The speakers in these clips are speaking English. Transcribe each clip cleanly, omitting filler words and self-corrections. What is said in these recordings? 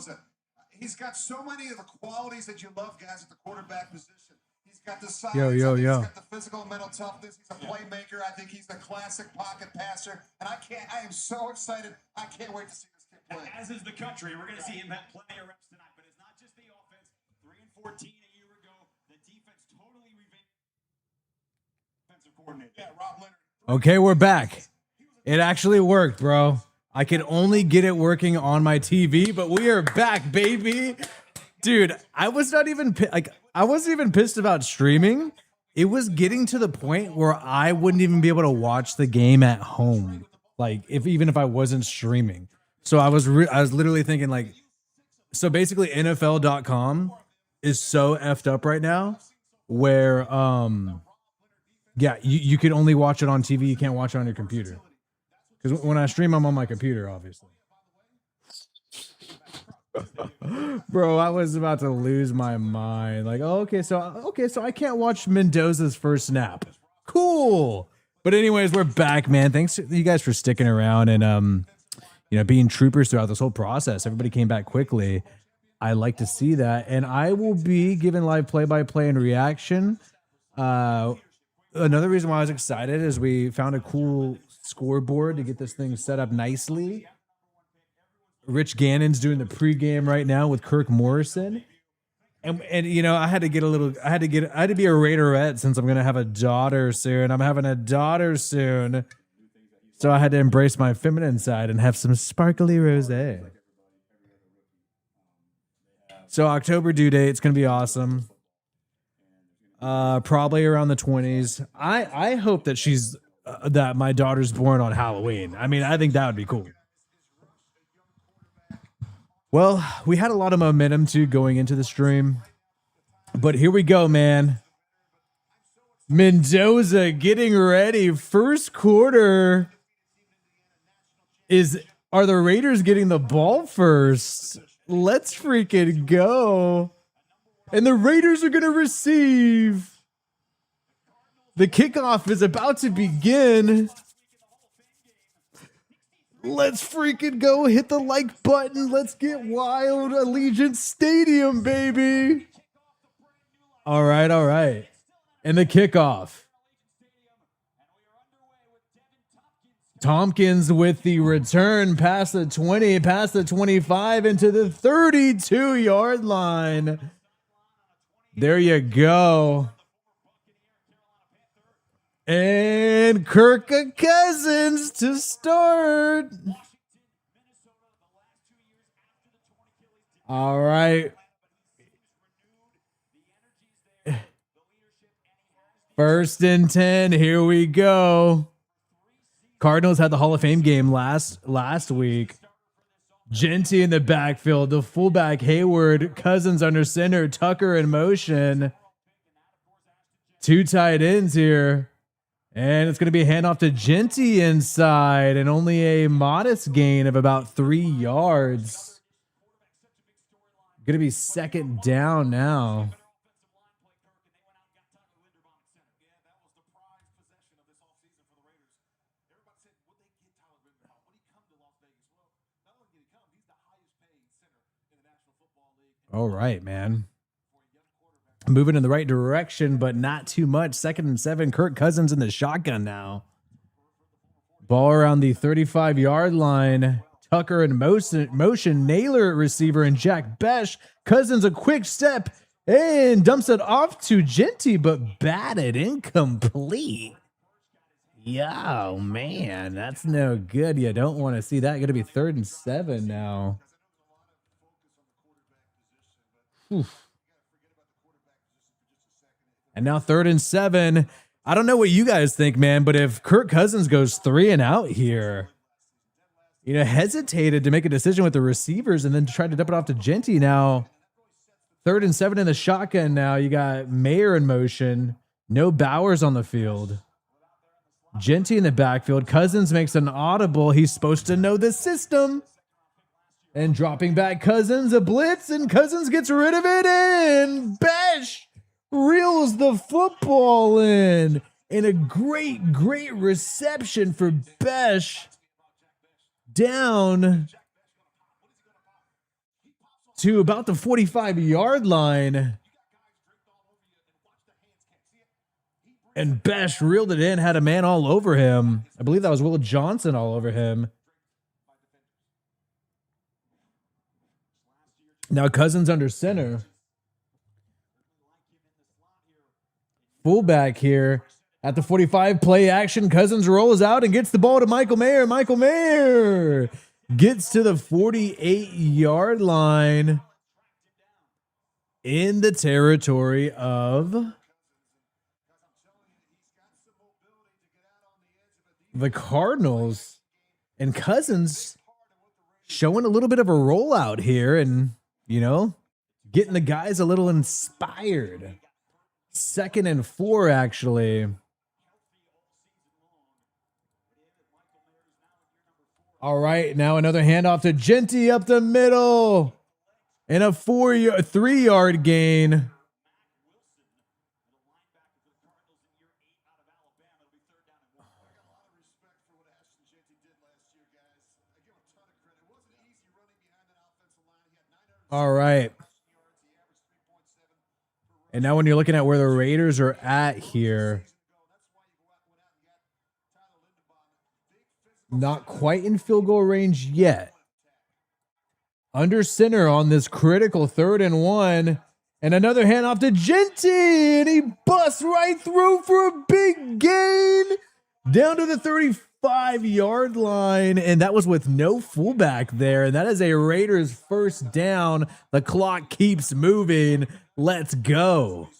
Mendoza. He's got so many of the qualities that you love, guys, at the quarterback position. He's got the size. He's got the physical and mental toughness. He's a playmaker. I think he's the classic pocket passer. And I am so excited. I can't wait to see this kid play. As is the country, we're going to see him have plenty of reps tonight. But it's not just the offense. 3-14 a year ago. The defense totally revamped. Defensive coordinator. Yeah, Rob Leonard. Okay, we're back. It actually worked, bro. I could only get it working on my TV, but we are back, baby. Dude, I wasn't even pissed about streaming. It was getting to the point where I wouldn't even be able to watch the game at home, like even if I wasn't streaming. So I was literally thinking like, so basically NFL.com is so effed up right now, where yeah, you can only watch it on TV. You can't watch it on your computer. Because when I stream, I'm on my computer, obviously. Bro, I was about to lose my mind. Like, oh, okay, so I can't watch Mendoza's first snap. Cool. But anyways, we're back, man. Thanks to you guys for sticking around and being troopers throughout this whole process. Everybody came back quickly. I like to see that, and I will be giving live play-by-play and reaction. Another reason why I was excited is we found a cool scoreboard to get this thing set up nicely. Rich Gannon's doing the pregame right now with Kirk Morrison. And I had to be a Raiderette since I'm going to have a daughter soon. I'm having a daughter soon. So I had to embrace my feminine side and have some sparkly rosé. So October due date, it's going to be awesome. Probably around the 20s. I hope that that my daughter's born on Halloween. I mean, I think that would be cool. Well, we had a lot of momentum too going into the stream, but here we go, man. Mendoza getting ready. First quarter are the Raiders getting the ball first? Let's freaking go. And the Raiders are going to receive. The kickoff is about to begin. Let's freaking go. Hit the like button. Let's get wild. Allegiant Stadium, baby. All right, all right. And the kickoff. Tompkins with the return past the 20, past the 25 into the 32-yard line. There you go. And Kirk Cousins to start. All right. First and 10. Here we go. Cardinals had the Hall of Fame game last week. Genty in the backfield, the fullback Hayward, Cousins under center, Tucker in motion. Two tight ends here. And it's going to be a handoff to Genty inside and only a modest gain of about 3 yards. Going to be second down now. All right, man. Moving in the right direction, but not too much. 2nd and 7. Kirk Cousins in the shotgun now. Ball around the 35-yard line. Tucker in motion. Naylor receiver and Jack Besh. Cousins a quick step and dumps it off to Genty, but batted incomplete. Yo, man, that's no good. You don't want to see that. Going to be 3rd and 7 now. Whew. And now 3rd and 7. I don't know what you guys think, man, but if Kirk Cousins goes 3 and out here, hesitated to make a decision with the receivers and then tried to dump it off to Genty. Now 3rd and 7 in the shotgun. Now you got Mayer in motion. No Bowers on the field. Genty in the backfield. Cousins makes an audible. He's supposed to know the system. And dropping back Cousins, a blitz, and Cousins gets rid of it, and Besh reels the football in. And a great reception for Besh down to about the 45-yard line. And Besh reeled it in, had a man all over him. I believe that was Will Johnson all over him. Now Cousins under center. Fullback here at the 45, play action. Cousins rolls out and gets the ball to Michael Mayer. Michael Mayer gets to the 48-yard line in the territory of the Cardinals. And Cousins showing a little bit of a rollout here and, you know, getting the guys a little inspired. 2nd and 4, actually. All right, now another handoff to Genty up the middle. And a 3-yard gain. All right. And now when you're looking at where the Raiders are at here, not quite in field goal range yet. Under center on this critical 3rd and 1. And another handoff to Genty. And he busts right through for a big gain. Down to the 35-yard line. And that was with no fullback there. And that is a Raiders first down. The clock keeps moving. Let's go.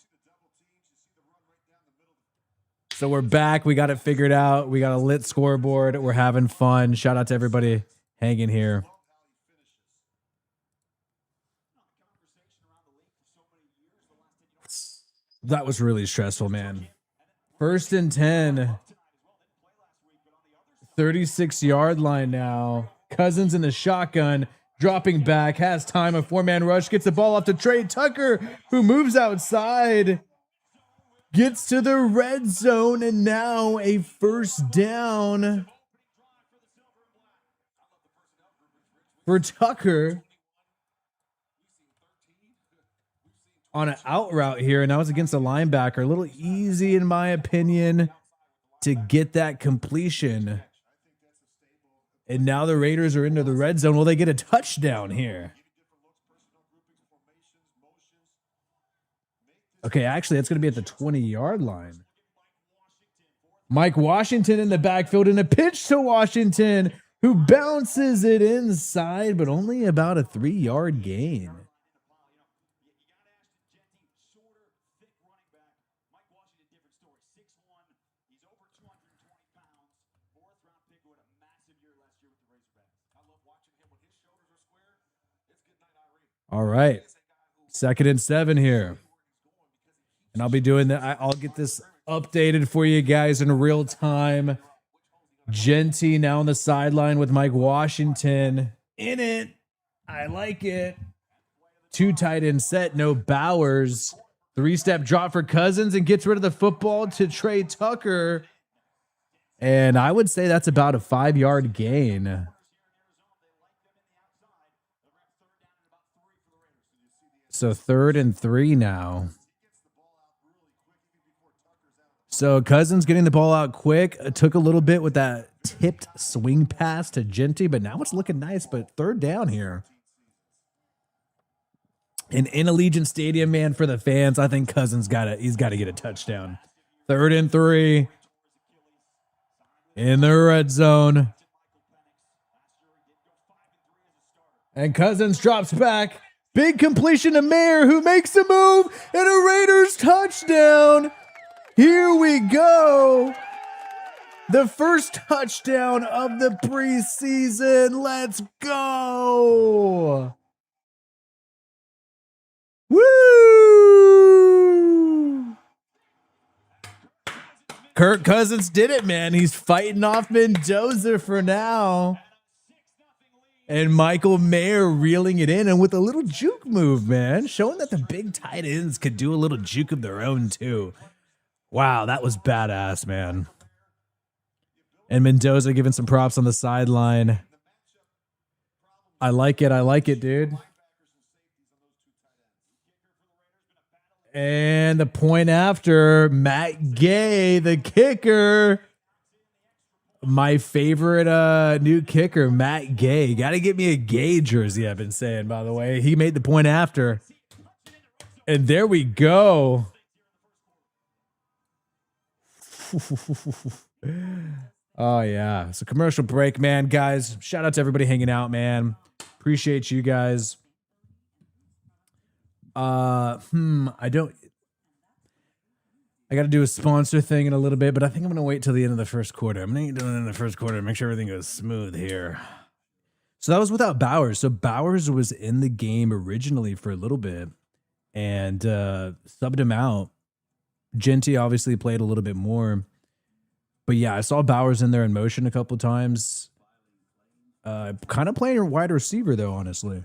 So we're back. We got it figured out. We got a lit scoreboard. We're having fun. Shout out to everybody hanging here. That was really stressful, man. 1st and 10. 36-yard line now. Cousins in the shotgun. Dropping back, has time, a 4-man rush, gets the ball off to Trey Tucker, who moves outside, gets to the red zone, and now a first down for Tucker on an out route here, and now it's against a linebacker. A little easy, in my opinion, to get that completion. And now the Raiders are into the red zone. Will they get a touchdown here? Okay, actually, that's going to be at the 20-yard line. Mike Washington in the backfield, and a pitch to Washington, who bounces it inside, but only about a 3-yard gain. All right, 2nd and 7 here. And I'll be doing that. I'll get this updated for you guys in real time. Genty now on the sideline with Mike Washington in it. I like it. 2 tight end set, no Bowers. 3-step drop for Cousins and gets rid of the football to Trey Tucker. And I would say that's about a 5-yard gain. So 3rd and 3 now. So Cousins getting the ball out quick. It took a little bit with that tipped swing pass to Genty, but now it's looking nice. But 3rd down here. And in Allegiant Stadium, man, for the fans, I think Cousins he's got to get a touchdown. 3rd and 3 in the red zone. And Cousins drops back. Big completion to Mayer, who makes a move, and a Raiders touchdown. Here we go. The first touchdown of the preseason. Let's go. Woo! Kirk Cousins did it, man. He's fighting off Mendoza for now. And Michael Mayer reeling it in, and with a little juke move, man, showing that the big tight ends could do a little juke of their own too. Wow, that was badass, man. And Mendoza giving some props on the sideline. I like it, dude. And the point after, Matt Gay, the kicker. My favorite new kicker, Matt Gay. Got to get me a Gay jersey, I've been saying, by the way. He made the point after. And there we go. Oh, yeah. It's a commercial break, man. Guys, shout out to everybody hanging out, man. Appreciate you guys. I got to do a sponsor thing in a little bit, but I think I'm going to wait till the end of the first quarter. I'm going to do it in the first quarter, make sure everything goes smooth here. So that was without Bowers. So Bowers was in the game originally for a little bit and subbed him out. Genty obviously played a little bit more. But yeah, I saw Bowers in there in motion a couple times. Kind of playing a wide receiver, though, honestly.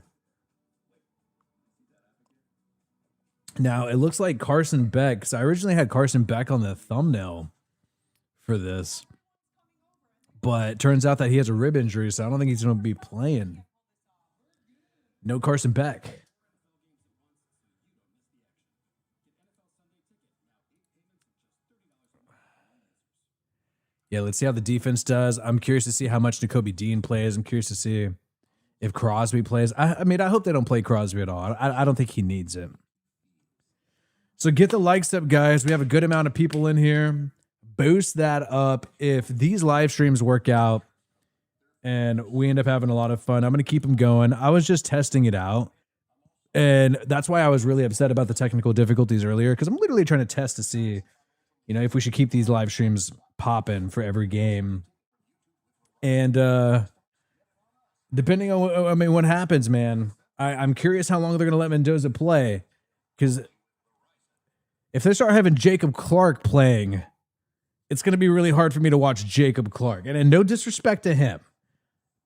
Now, it looks like Carson Beck, because I originally had Carson Beck on the thumbnail for this. But it turns out that he has a rib injury, so I don't think he's going to be playing. No Carson Beck. Yeah, let's see how the defense does. I'm curious to see how much Nakobe Dean plays. I'm curious to see if Crosby plays. I mean, I hope they don't play Crosby at all. I don't think he needs it. So get the likes up, guys. We have a good amount of people in here. Boost that up. If these live streams work out and we end up having a lot of fun, I'm going to keep them going. I was just testing it out. And that's why I was really upset about the technical difficulties earlier, because I'm literally trying to test to see, you know, if we should keep these live streams popping for every game. And depending on what happens, man, I'm curious how long they're going to let Mendoza play, because if they start having Jacob Clark playing, it's going to be really hard for me to watch Jacob Clark. And no disrespect to him,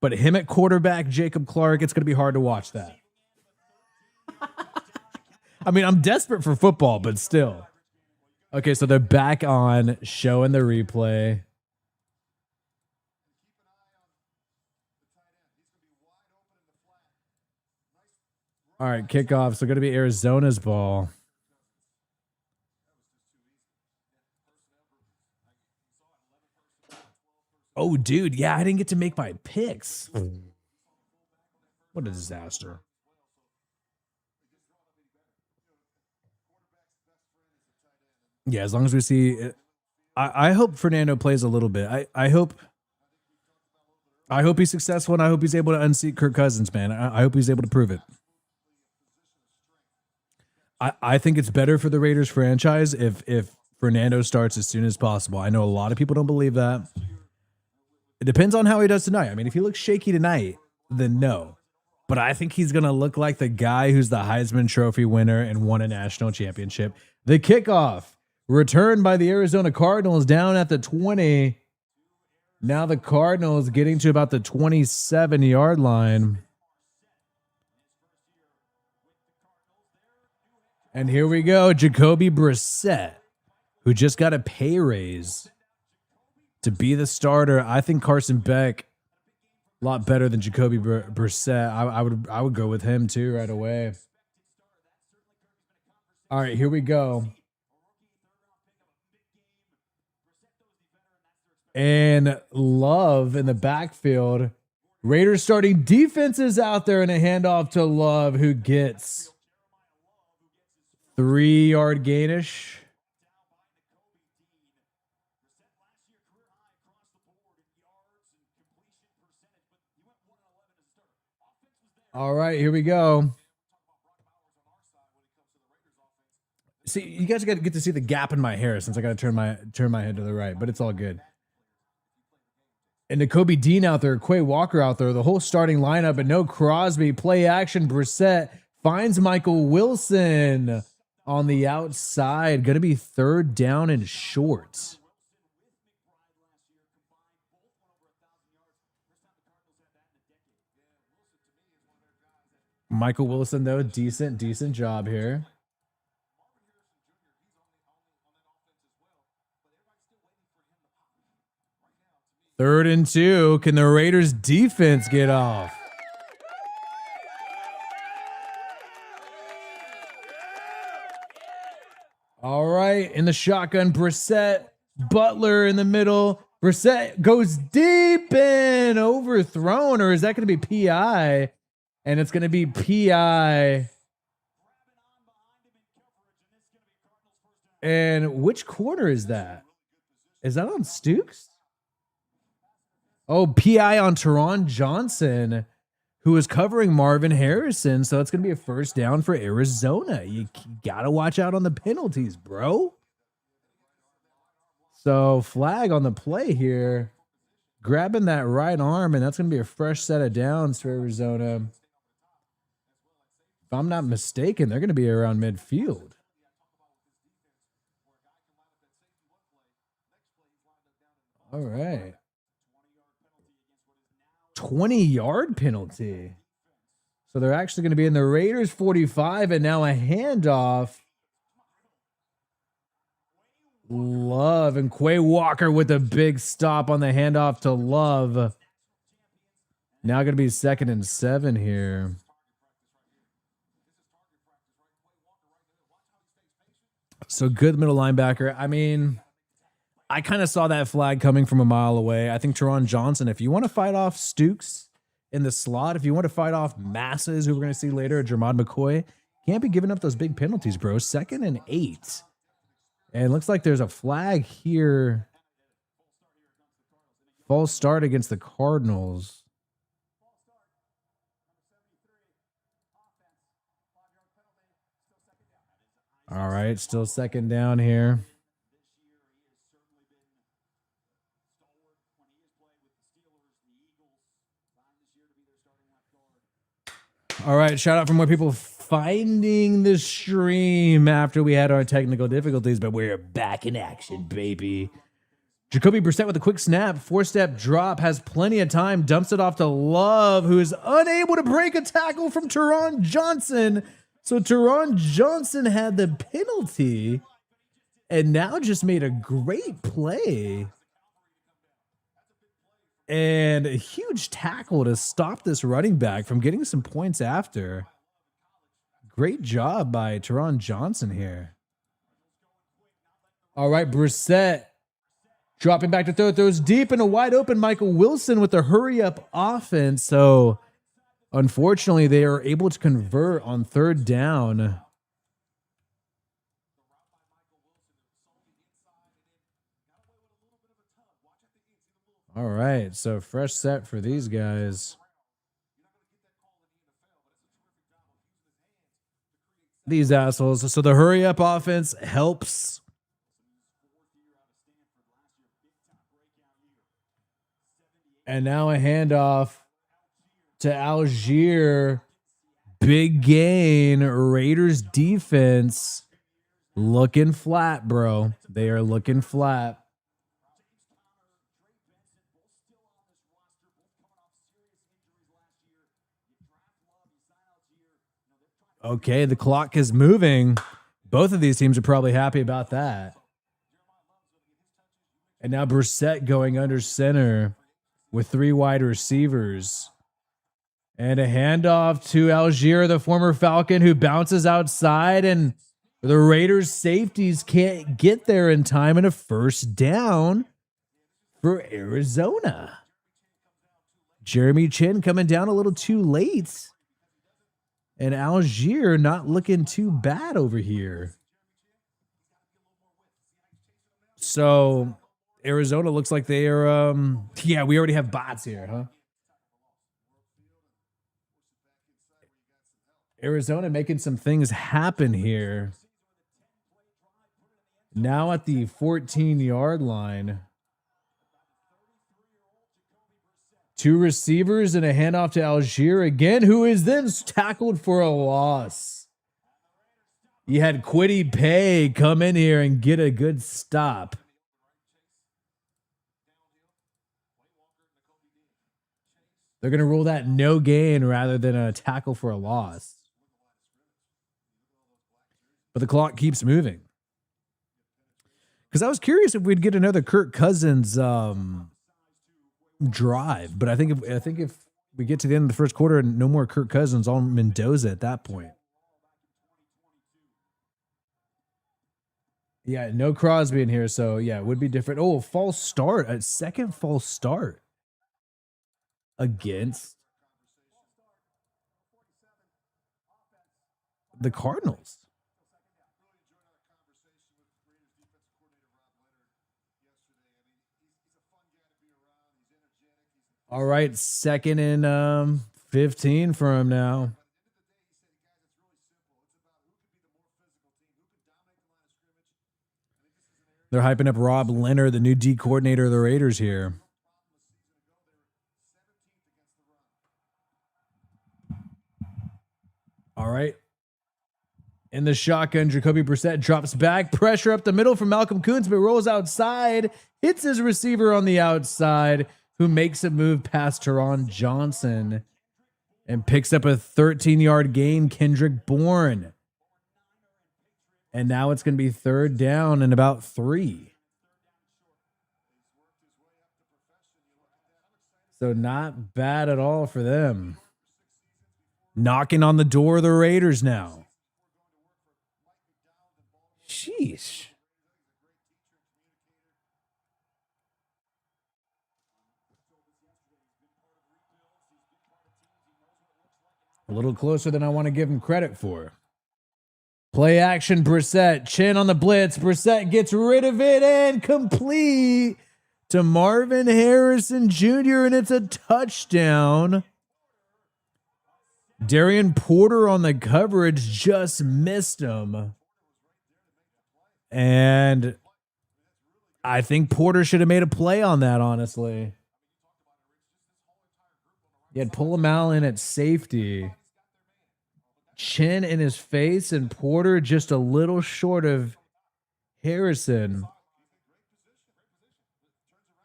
but him at quarterback, Jacob Clark, it's going to be hard to watch that. I mean, I'm desperate for football, but still. Okay, so they're back on, showing the replay. All right, kickoff. So going to be Arizona's ball. Oh, dude. Yeah, I didn't get to make my picks. What a disaster. Yeah, as long as we see, I hope Fernando plays a little bit. I hope he's successful, and I hope he's able to unseat Kirk Cousins, man. I hope he's able to prove it. I think it's better for the Raiders franchise if Fernando starts as soon as possible. I know a lot of people don't believe that. It depends on how he does tonight. I mean, if he looks shaky tonight, then no. But I think he's going to look like the guy who's the Heisman Trophy winner and won a national championship. The kickoff, returned by the Arizona Cardinals down at the 20. Now the Cardinals getting to about the 27-yard line. And here we go, Jacoby Brissett, who just got a pay raise to be the starter. I think Carson Beck a lot better than Jacoby Brissett. I would go with him too right away. All right, here we go. And Love in the backfield. Raiders starting defense is out there, and a handoff to Love, who gets 3-yard gainish. All right, here we go. See, you guys got to get to see the gap in my hair since I got to turn my head to the right, but it's all good. And Nakobe Dean out there, Quay Walker out there, the whole starting lineup, and no Crosby. Play action. Brissett finds Michael Wilson on the outside. Going to be 3rd down and short. Michael Wilson, though, decent job here. Third and 2. Can the Raiders defense get off? All right, in the shotgun, Brissett, Butler in the middle. Brissett goes deep and overthrown, or is that going to be PI? And it's going to be PI. And which corner is that? Is that on Stukes? Oh, PI on Teron Johnson, who is covering Marvin Harrison. So it's going to be a first down for Arizona. You got to watch out on the penalties, bro. So flag on the play here. Grabbing that right arm, and that's going to be a fresh set of downs for Arizona. If I'm not mistaken, they're going to be around midfield. All right. 20-yard penalty. So they're actually going to be in the Raiders 45, and now a handoff. Love and Quay Walker with a big stop on the handoff to Love. Now going to be 2nd and 7 here. So good middle linebacker. I mean, I kind of saw that flag coming from a mile away. I think Teron Johnson, if you want to fight off Stukes in the slot, if you want to fight off Masses, who we're going to see later, Jermod McCoy, can't be giving up those big penalties, bro. 2nd and 8. And it looks like there's a flag here. False start against the Cardinals. All right, still 2nd down here. All right, shout out for more people finding the stream after we had our technical difficulties, but we're back in action, baby. Jacoby Brissett with a quick snap, 4-step drop, has plenty of time, dumps it off to Love, who is unable to break a tackle from Teron Johnson. So Teron Johnson had the penalty and now just made a great play. And a huge tackle to stop this running back from getting some points after. Great job by Teron Johnson here. All right, Brissett dropping back to throw. Throws deep and a wide open Michael Wilson with a hurry-up offense. So, unfortunately, they are able to convert on 3rd down. All right, so fresh set for these guys. These assholes. So the hurry-up offense helps. And now a handoff to Algier. Big gain. Raiders defense looking flat, bro. They are looking flat. Okay, the clock is moving. Both of these teams are probably happy about that. And now Brissett going under center with 3 wide receivers. And a handoff to Algier, the former Falcon, who bounces outside, and the Raiders safeties can't get there in time, and a first down for Arizona. Jeremy Chin coming down a little too late. And Algier not looking too bad over here. So Arizona looks like they are, yeah, we already have bots here, huh? Arizona making some things happen here. Now at the 14-yard line. 2 receivers and a handoff to Algier again, who is then tackled for a loss. You had Kwity Paye come in here and get a good stop. They're going to rule that no gain rather than a tackle for a loss. But the clock keeps moving. Because I was curious if we'd get another Kirk Cousins drive, but I think if we get to the end of the first quarter and no more Kirk Cousins, on Mendoza at that point. Yeah, no Crosby in here, so yeah, it would be different. Oh, false start. A second false start against the Cardinals. All right, second and 15 for him now. They're hyping up Rob Leonard, the new D coordinator of the Raiders here. All right. In the shotgun, Jacoby Brissett drops back. Pressure up the middle from Malcolm Koonce, but rolls outside. Hits his receiver on the outside, who makes a move past Teron Johnson and picks up a 13-yard gain, Kendrick Bourne. And now it's going to be third down and about 3. So not bad at all for them. Knocking on the door of the Raiders now. Sheesh. A little closer than I want to give him credit for. Play action, Brissett. Chin on the blitz. Brissett gets rid of it and complete to Marvin Harrison Jr. And it's a touchdown. Darian Porter on the coverage just missed him. And I think Porter should have made a play on that, honestly. You had pull him out in at safety. Chin in his face, and Porter just a little short of Harrison.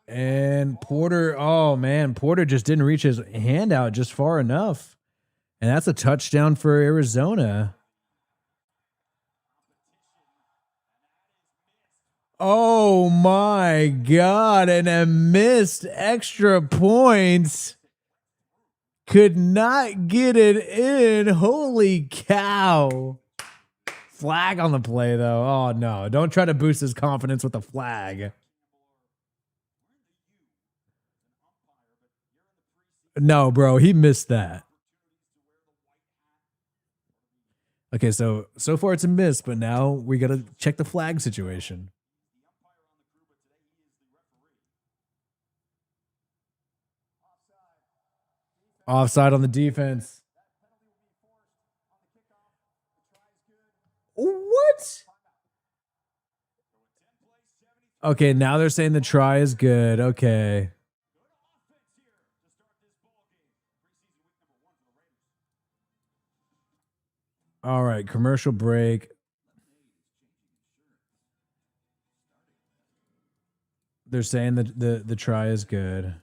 And Porter, oh man, Porter just didn't reach his hand out just far enough. And that's a touchdown for Arizona. Oh my God, and a missed extra points. Could not get it in. Holy cow. Flag on the play, though. Oh, no. Don't try to boost his confidence with a flag. No, bro. He missed that. Okay, so far it's a miss, but now we got to check the flag situation. Offside on the defense. What? Okay, now they're saying the try is good. Okay. All right, commercial break. They're saying that the try is good.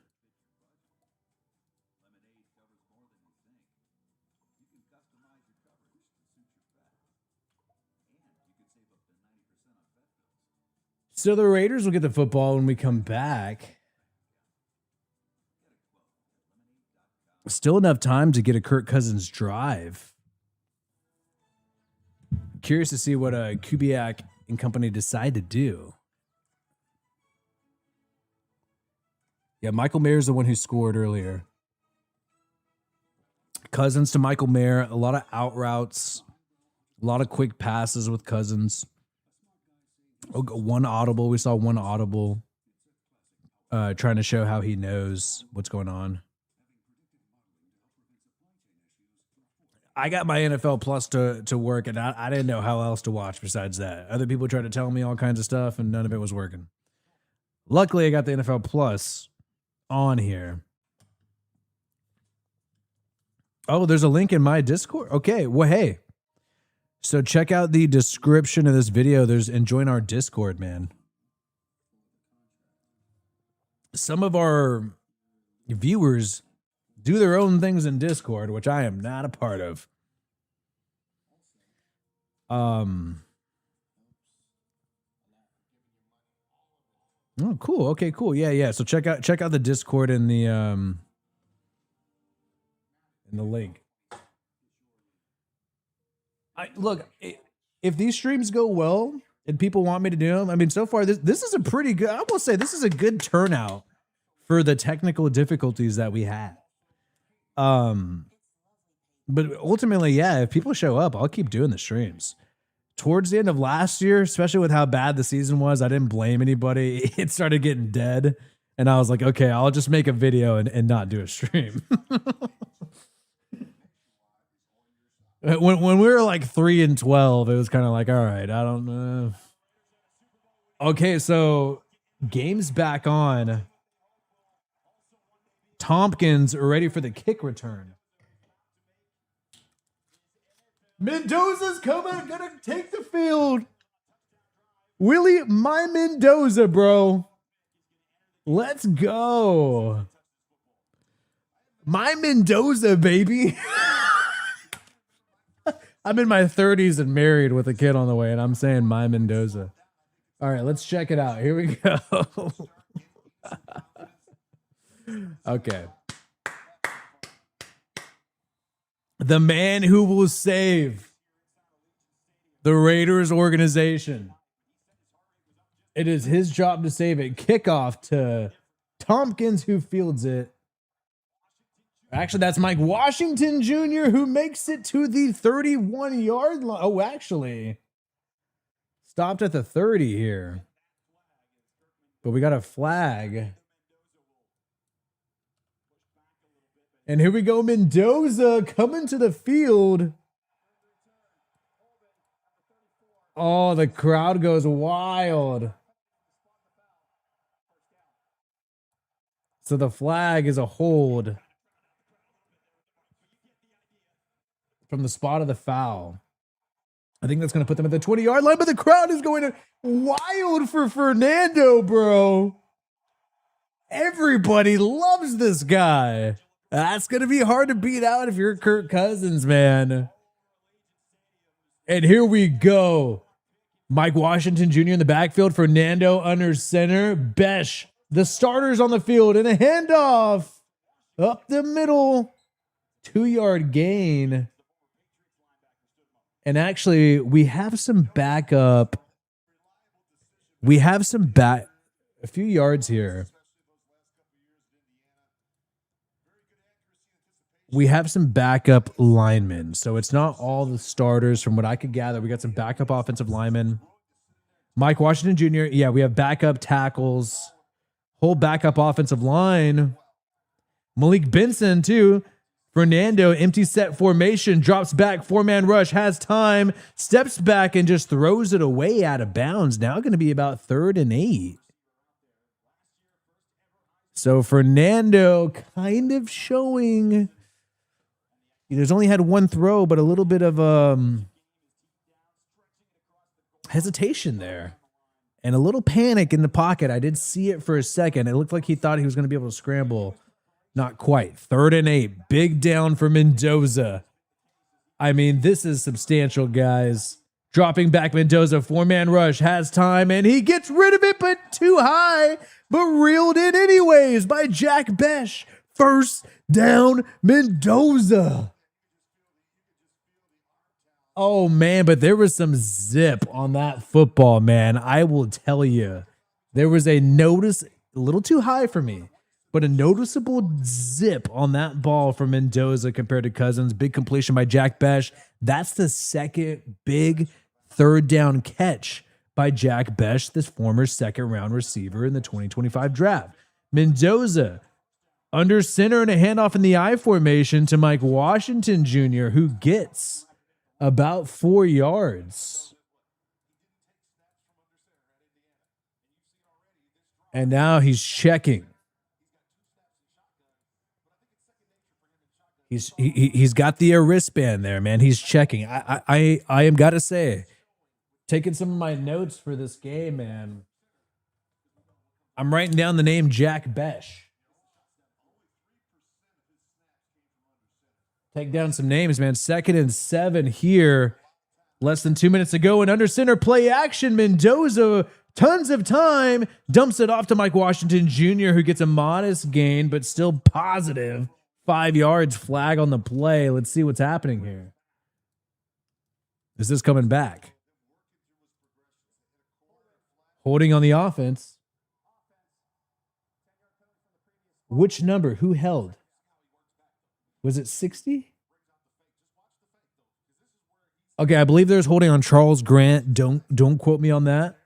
So the Raiders will get the football when we come back. Still enough time to get a Kirk Cousins drive. Curious to see what Kubiak and company decide to do. Yeah, Michael Mayer is the one who scored earlier. Cousins to Michael Mayer. A lot of out routes. A lot of quick passes with Cousins. One audible. We saw one audible trying to show how he knows what's going on. I got my NFL Plus to work, and I didn't know how else to watch besides that. Other people tried to tell me all kinds of stuff, and none of it was working. Luckily, I got the NFL Plus on here. Oh, there's a link in my Discord. Okay, well, hey. So check out the description of this video. And join our Discord, man. Some of our viewers do their own things in Discord, which I am not a part of. Oh, cool. Okay, cool. Yeah. So check out the Discord in the link. Look, if these streams go well, and people want me to do them. I mean, so far this is a pretty good. I will say this is a good turnout for the technical difficulties that we had. But ultimately, yeah, if people show up, I'll keep doing the streams. Towards the end of last year, especially with how bad the season was, I didn't blame anybody. It started getting dead, and I was like, okay, I'll just make a video and not do a stream. When we were like 3-12, it was kind of like, all right, I don't know. Okay, so game's back on. Tompkins are ready for the kick return. Mendoza's coming, gonna take the field. Willie, my Mendoza, bro. Let's go. My Mendoza, baby. I'm in my 30s and married with a kid on the way, and I'm saying my Mendoza. All right, let's check it out. Here we go. Okay. The man who will save the Raiders organization. It is his job to save it. Kickoff to Tompkins, who fields it. Actually, that's Mike Washington Jr., who makes it to the 31-yard line. Oh, actually, stopped at the 30 here. But we got a flag. And here we go, Mendoza coming to the field. Oh, the crowd goes wild. So the flag is a hold from the spot of the foul. I think that's going to put them at the 20-yard line, but the crowd is going wild for Fernando, bro. Everybody loves this guy. That's going to be hard to beat out if you're Kirk Cousins, man. And here we go. Mike Washington Jr. in the backfield. Fernando under center. Besh, the starters on the field, and a handoff up the middle. 2-yard gain. And actually, we have some backup. We have a few yards here. We have some backup linemen. So it's not all the starters from what I could gather. We got some backup offensive linemen. Mike Washington Jr. Yeah, we have backup tackles. Whole backup offensive line. Malik Benson, too. Fernando, empty set formation, drops back, 4-man rush, has time, steps back and just throws it away out of bounds. Now going to be about 3rd and 8. So Fernando kind of showing, he's only had one throw, but a little bit of hesitation there and a little panic in the pocket. I did see it for a second. It looked like he thought he was going to be able to scramble. Not quite. 3rd and 8. Big down for Mendoza. I mean, this is substantial, guys. Dropping back Mendoza. 4-man rush. Has time. And he gets rid of it, but too high. But reeled in anyways by Jack Besh. 1st down, Mendoza. Oh, man. But there was some zip on that football, man. I will tell you. There was a little too high for me. But a noticeable zip on that ball from Mendoza compared to Cousins. Big completion by Jack Besh. That's the second big 3rd down catch by Jack Besh, this former 2nd-round receiver in the 2025 draft. Mendoza under center and a handoff in the I formation to Mike Washington Jr., who gets about 4 yards. And now he's checking. He's got the wristband there, man. He's checking. I am gotta say, taking some of my notes for this game, man. I'm writing down the name Jack Besh. Take down some names, man. 2nd and 7 here. Less than 2 minutes to go. And under center play action. Mendoza, tons of time. Dumps it off to Mike Washington Jr., who gets a modest gain, but still positive. 5 yards, flag on the play. Let's see what's happening here. Is this coming back? Holding on the offense. Which number? Who held? Was it 60? Okay, I believe there's holding on Charles Grant. Don't quote me on that.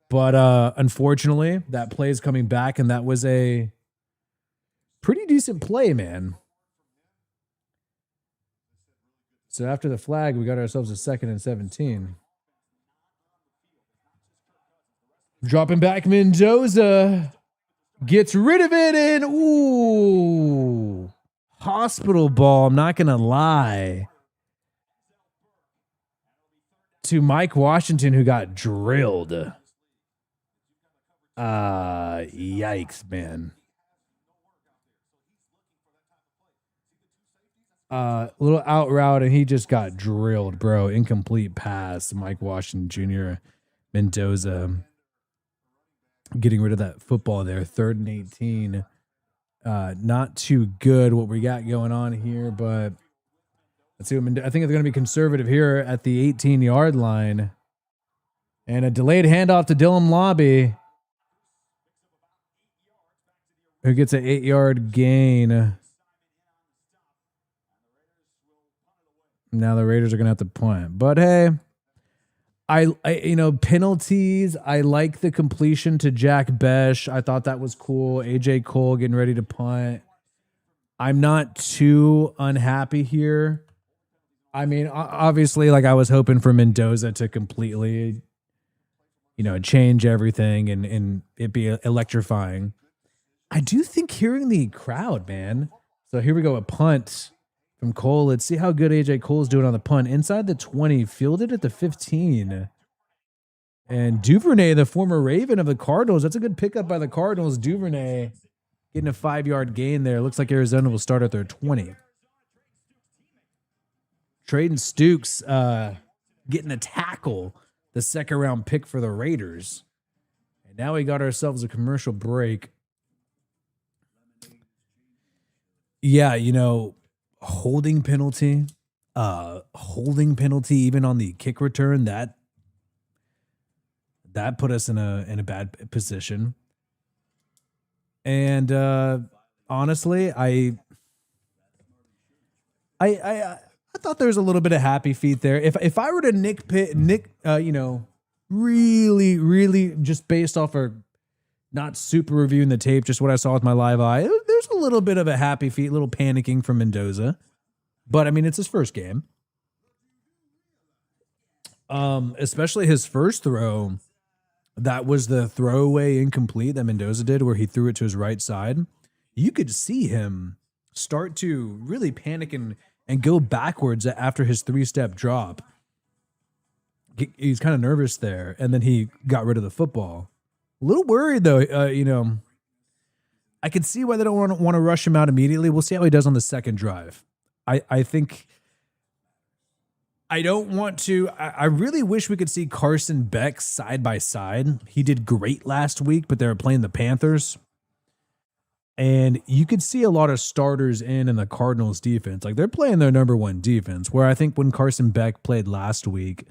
But unfortunately, that play is coming back, and that was a pretty decent play, man. So after the flag, we got ourselves a 2nd and 17. Dropping back Mendoza. Gets rid of it, and ooh. Hospital ball, I'm not going to lie. To Mike Washington, who got drilled. Yikes, man. Little out route, and he just got drilled, bro. Incomplete pass. Mike Washington Jr. Mendoza getting rid of that football there. 3rd and 18. Not too good what we got going on here, but let's see. I think they're going to be conservative here at the 18-yard line. And a delayed handoff to Dylan Lobby, who gets an 8-yard gain. Now the Raiders are going to have to punt. But hey, I penalties. I like the completion to Jack Besh. I thought that was cool. AJ Cole getting ready to punt. I'm not too unhappy here. I mean, obviously, like I was hoping for Mendoza to completely, change everything and it be electrifying. I do think hearing the crowd, man. So here we go, a punt from Cole. Let's see how good AJ Cole's doing on the punt. Inside the 20, fielded at the 15. And Duvernay, the former Raven of the Cardinals, that's a good pickup by the Cardinals. Duvernay getting a 5-yard gain there. Looks like Arizona will start at their 20. Trading Stukes getting a tackle, the 2nd-round pick for the Raiders. And now we got ourselves a commercial break. Yeah, holding penalty even on the kick return, that put us in a bad position. And honestly, I thought there was a little bit of happy feet there. If I were to really just based off of not super reviewing the tape, just what I saw with my live eye, there's a little bit of a happy feet, a little panicking from Mendoza. But I mean, it's his first game. Especially his first throw. That was the throwaway incomplete that Mendoza did, where he threw it to his right side. You could see him start to really panic and go backwards after his 3-step drop. He's kind of nervous there, and then he got rid of the football. A little worried, though. I can see why they don't want to rush him out immediately. We'll see how he does on the second drive. I think I don't want to. I really wish we could see Carson Beck side by side. He did great last week, but they were playing the Panthers. And you could see a lot of starters in the Cardinals defense. Like, they're playing their number one defense, where I think when Carson Beck played last week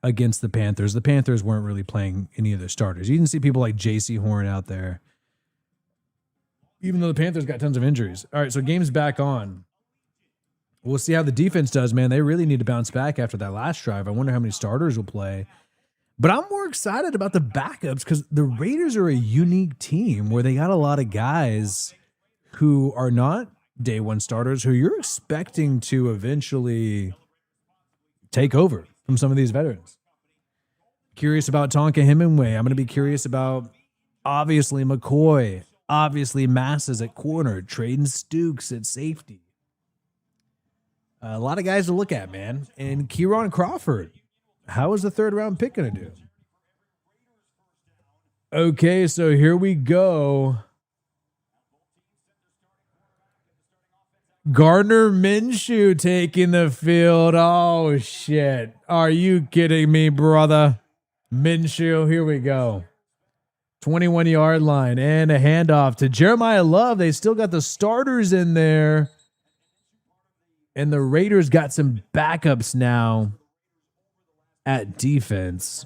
against the Panthers weren't really playing any of their starters. You didn't see people like J.C. Horn out there, even though the Panthers got tons of injuries. All right, so game's back on. We'll see how the defense does, man. They really need to bounce back after that last drive. I wonder how many starters will play. But I'm more excited about the backups because the Raiders are a unique team where they got a lot of guys who are not day one starters, who you're expecting to eventually take over from some of these veterans. Curious about Tonka Hemingway. I'm going to be curious about, obviously, McCoy. Obviously, Masses at corner. Trading Stukes at safety. A lot of guys to look at, man. And Kieron Crawford. How is the third round pick going to do? Okay, so here we go. Gardner Minshew taking the field. Oh, shit. Are you kidding me, brother? Minshew, here we go. 21-yard line and a handoff to Jeremiah Love. They still got the starters in there. And the Raiders got some backups now at defense.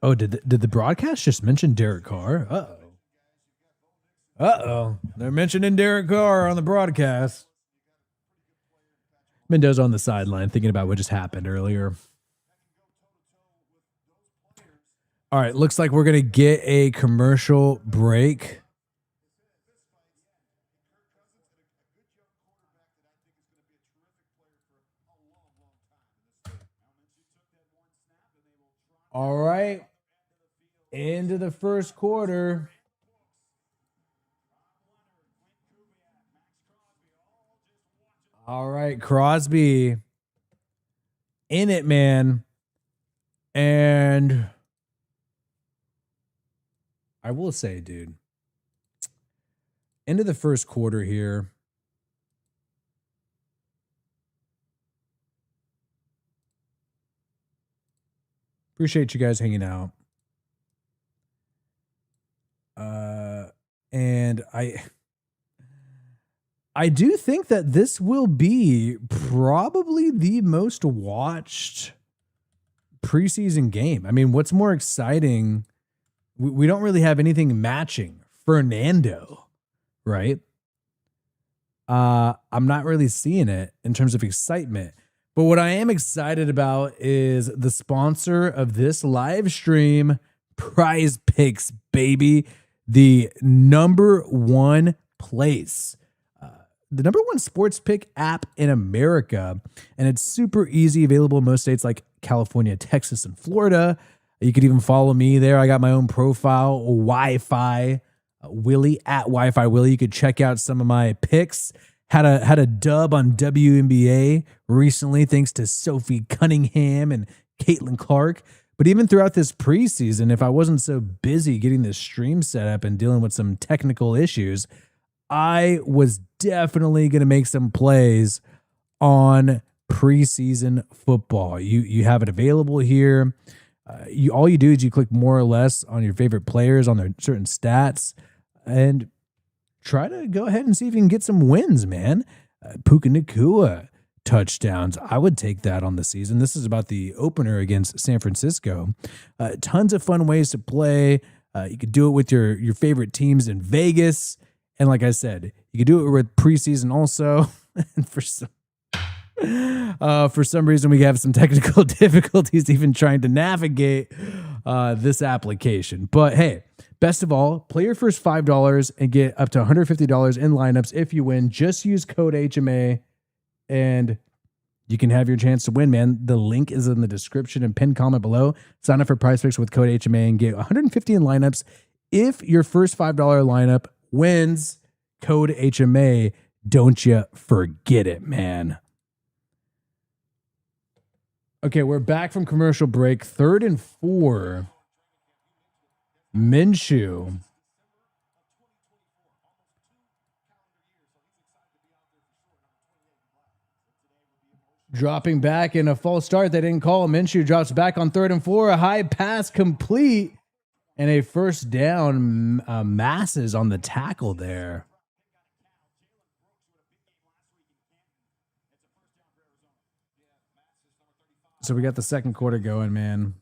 Oh, did the broadcast just mention Derek Carr? Uh-oh. They're mentioning Derek Carr on the broadcast. Mendoza on the sideline thinking about what just happened earlier. All right, looks like we're going to get a commercial break. All right. Into the first quarter. All right, Crosby in it, man. And I will say, dude, into the first quarter here. Appreciate you guys hanging out. And I do think that this will be probably the most watched preseason game. I mean, what's more exciting? We don't really have anything matching Fernando, right? I'm not really seeing it in terms of excitement. But what I am excited about is the sponsor of this live stream, Prize Picks, baby. The number one place, the number one sports pick app in America. And it's super easy, available in most states like California, Texas, and Florida. You could even follow me there. I got my own profile, Wi-Fi Willie, at Wi-Fi Willie. You could check out some of my picks. Had a dub on WNBA recently, thanks to Sophie Cunningham and Caitlin Clark. But even throughout this preseason, if I wasn't so busy getting this stream set up and dealing with some technical issues, I was definitely going to make some plays on preseason football. You have it available here. All you do is you click more or less on your favorite players, on their certain stats, and try to go ahead and see if you can get some wins, man. Puka Nacua touchdowns. I would take that on the season. This is about the opener against San Francisco. Tons of fun ways to play. You could do it with your favorite teams in Vegas. And like I said, you could do it with preseason also. And for some reason, we have some technical difficulties even trying to navigate this application. But hey, best of all, play your first $5 and get up to $150 in lineups if you win. Just use code HMA and you can have your chance to win, man. The link is in the description and pinned comment below. Sign up for Prize Picks with code HMA and get 150 in lineups. If your first $5 lineup wins, code HMA. Don't you forget it, man. Okay, we're back from commercial break. 3rd and 4. Minshew. Dropping back in a false start. They didn't call. Minshew drops back on 3rd and 4. A high pass complete. And a first down. Masses on the tackle there. So we got the second quarter going, man.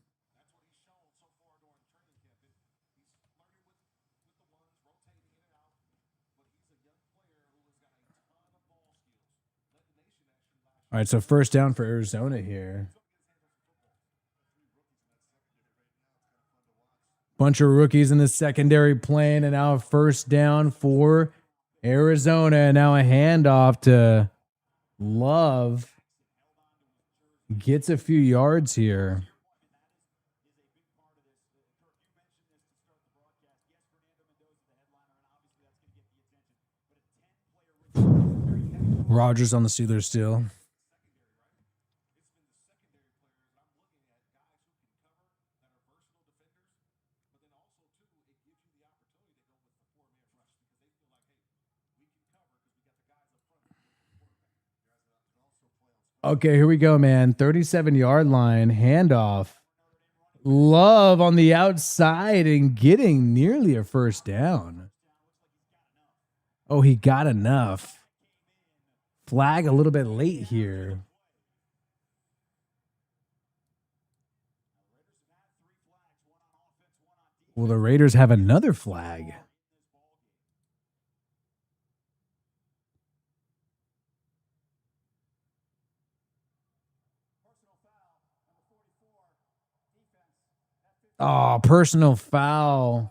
All right, so first down for Arizona here. Bunch of rookies in the secondary playing, and now a first down for Arizona. And now a handoff to Love. Gets a few yards here. Rodgers on the Steelers still. Okay, here we go, man. 37-yard line, handoff. Love on the outside and getting nearly a first down. Oh, he got enough. Flag a little bit late here. Will the Raiders have another flag? Oh, personal foul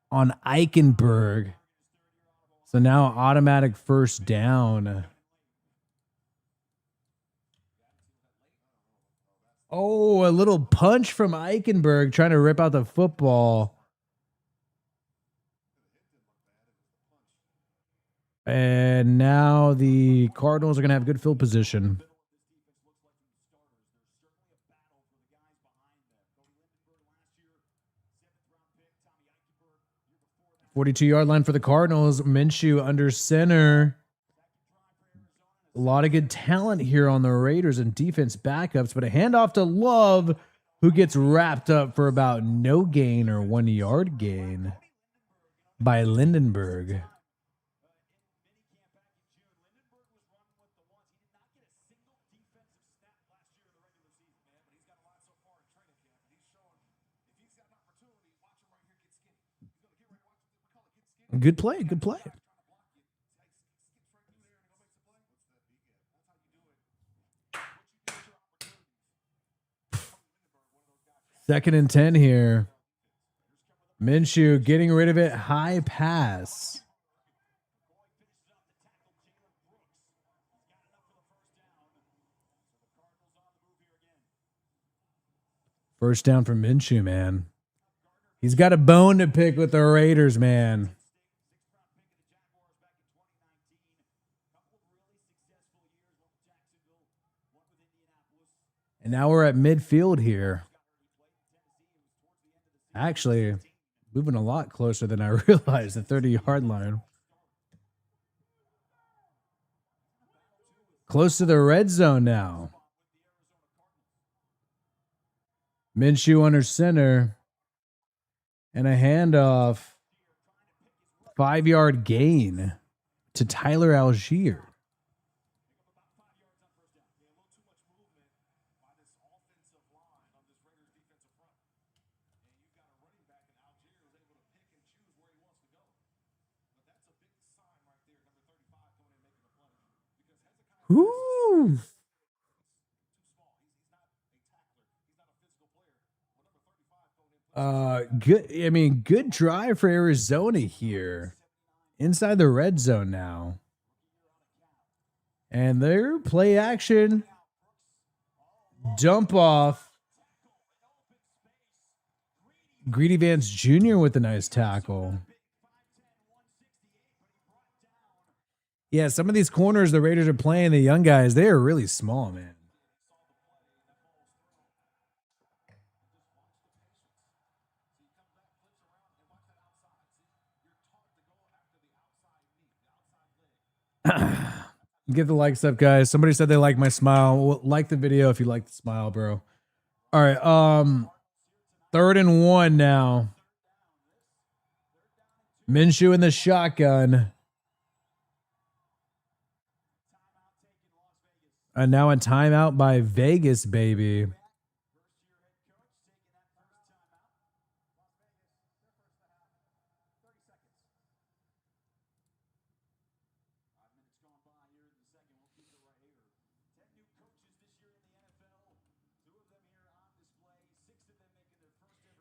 on Eichenberg. So now automatic first down. Oh, a little punch from Eichenberg trying to rip out the football. And now the Cardinals are going to have good field position. 42-yard line for the Cardinals. Minshew under center. A lot of good talent here on the Raiders and defense backups, but a handoff to Love, who gets wrapped up for about no gain or 1 yard gain by Lindenberg. Good play, good play. Second and 10 here. Minshew getting rid of it. High pass. First down for Minshew, man. He's got a bone to pick with the Raiders, man. And now we're at midfield here. Actually, moving a lot closer than I realized, the 30-yard line. Close to the red zone now. Minshew under center. And a handoff. 5-yard gain to Tyler Algier. Ooh. Good. I mean, good drive for Arizona here. Inside the red zone now. And their play action. Dump off. Greedy Vance Jr. with a nice tackle. Yeah, some of these corners the Raiders are playing, the young guys, they are really small, man. Get the likes up, guys. Somebody said they like my smile. Well, like the video if you like the smile, bro. All right, 3rd and 1 now. Minshew in the shotgun. And now a timeout by Vegas, baby.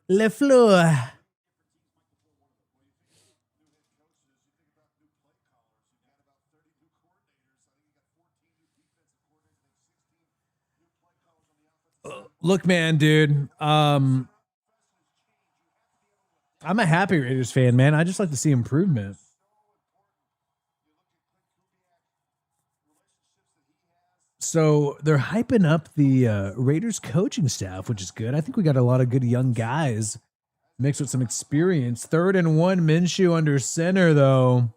LeFleur. Look, man, dude. I'm a happy Raiders fan, man. I just like to see improvement. So they're hyping up the Raiders coaching staff, which is good. I think we got a lot of good young guys mixed with some experience. 3rd and 1, Minshew under center, though.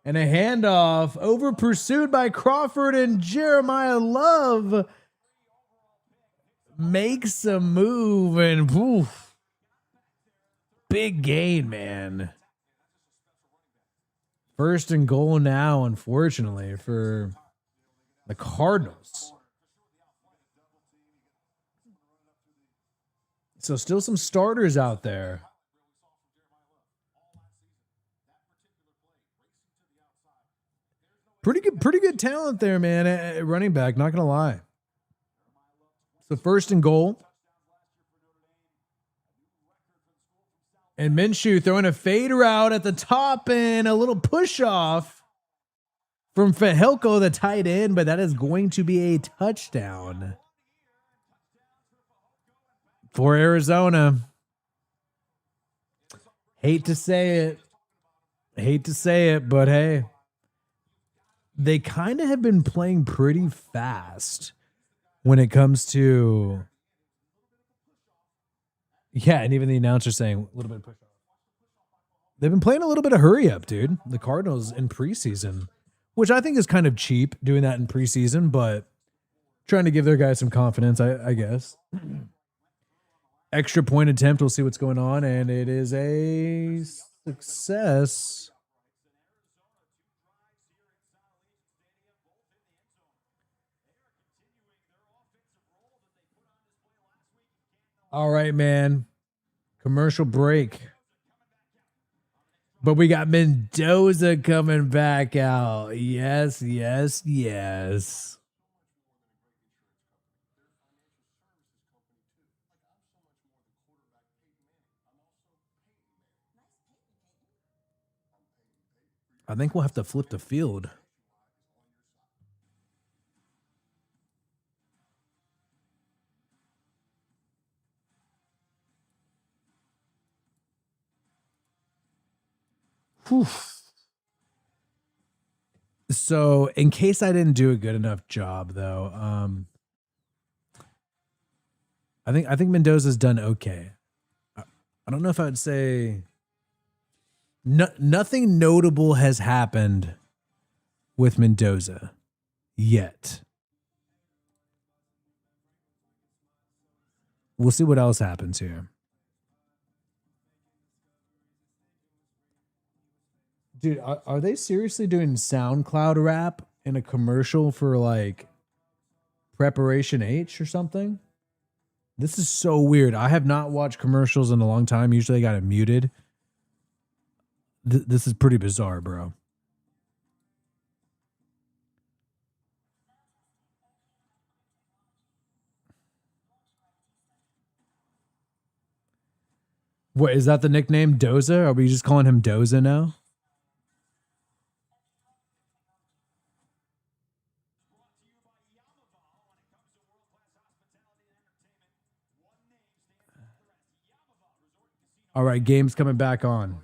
And a handoff over pursued by Crawford and Jeremiah Love. Makes a move and poof. Big gain, man. 1st and goal now, unfortunately, for the Cardinals. So still some starters out there. Pretty good talent there, man, at running back, not gonna lie. So first and goal. And Minshew throwing a fade route at the top and a little push off from Fahelko, the tight end, but that is going to be a touchdown for Arizona. Hate to say it, but hey, they kind of have been playing pretty fast when it comes to, yeah, and even the announcer saying a little bit of push off. They've been playing a little bit of hurry up, dude. The Cardinals in preseason, which I think is kind of cheap doing that in preseason, but trying to give their guys some confidence, I guess. Extra point attempt. We'll see what's going on, and it is a success. All right, man. Commercial break. But we got Mendoza coming back out. Yes, yes, yes. I think we'll have to flip the field. Whew. So, in case I didn't do a good enough job, though, I think Mendoza's done okay. I don't know if I would say nothing notable has happened with Mendoza yet. We'll see what else happens here. Dude, are they seriously doing SoundCloud rap in a commercial for like Preparation H or something? This is so weird. I have not watched commercials in a long time. Usually I got it muted. This is pretty bizarre, bro. What, is that the nickname, Doza? Are we just calling him Doza now? All right, game's coming back on.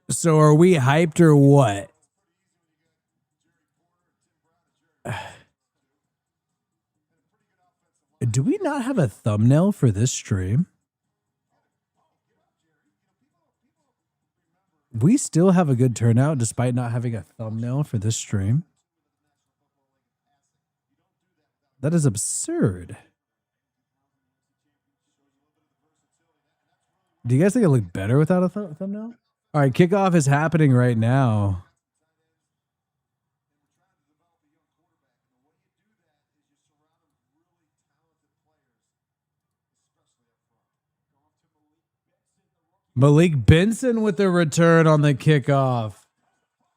So are we hyped or what? Do we not have a thumbnail for this stream? We still have a good turnout despite not having a thumbnail for this stream. That is absurd. Do you guys think it looked better without a thumbnail? All right, kickoff is happening right now. Malik Benson with the return on the kickoff.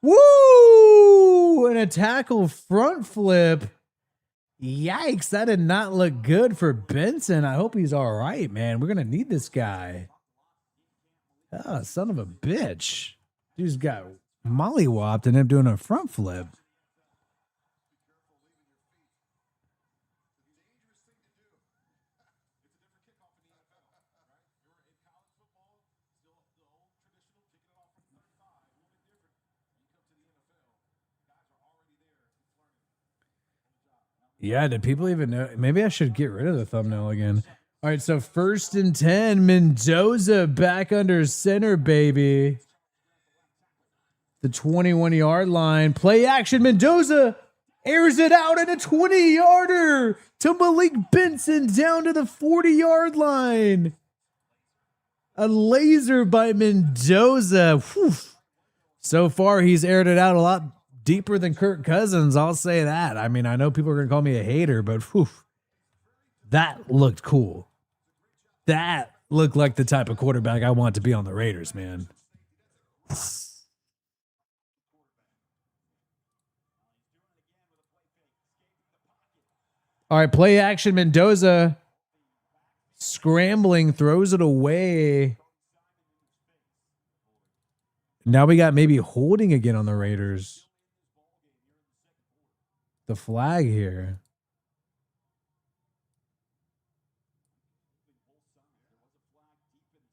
Woo! And a tackle front flip. Yikes, that did not look good for Benson. I hope he's all right, man. We're going to need this guy. Oh, son of a bitch. Dude's got mollywopped and him doing a front flip. Yeah, did people even know? Maybe I should get rid of the thumbnail again. All right, so 1st and 10, Mendoza back under center, baby. The 21-yard line. Play action, Mendoza airs it out at a 20-yarder to Malik Benson down to the 40-yard line. A laser by Mendoza. Whew. So far, he's aired it out a lot deeper than Kirk Cousins. I'll say that. I mean, I know people are going to call me a hater, but whew, that looked cool. That looked like the type of quarterback I want to be on the Raiders, man. All right, play action. Mendoza scrambling, throws it away. Now we got maybe holding again on the Raiders. The flag here.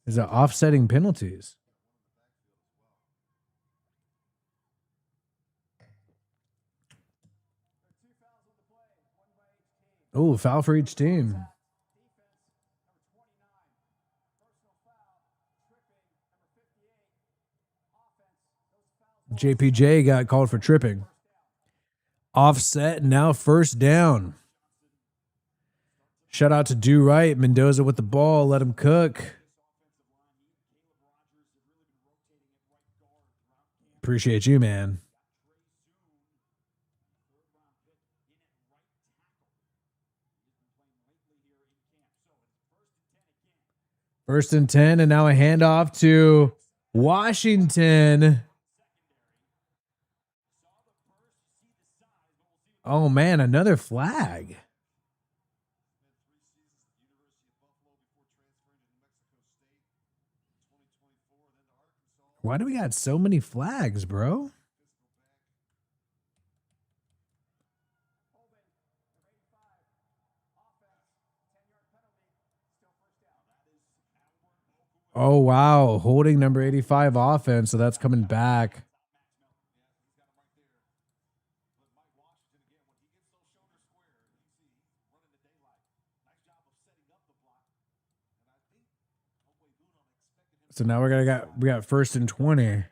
Is it offsetting penalties? Oh, foul for each team. JPJ got called for tripping. Offset, now first down. Shout out to Do Right. Mendoza with the ball. Let him cook. Appreciate you, man. First and 10, and now a handoff to Washington. Oh, man, another flag. Why do we got so many flags, bro? Oh, wow. Holding number 85 offense, so that's coming back. So now we got first and 20.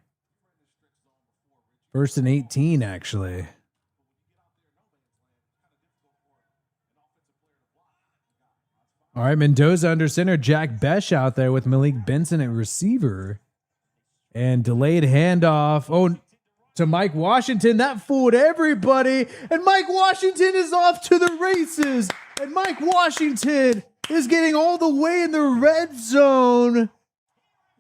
First and 18, actually. All right, Mendoza under center. Jack Besh out there with Malik Benson at receiver. And delayed handoff. Oh, to Mike Washington. That fooled everybody. And Mike Washington is off to the races. And Mike Washington is getting all the way in the red zone.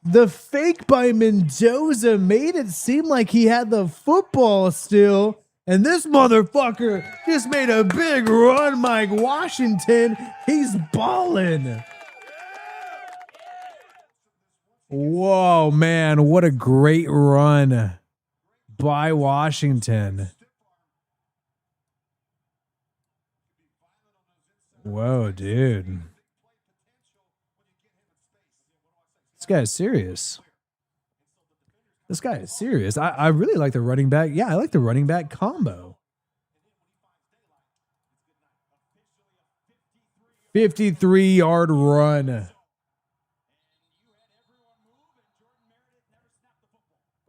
The fake by Mendoza made it seem like he had the football still. And this motherfucker just made a big run, Mike Washington. He's balling. Whoa, man. What a great run by Washington. Whoa, dude. This guy is serious. This guy is serious. I really like the running back. Yeah, I like the running back combo. 53-yard run.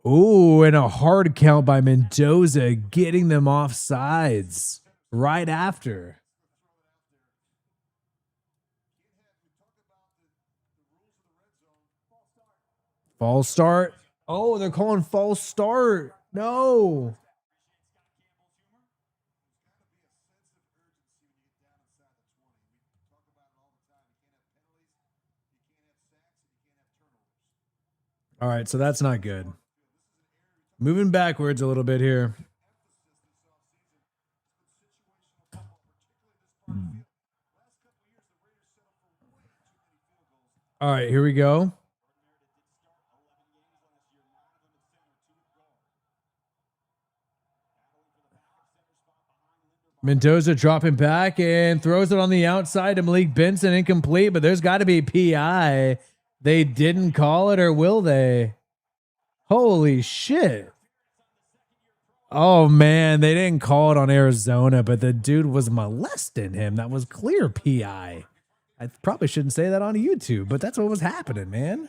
Ooh, and a hard count by Mendoza, getting them off sides right after. False start. Oh, they're calling false start. No. All right, so that's not good. Moving backwards a little bit here. All right, here we go. Mendoza dropping back and throws it on the outside to Malik Benson, incomplete, but there's got to be PI. They didn't call it, or will they? Holy shit. Oh, man, they didn't call it on Arizona, but the dude was molesting him. That was clear PI. I probably shouldn't say that on YouTube, but that's what was happening, man.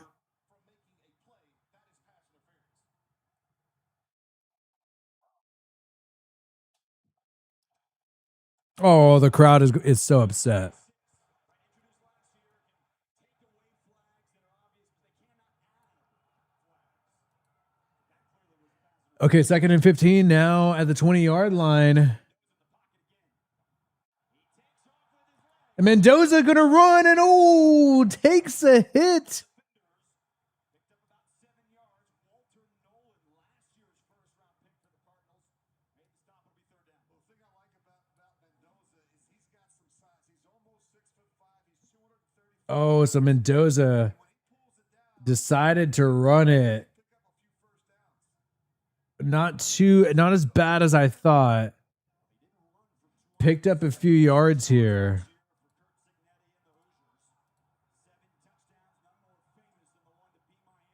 Oh, the crowd is so upset. Okay, 2nd and 15 now at the 20-yard line. And Mendoza gonna run and takes a hit. Oh, so Mendoza decided to run it. Not as bad as I thought. Picked up a few yards here.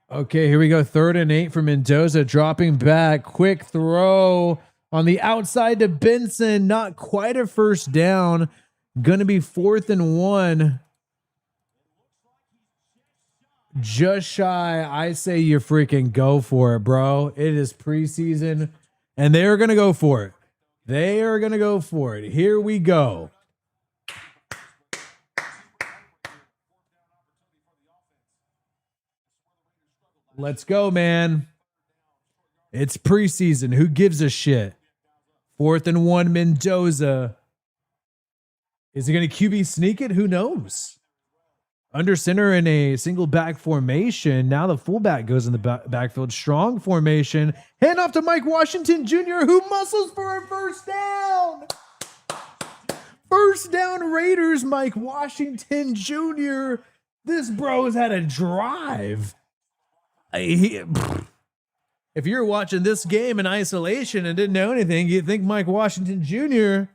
Okay, here we go. 3rd and 8 for Mendoza, dropping back. Quick throw on the outside to Benson. Not quite a first down. Gonna be 4th and 1. Just shy. I say you freaking go for it, bro. It is preseason, and they are going to go for it. They are going to go for it. Here we go. Let's go, man. It's preseason. Who gives a shit? 4th and 1, Mendoza. Is he going to QB sneak it? Who knows? Under center in a single back formation. Now the fullback goes in the backfield. Strong formation. Hand off to Mike Washington Jr., who muscles for a first down. First down Raiders, Mike Washington Jr. This bro has had a drive. If you're watching this game in isolation and didn't know anything, you'd think Mike Washington Jr.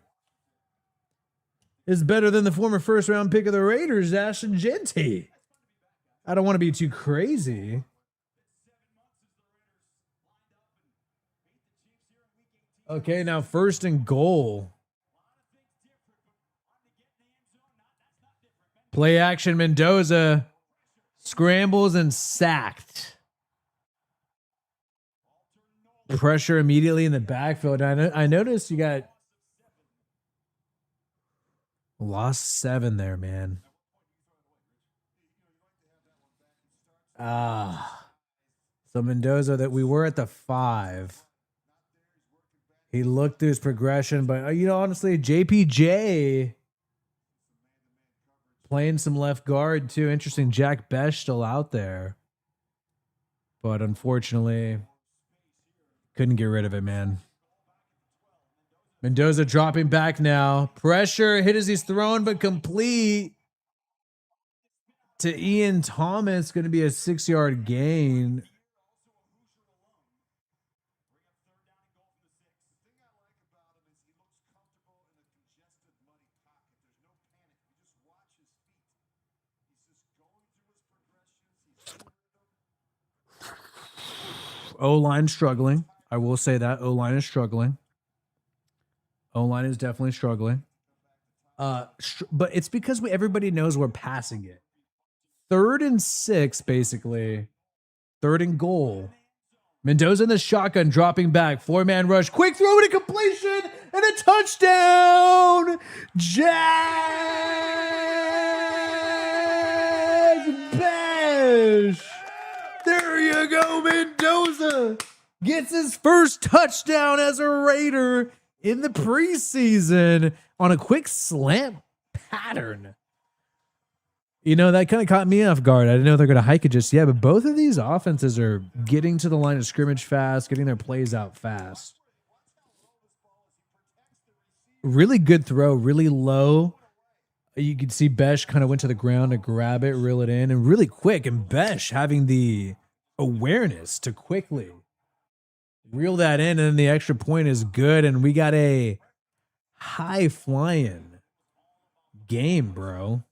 is better than the former first-round pick of the Raiders, Ashton Jeanty. I don't want to be too crazy. Okay, now 1st and goal. Play action, Mendoza scrambles and sacked. Pressure immediately in the backfield. I noticed you got lost 7 there, man. So Mendoza, that we were at the 5. He looked through his progression, but honestly, JPJ playing some left guard too. Interesting. Jack Besh still out there, but unfortunately couldn't get rid of it, man. Mendoza dropping back now. Pressure, hit as he's thrown, but complete to Ian Thomas. Going to be a 6-yard gain. O-line struggling. I will say that. O-line is struggling. O-line is definitely struggling. But it's because everybody knows we're passing it. 3rd and 6, basically. 3rd and goal. Mendoza in the shotgun, dropping back. 4-man rush. Quick throw and a completion and a touchdown. Jack Bash. There you go, Mendoza. Gets his first touchdown as a Raider in the preseason on a quick slant pattern. That kind of caught me off guard. I didn't know they're going to hike it just yet, but both of these offenses are getting to the line of scrimmage fast, getting their plays out fast. Really good throw, really low. You could see Besh kind of went to the ground to grab it, reel it in, and really quick. And Besh having the awareness to quickly reel that in, and then the extra point is good. And we got a high-flying game, bro.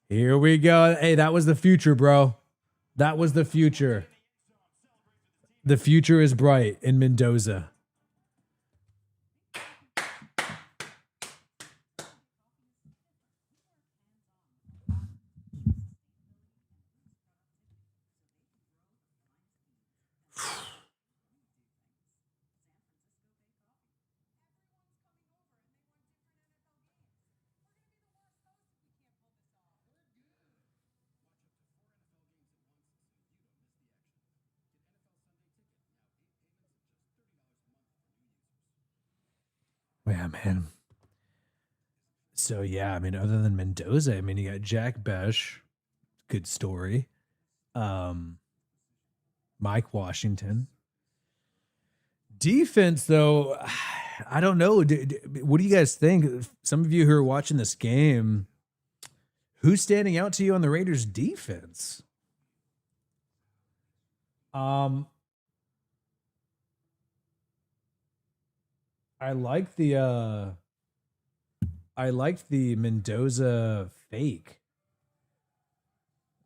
Here we go. Hey, that was the future, bro. That was the future. The future is bright in Mendoza. Yeah, man. So yeah, I mean, other than Mendoza, I mean, you got Jack Besh, good story. Mike Washington. Defense, though, I don't know. What do you guys think? Some of you who are watching this game, who's standing out to you on the Raiders defense? I like the Mendoza fake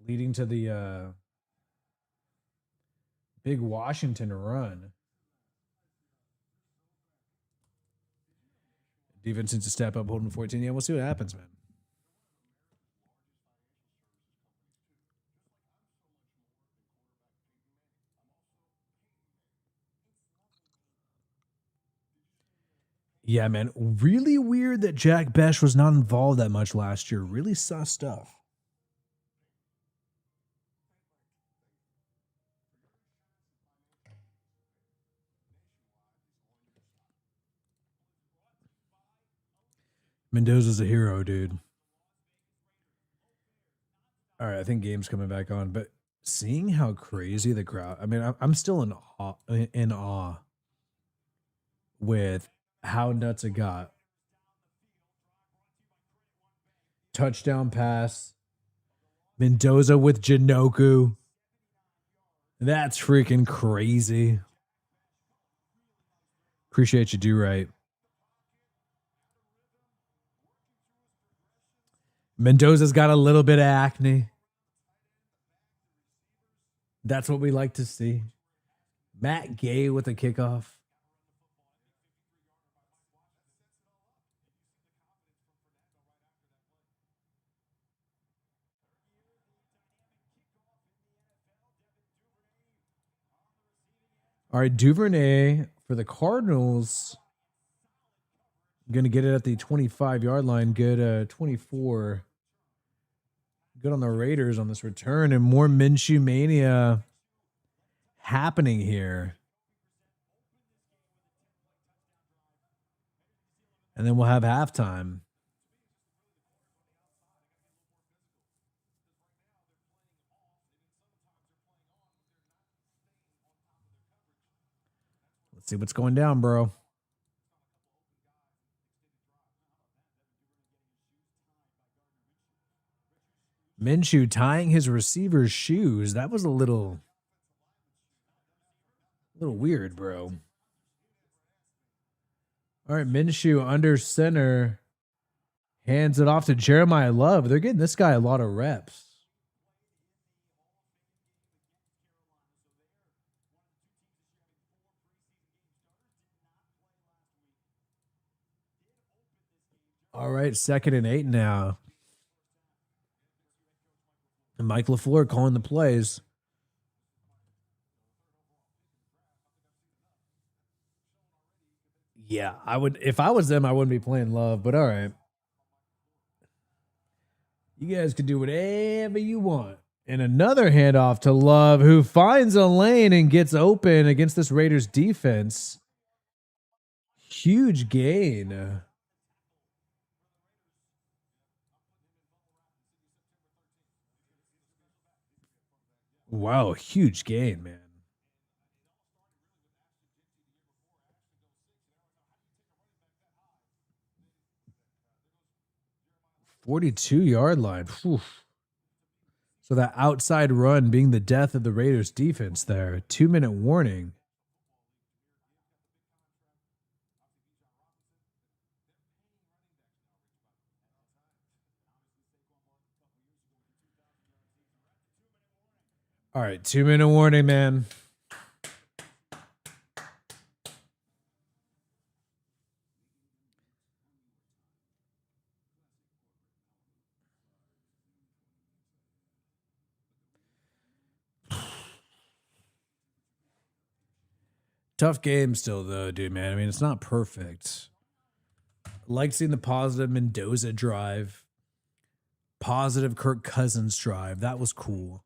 leading to the big Washington run. Defense needs to step up, holding 14. Yeah, we'll see what happens, man. Yeah, man. Really weird that Jack Besh was not involved that much last year. Really sus stuff. Mendoza's a hero, dude. All right, I think game's coming back on, but seeing how crazy the crowd. I mean, I'm still in awe with how nuts it got. Touchdown pass. Mendoza with Janoku. That's freaking crazy. Appreciate you, do right. Mendoza's got a little bit of acne. That's what we like to see. Matt Gay with a kickoff. All right, Duvernay for the Cardinals. Going to get it at the 25-yard line. Good 24. Good on the Raiders on this return. And more Minshew mania happening here. And then we'll have halftime. Let's see what's going down, bro. Minshew tying his receiver's shoes. That was a little weird, bro. All right, Minshew under center. Hands it off to Jeremiah Love. They're getting this guy a lot of reps. All right, 2nd and 8 now. And Mike LaFleur calling the plays. Yeah, I would. If I was them, I wouldn't be playing Love, but all right. You guys can do whatever you want. And another handoff to Love, who finds a lane and gets open against this Raiders defense. Huge gain. Wow, huge gain, man. "42-yard line." Whew. So that outside run being the death of the Raiders defense there. 2-minute warning. All right, 2-minute warning, man. Tough game still, though, dude, man. I mean, it's not perfect. Like seeing the positive Mendoza drive. Positive Kirk Cousins drive. That was cool.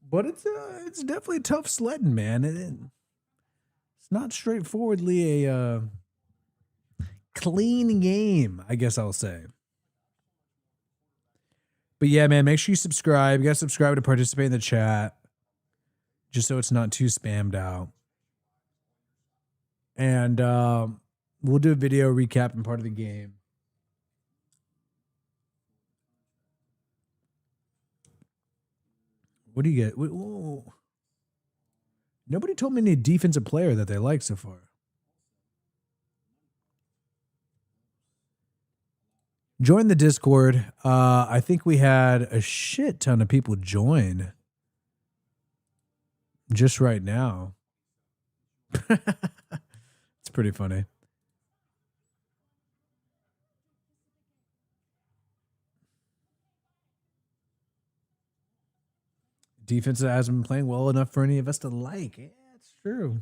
But it's definitely tough sledding, man. It's not straightforwardly a clean game, I guess I'll say. But yeah, man, make sure you subscribe. You got to subscribe to participate in the chat, just so it's not too spammed out. And we'll do a video recapping part of the game. What do you get? Whoa. Nobody told me any defensive player that they like so far. Join the Discord. I think we had a shit ton of people join just right now. It's pretty funny. Defense hasn't been playing well enough for any of us to like. Yeah, it's true.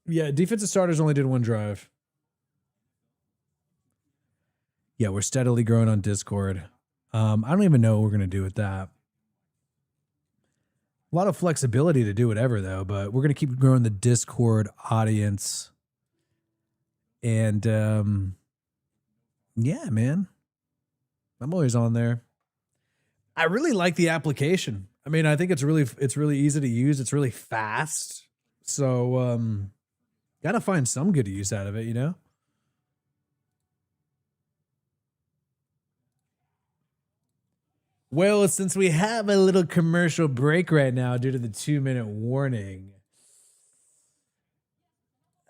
Yeah, defensive starters only did one drive. Yeah, we're steadily growing on Discord. I don't even know what we're going to do with that. A lot of flexibility to do whatever, though, but we're going to keep growing the Discord audience. And, yeah, man. I'm always on there. I really like the application. I mean, I think it's really easy to use. It's really fast. So, got to find some good use out of it, you know? Well, since we have a little commercial break right now due to the 2-minute warning,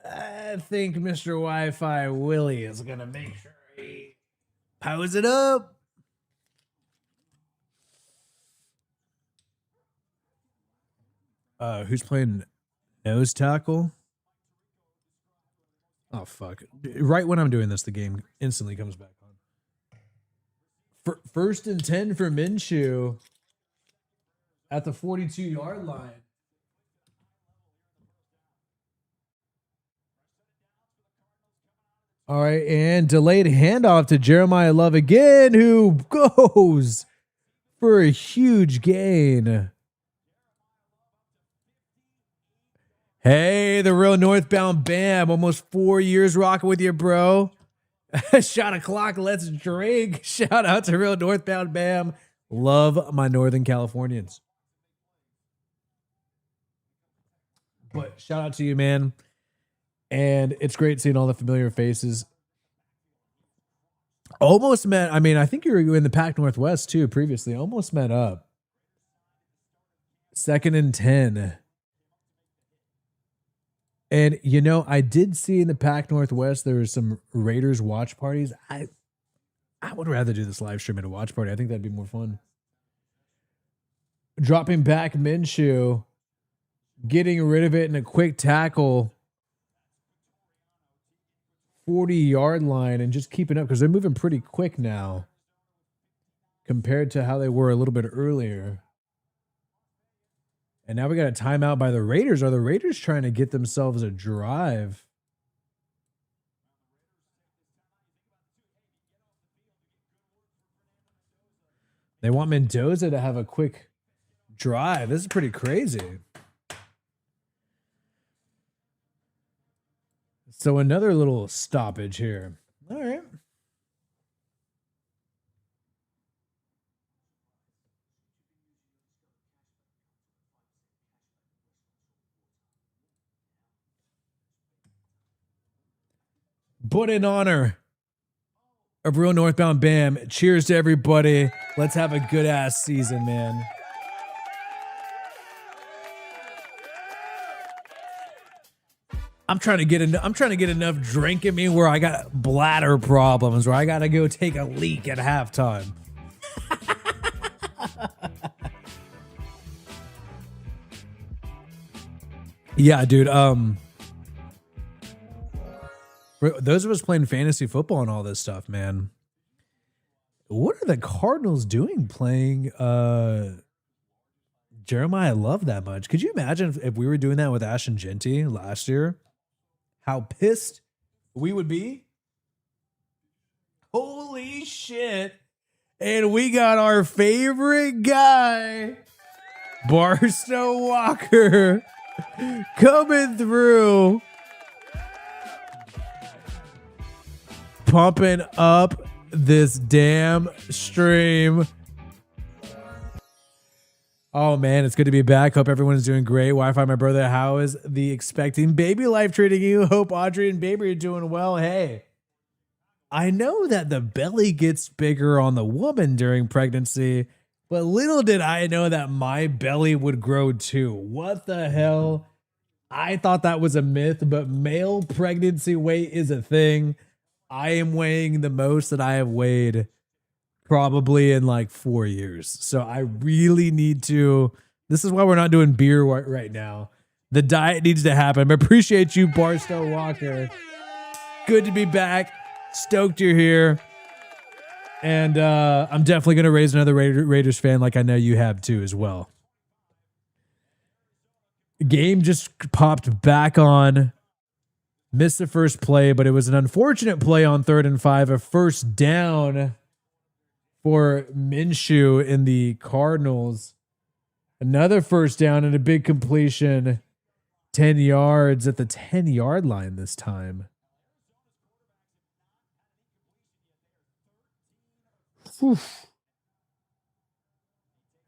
I think Mr. Wi-Fi Willie is going to make sure he powers it up. Who's playing nose tackle? Oh, fuck. Right when I'm doing this, the game instantly comes back on. First and 10 for Minshew at the 42-yard line. All right, and delayed handoff to Jeremiah Love again, who goes for a huge gain. Hey, the real northbound Bam. Almost 4 years rocking with you, bro. Shot o'clock, let's drink. Shout out to real northbound Bam. Love my Northern Californians. But shout out to you, man. And it's great seeing all the familiar faces. Almost met, I mean, I think you were in the Pac Northwest too previously. Almost met up. 2nd and 10. And, you know, I did see in the Pac Northwest, there was some Raiders watch parties. I would rather do this live stream at a watch party. I think that'd be more fun. Dropping back Minshew, getting rid of it in a quick tackle, 40-yard line, and just keeping up because they're moving pretty quick now compared to how they were a little bit earlier. And now we got a timeout by the Raiders. Are the Raiders trying to get themselves a drive? They want Mendoza to have a quick drive. This is pretty crazy. So another little stoppage here. All right. But in honor of real northbound Bam, cheers to everybody. Let's have a good ass season, man. I'm trying to get enough drink in me where I got bladder problems, where I gotta go take a leak at halftime. Yeah, dude. For those of us playing fantasy football and all this stuff, man, what are the Cardinals doing playing Jeremiah Love that much? Could you imagine if we were doing that with Ashton Genty last year? How pissed we would be? Holy shit. And we got our favorite guy, Barstow Walker, coming through, pumping up this damn stream. Oh man, it's good to be back. Hope everyone's doing great. Wi-Fi, my brother, how is the expecting baby life treating you? Hope Audrey and baby are doing well. Hey, I know that the belly gets bigger on the woman during pregnancy, but little did I know that my belly would grow too. What the hell? I thought that was a myth, but male pregnancy weight is a thing. I am weighing the most that I have weighed probably in like 4 years. So I really need to. This is why we're not doing beer right now. The diet needs to happen. I appreciate you, Barstow Walker. Good to be back. Stoked you're here. And I'm definitely going to raise another Raiders fan like I know you have too as well. Game just popped back on. Missed the first play, but it was an unfortunate play on 3rd and 5. A first down for Minshew in the Cardinals. Another first down and a big completion. 10 yards at the 10-yard line this time. Whew.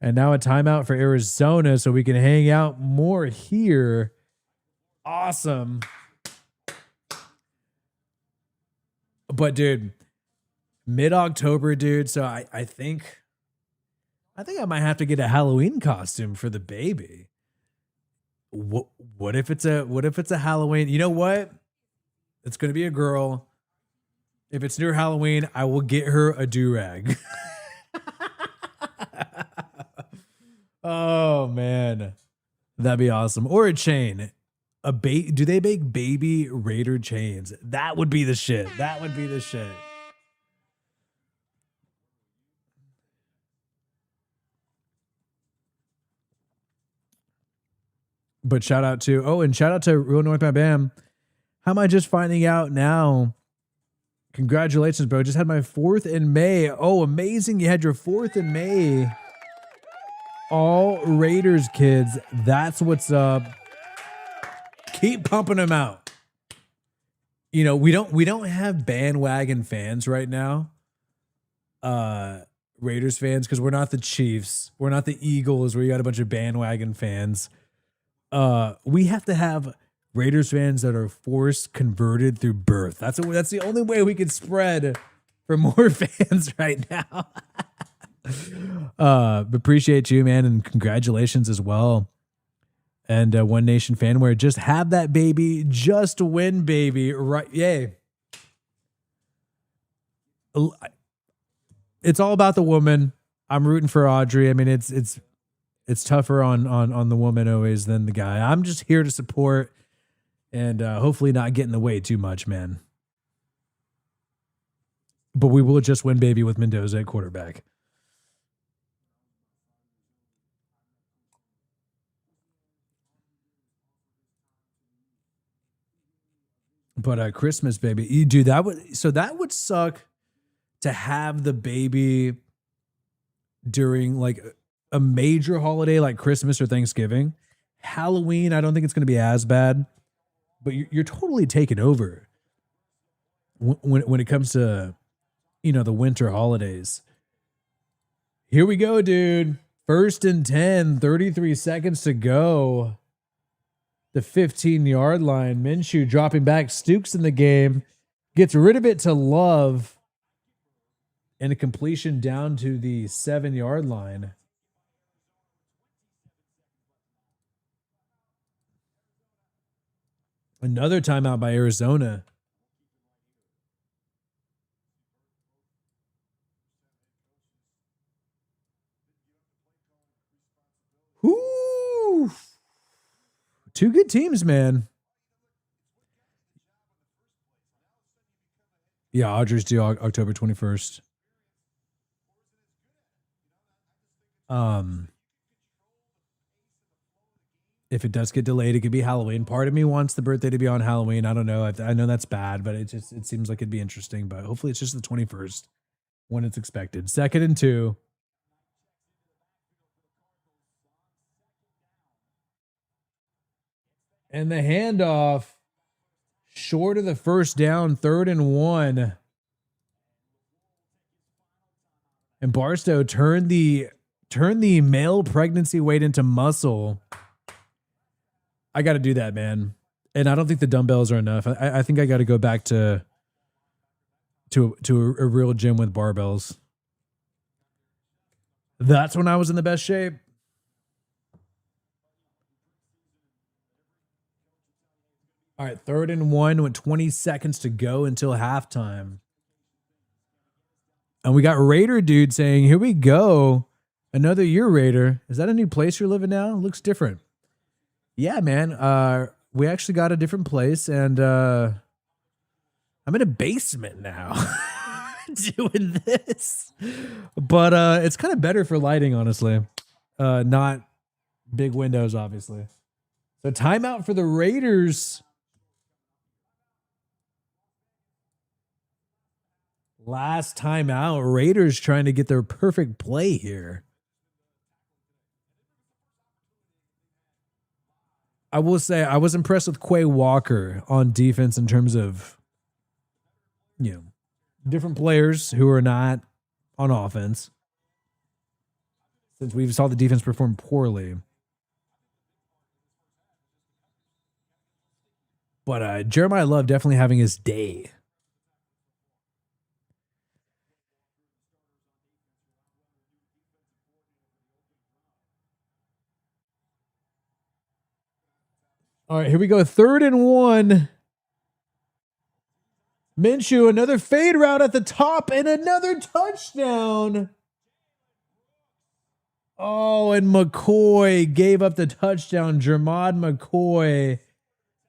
And now a timeout for Arizona so we can hang out more here. Awesome. But dude, mid-October, dude. So I think I might have to get a Halloween costume for the baby. What if it's a Halloween? You know what? It's gonna be a girl. If it's near Halloween, I will get her a do-rag. Oh man, that'd be awesome. Or a chain. Do they make baby Raider chains? That would be the shit. That would be the shit. But shout out to Real North by Bam. How am I just finding out now? Congratulations, bro. Just had my 4th in May. Oh, amazing. You had your 4th in May. All Raiders kids. That's what's up. Keep pumping them out. You know, we don't have bandwagon fans right now. Raiders fans, because we're not the Chiefs. We're not the Eagles where you got a bunch of bandwagon fans. We have to have Raiders fans that are forced converted through birth. That's the only way we can spread for more fans right now. Appreciate you, man, and congratulations as well. And One Nation Fanware, just have that baby, just win, baby. Right? Yay. It's all about the woman. I'm rooting for Audrey. I mean, it's tougher on the woman always than the guy. I'm just here to support and hopefully not get in the way too much, man. But we will just win, baby, with Mendoza at quarterback. But Christmas, baby, you do that would suck to have the baby during like a major holiday like Christmas or Thanksgiving. Halloween, I don't think it's going to be as bad, but you're totally taken over when it comes to, you know, the winter holidays. Here we go, dude. 1st and 10, 33 seconds to go. The 15-yard line. Minshew dropping back. Stukes in the game. Gets rid of it to Love. And a completion down to the 7-yard line. Another timeout by Arizona. Whoo! Two good teams, man. Yeah, Audrey's due October 21st. if it does get delayed, it could be Halloween. Part of me wants the birthday to be on Halloween. I don't know. I know that's bad, but it seems like it'd be interesting. But hopefully it's just the 21st when it's expected. 2nd and 2. And the handoff short of the first down, 3rd and 1. And Barstow turned the male pregnancy weight into muscle. I got to do that, man. And I don't think the dumbbells are enough. I think I got to go back to a real gym with barbells. That's when I was in the best shape. All right, 3rd and 1 with 20 seconds to go until halftime. And we got Raider dude saying, here we go. Another year, Raider. Is that a new place you're living now? It looks different. Yeah, man. We actually got a different place, and I'm in a basement now doing this. But it's kind of better for lighting, honestly. Not big windows, obviously. So timeout for the Raiders. Last time out, Raiders trying to get their perfect play here. I will say I was impressed with Quay Walker on defense in terms of, different players who are not on offense. Since we saw the defense perform poorly. But Jeremiah Love definitely having his day. All right, here we go. 3rd and 1. Minshew, another fade route at the top and another touchdown. Oh, and McCoy gave up the touchdown. Jermod McCoy,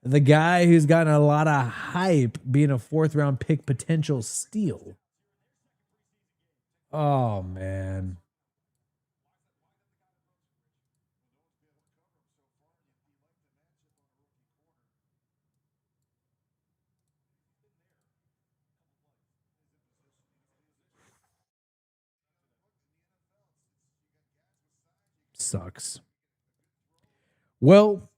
the guy who's gotten a lot of hype, being a 4th round pick potential steal. Oh, man. Sucks. Well,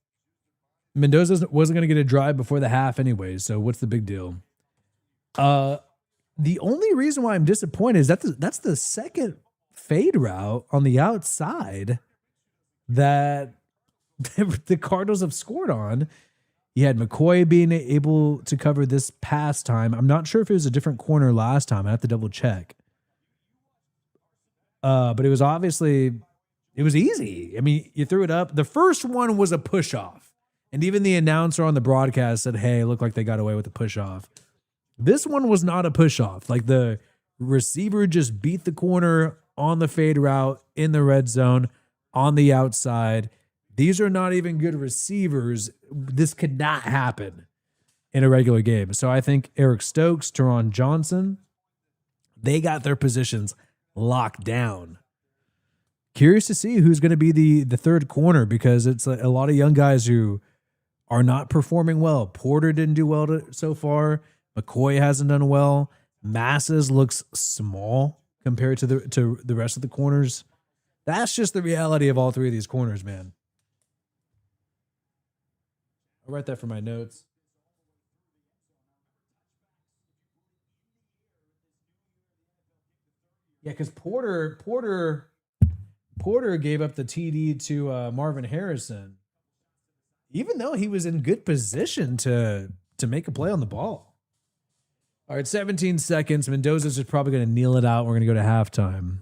Mendoza wasn't going to get a drive before the half anyway, so what's the big deal? The only reason why I'm disappointed is that that's the second fade route on the outside that the Cardinals have scored on. You had McCoy being able to cover this past time. I'm not sure if it was a different corner last time. I have to double check. But it was obviously... It was easy. I mean, you threw it up. The first one was a push-off. And even the announcer on the broadcast said, hey, it looked like they got away with the push-off. This one was not a push-off. Like the receiver just beat the corner on the fade route in the red zone on the outside. These are not even good receivers. This could not happen in a regular game. So I think Eric Stokes, Teron Johnson, they got their positions locked down. Curious to see who's going to be the third corner, because it's a lot of young guys who are not performing well. Porter didn't do well so far. McCoy hasn't done well. Masses looks small compared to the rest of the corners. That's just the reality of all three of these corners, man. I'll write that for my notes. Yeah, because Porter gave up the TD to Marvin Harrison, even though he was in good position to make a play on the ball. All right, 17 seconds. Mendoza's just probably going to kneel it out. We're going to go to halftime.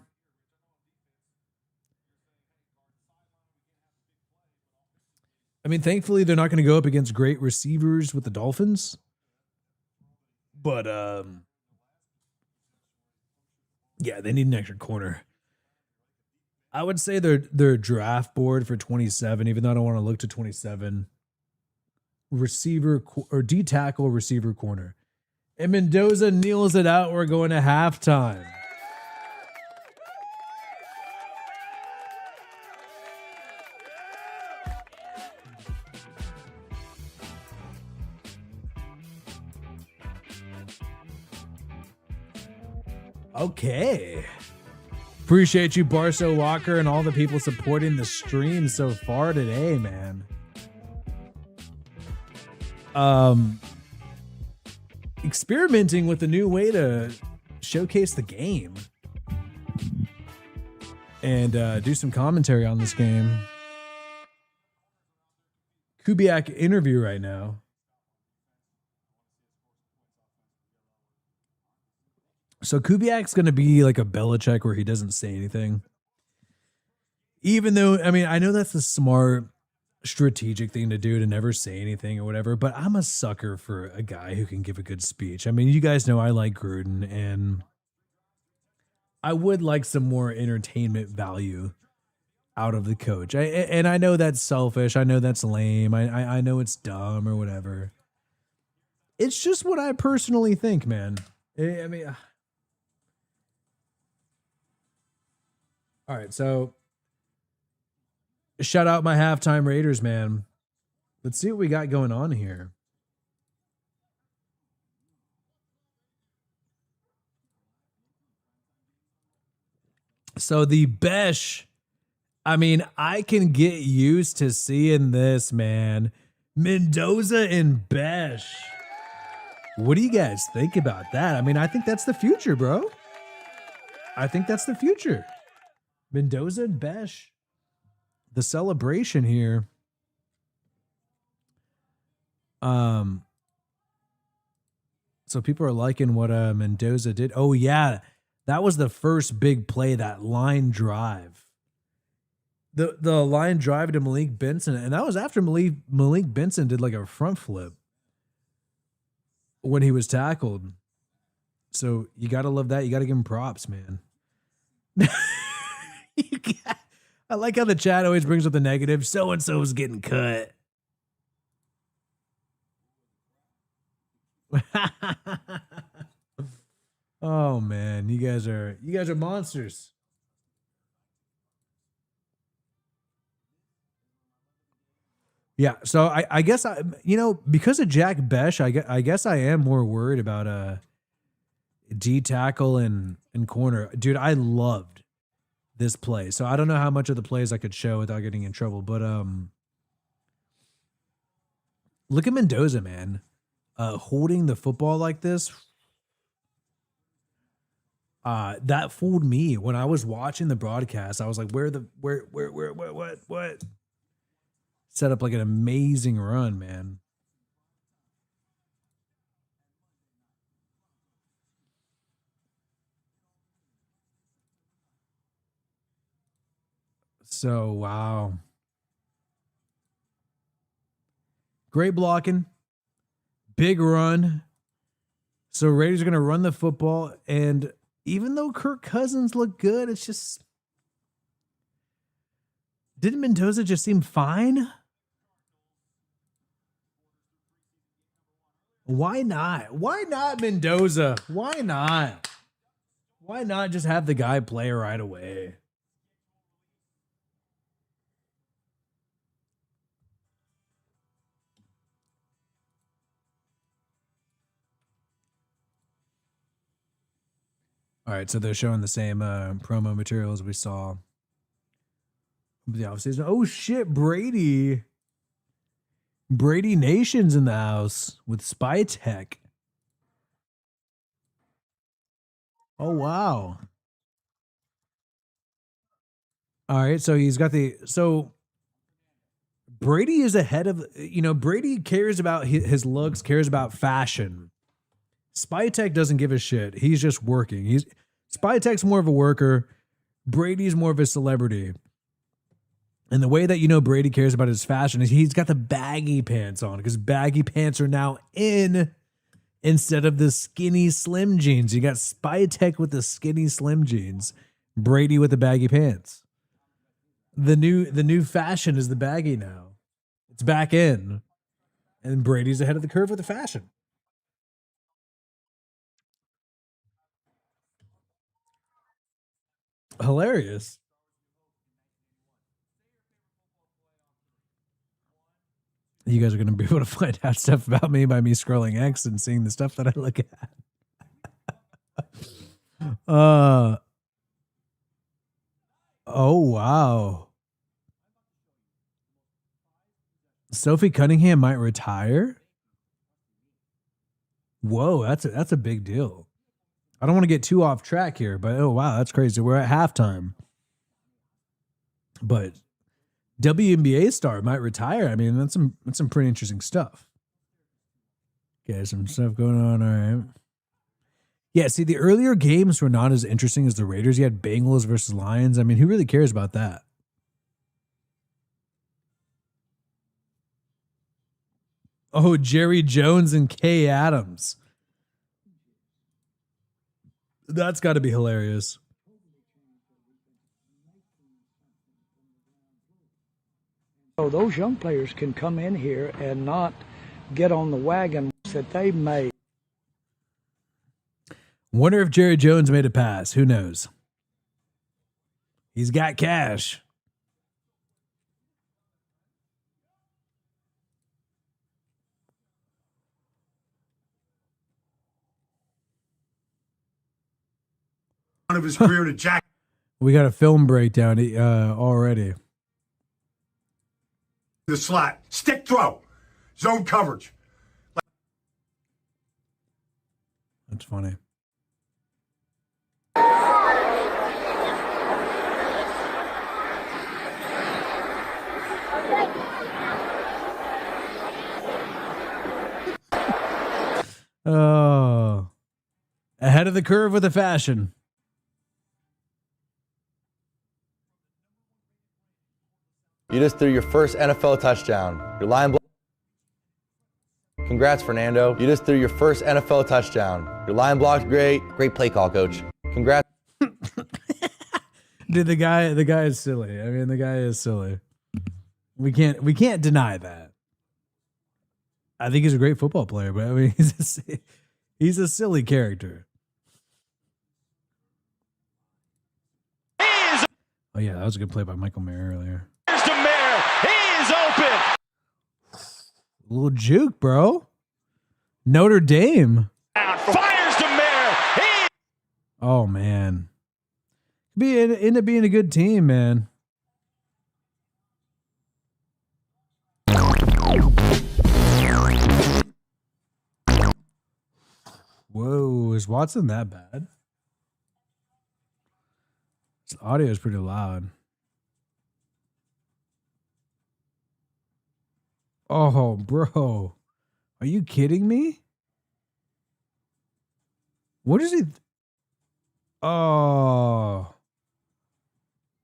I mean, thankfully, they're not going to go up against great receivers with the Dolphins. But, yeah, they need an extra corner. I would say their draft board for 27, even though I don't want to look to 27. Receiver or D tackle receiver corner. And Mendoza kneels it out. We're going to halftime. Okay. Appreciate you, Barso Walker, and all the people supporting the stream so far today, man. Experimenting with a new way to showcase the game and do some commentary on this game. Kubiak interview right now. So Kubiak's going to be like a Belichick where he doesn't say anything. Even though, I mean, I know that's the smart strategic thing to do, to never say anything or whatever, but I'm a sucker for a guy who can give a good speech. I mean, you guys know I like Gruden, and I would like some more entertainment value out of the coach. And I know that's selfish. I know that's lame. I know it's dumb or whatever. It's just what I personally think, man. I mean, all right, so shout out my halftime Raiders, man. Let's see what we got going on here. So the Besh, I mean, I can get used to seeing this, man. Mendoza and Besh. What do you guys think about that? I mean, I think that's the future, bro. I think that's the future. Mendoza and Besh. The celebration here. So people are liking what Mendoza did. Oh yeah, that was the first big play, that line drive. The line drive to Malik Benson, and that was after Malik Benson did like a front flip when he was tackled. So you got to love that. You got to give him props, man. I like how the chat always brings up the negative. So-and-so is getting cut. Oh man, you guys are monsters. Yeah, so I guess because of Jack Besh, I guess I am more worried about D tackle and corner. Dude, I loved this play. So I don't know how much of the plays I could show without getting in trouble, but look at Mendoza, man. Holding the football like this. That fooled me when I was watching the broadcast. I was like, what? Set up like an amazing run, man. So, wow. Great blocking. Big run. So Raiders are going to run the football, and even though Kirk Cousins looked good, it's just, didn't Mendoza just seem fine? Why not? Why not Mendoza? Why not? Why not just have the guy play right away? All right, so they're showing the same promo materials we saw the offseason. Oh shit, Brady Nation's in the house with Spy Tech. Oh wow. All right, so he's got so Brady is ahead of, Brady cares about his looks, cares about fashion. Spy Tech doesn't give a shit. He's just working. Spy Tech's more of a worker. Brady's more of a celebrity. And the way that Brady cares about his fashion is he's got the baggy pants on, because baggy pants are now in instead of the skinny slim jeans. You got Spy Tech with the skinny slim jeans, Brady with the baggy pants. The new fashion is the baggy now. It's back in. And Brady's ahead of the curve with the fashion. Hilarious. You guys are going to be able to find out stuff about me by me scrolling X and seeing the stuff that I look at. Oh wow. Sophie Cunningham might retire. Whoa, that's a big deal. I don't want to get too off track here, but oh wow, that's crazy. We're at halftime. But WNBA star might retire. I mean, that's some pretty interesting stuff. Okay, some stuff going on. All right. Yeah, see, the earlier games were not as interesting as the Raiders. You had Bengals versus Lions. I mean, who really cares about that? Oh, Jerry Jones and Kay Adams. That's got to be hilarious. So those young players can come in here and not get on the wagon that they made. Wonder if Jerry Jones made a pass. Who knows? He's got cash. Of his career to Jack. We got a film breakdown already. The slot, stick throw, zone coverage. That's funny. Oh, ahead of the curve with the fashion. You just threw your first NFL touchdown. Your line block. Congrats, Fernando. You just threw your first NFL touchdown. Your line blocked great. Great play call, coach. Congrats. Dude, the guy is silly. I mean, the guy is silly. We can't deny that. I think he's a great football player, but I mean, he's a silly character. Oh yeah, that was a good play by Michael Mayer earlier. Open. A little juke, bro. Notre Dame. Fires to Mayer. Oh man. End up being a good team, man. Whoa, is Watson that bad? This audio is pretty loud. Oh, bro. Are you kidding me? What is he? Oh.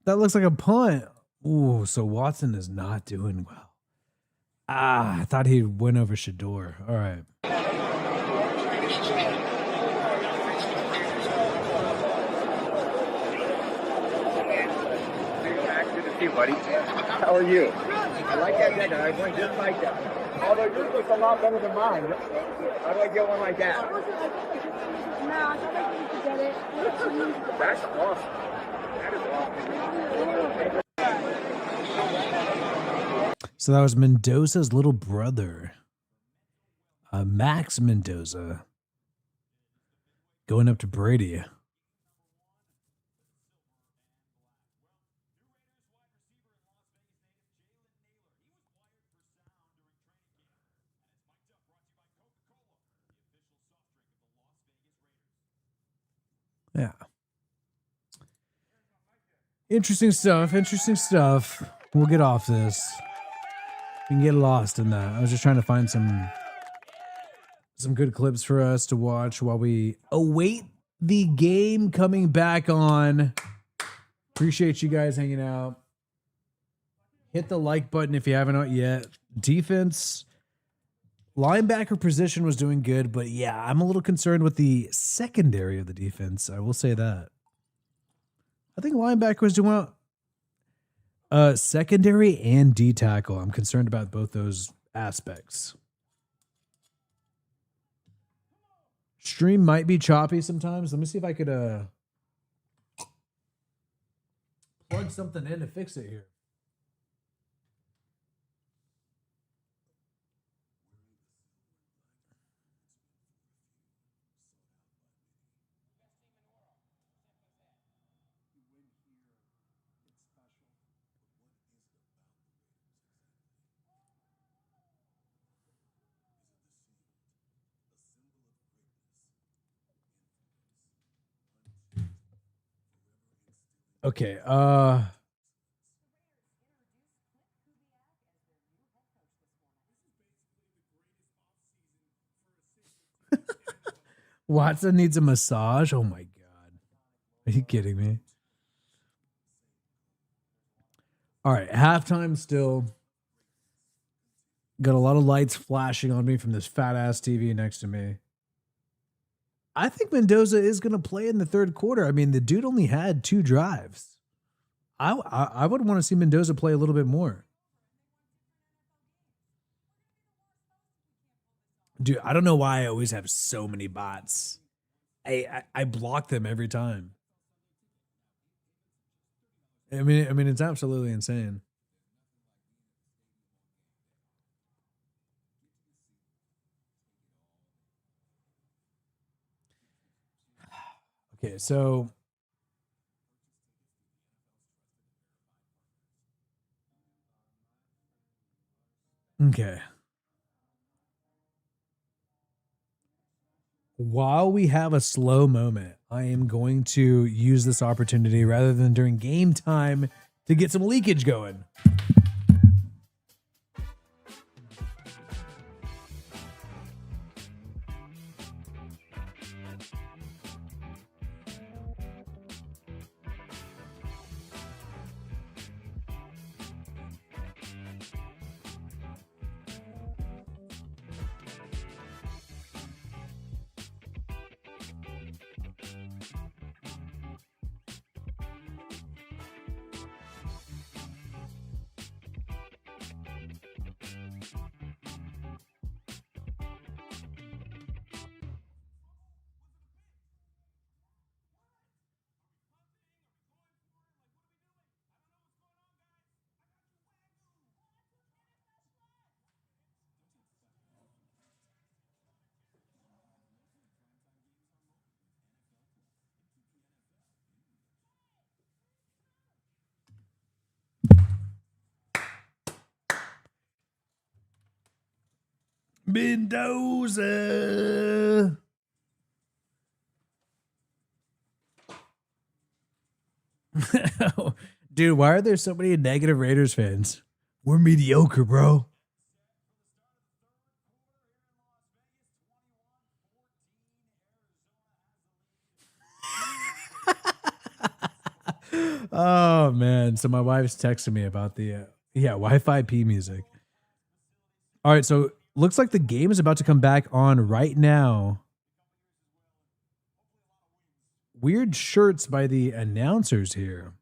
That looks like a punt. Ooh, so Watson is not doing well. Ah, I thought he went over Shador. All right. Good to see you, buddy. How are you? I like that jacket. I want just like that. Although yours looks a lot better than mine. How do I get one like that? That's awesome. That is awesome. So that was Mendoza's little brother, Max Mendoza, going up to Brady. Yeah. Interesting stuff. We'll get off this. We can get lost in that. I was just trying to find some good clips for us to watch while we await the game coming back on. Appreciate you guys hanging out. Hit the like button if you haven't yet. Defense, linebacker position was doing good, but yeah, I'm a little concerned with the secondary of the defense. I will say that. I think linebacker was doing well. Secondary and D tackle. I'm concerned about both those aspects. Stream might be choppy sometimes. Let me see if I could plug something in to fix it here. Okay. Watson needs a massage. Oh my god. Are you kidding me? All right, halftime still. Got a lot of lights flashing on me from this fat ass TV next to me. I think Mendoza is going to play in the third quarter. I mean, the dude only had 2 drives. I would want to see Mendoza play a little bit more. Dude, I don't know why I always have so many bots. I block them every time. I mean, it's absolutely insane. Okay, so okay. While we have a slow moment, I am going to use this opportunity rather than during game time to get some leakage going. Mendoza. Dude, why are there so many negative Raiders fans? We're mediocre, bro. Oh man, so my wife's texting me about the Wi-Fi P music. All right, so looks like the game is about to come back on right now. Weird shirts by the announcers here.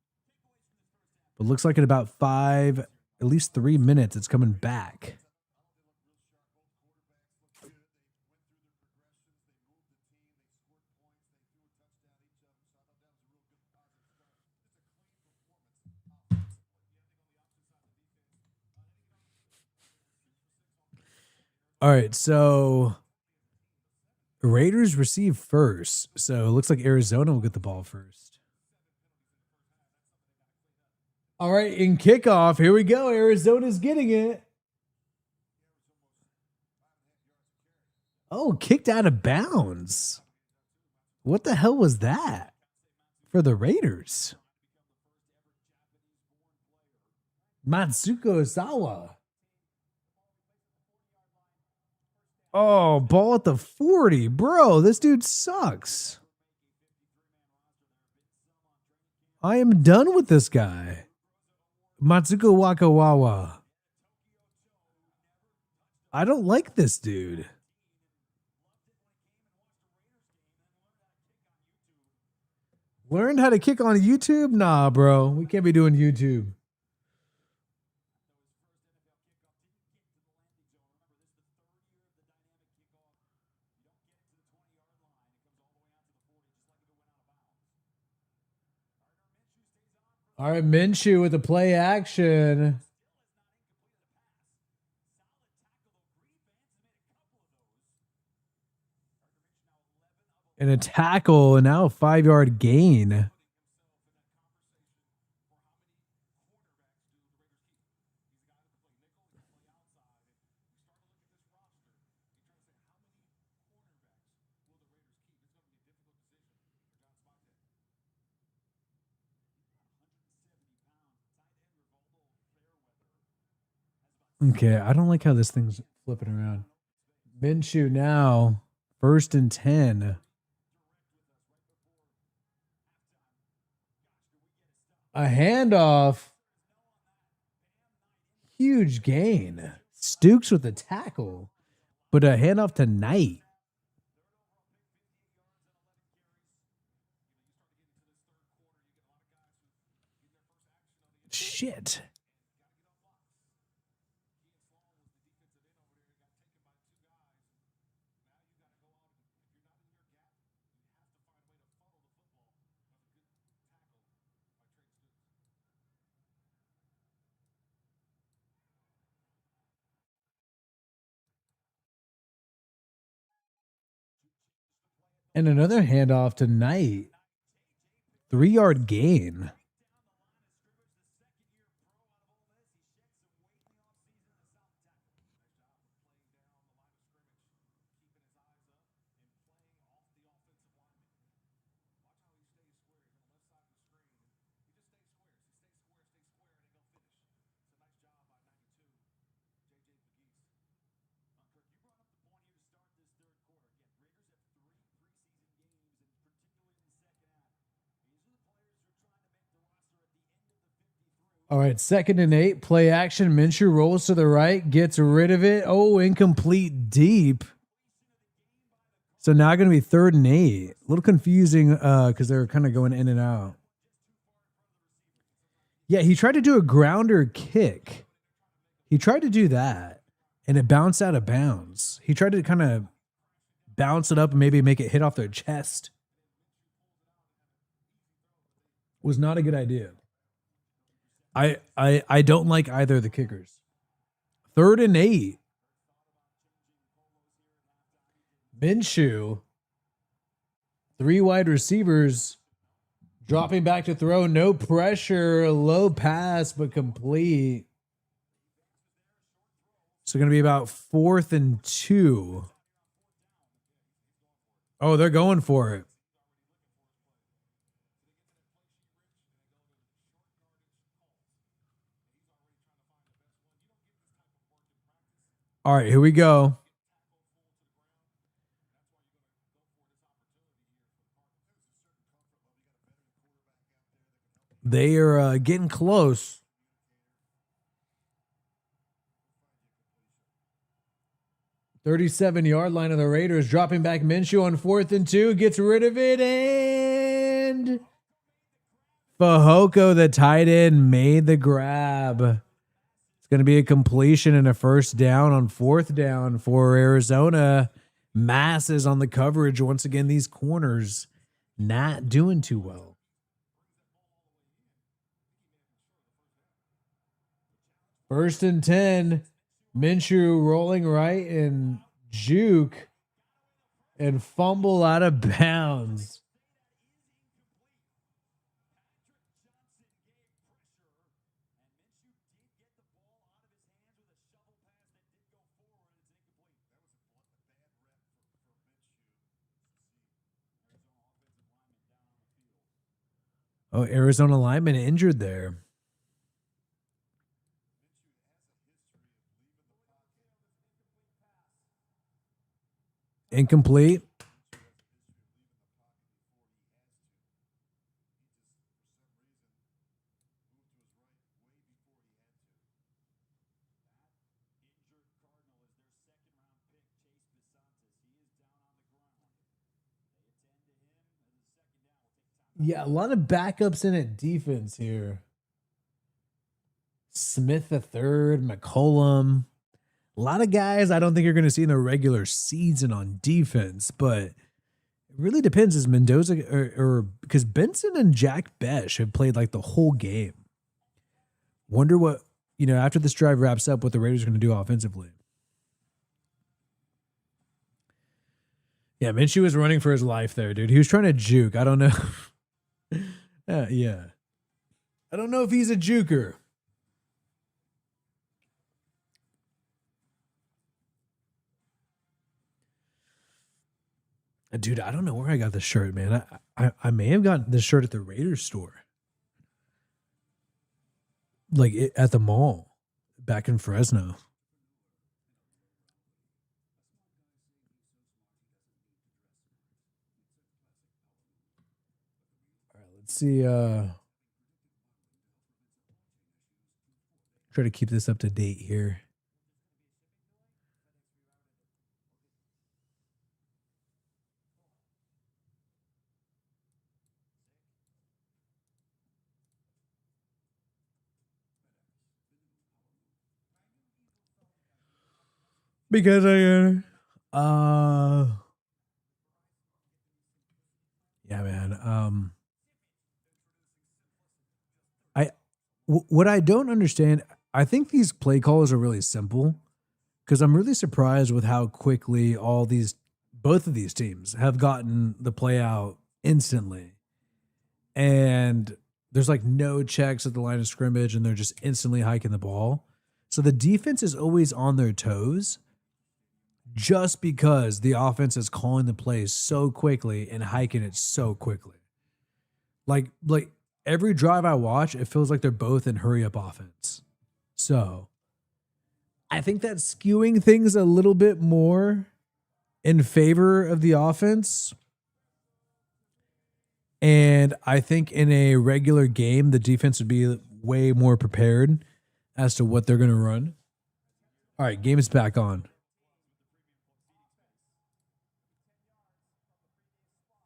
But looks like in about 5, at least 3 minutes, it's coming back. All right, so Raiders receive first. So it looks like Arizona will get the ball first. All right, in kickoff, here we go. Arizona's getting it. Oh, kicked out of bounds. What the hell was that for the Raiders? Matsuko Osawa. Oh, ball at the 40. Bro, this dude sucks. I am done with this guy. Matsuko Wakawawa. I don't like this dude. Learned how to kick on YouTube? Nah, bro. We can't be doing YouTube. All right, Minshew with the play action. And a tackle, and now a 5-yard gain. Okay, I don't like how this thing's flipping around. Minshew now, 1st and 10. A handoff. Huge gain. Stukes with the tackle, but a handoff to Knight. Shit. And another handoff to Knight. 3-yard gain. All right, 2nd and 8, play action. Minshew rolls to the right, gets rid of it. Oh, incomplete deep. So now going to be 3rd and 8. A little confusing because they're kind of going in and out. Yeah, he tried to do a grounder kick. He tried to do that, and it bounced out of bounds. He tried to kind of bounce it up and maybe make it hit off their chest. Was not a good idea. I don't like either of the kickers. 3rd and 8. Minshew. 3 wide receivers. Dropping back to throw. No pressure. Low pass, but complete. So going to be about 4th and 2. Oh, they're going for it. All right, here we go. They are getting close. "37-yard line of the Raiders, dropping back Minshew on 4th and 2, gets rid of it, and Fehoko, the tight end, made the grab. Going to be a completion and a 1st down on 4th down for Arizona. Masses on the coverage. Once again, these corners not doing too well. First and 10. Minshew rolling right and juke and fumble out of bounds. Oh, Arizona lineman injured there. Incomplete. Yeah, a lot of backups in at defense here. Smith the third, McCollum. A lot of guys I don't think you're going to see in the regular season on defense, but it really depends. Is Mendoza or because Benson and Jack Besh have played like the whole game. Wonder what, after this drive wraps up, what the Raiders are going to do offensively. Yeah, Minshew was running for his life there, dude. He was trying to juke. I don't know. Yeah. I don't know if he's a juker. Dude, I don't know where I got this shirt, man. I may have gotten this shirt at the Raiders store. Like at the mall back in Fresno. Let's see. Try to keep this up to date here. Because yeah, man. What I don't understand, I think these play calls are really simple because I'm really surprised with how quickly both of these teams have gotten the play out instantly. And there's like no checks at the line of scrimmage and they're just instantly hiking the ball. So the defense is always on their toes just because the offense is calling the plays so quickly and hiking it so quickly. Like every drive I watch, it feels like they're both in hurry up offense. So I think that's skewing things a little bit more in favor of the offense. And I think in a regular game, the defense would be way more prepared as to what they're going to run. All right, game is back on.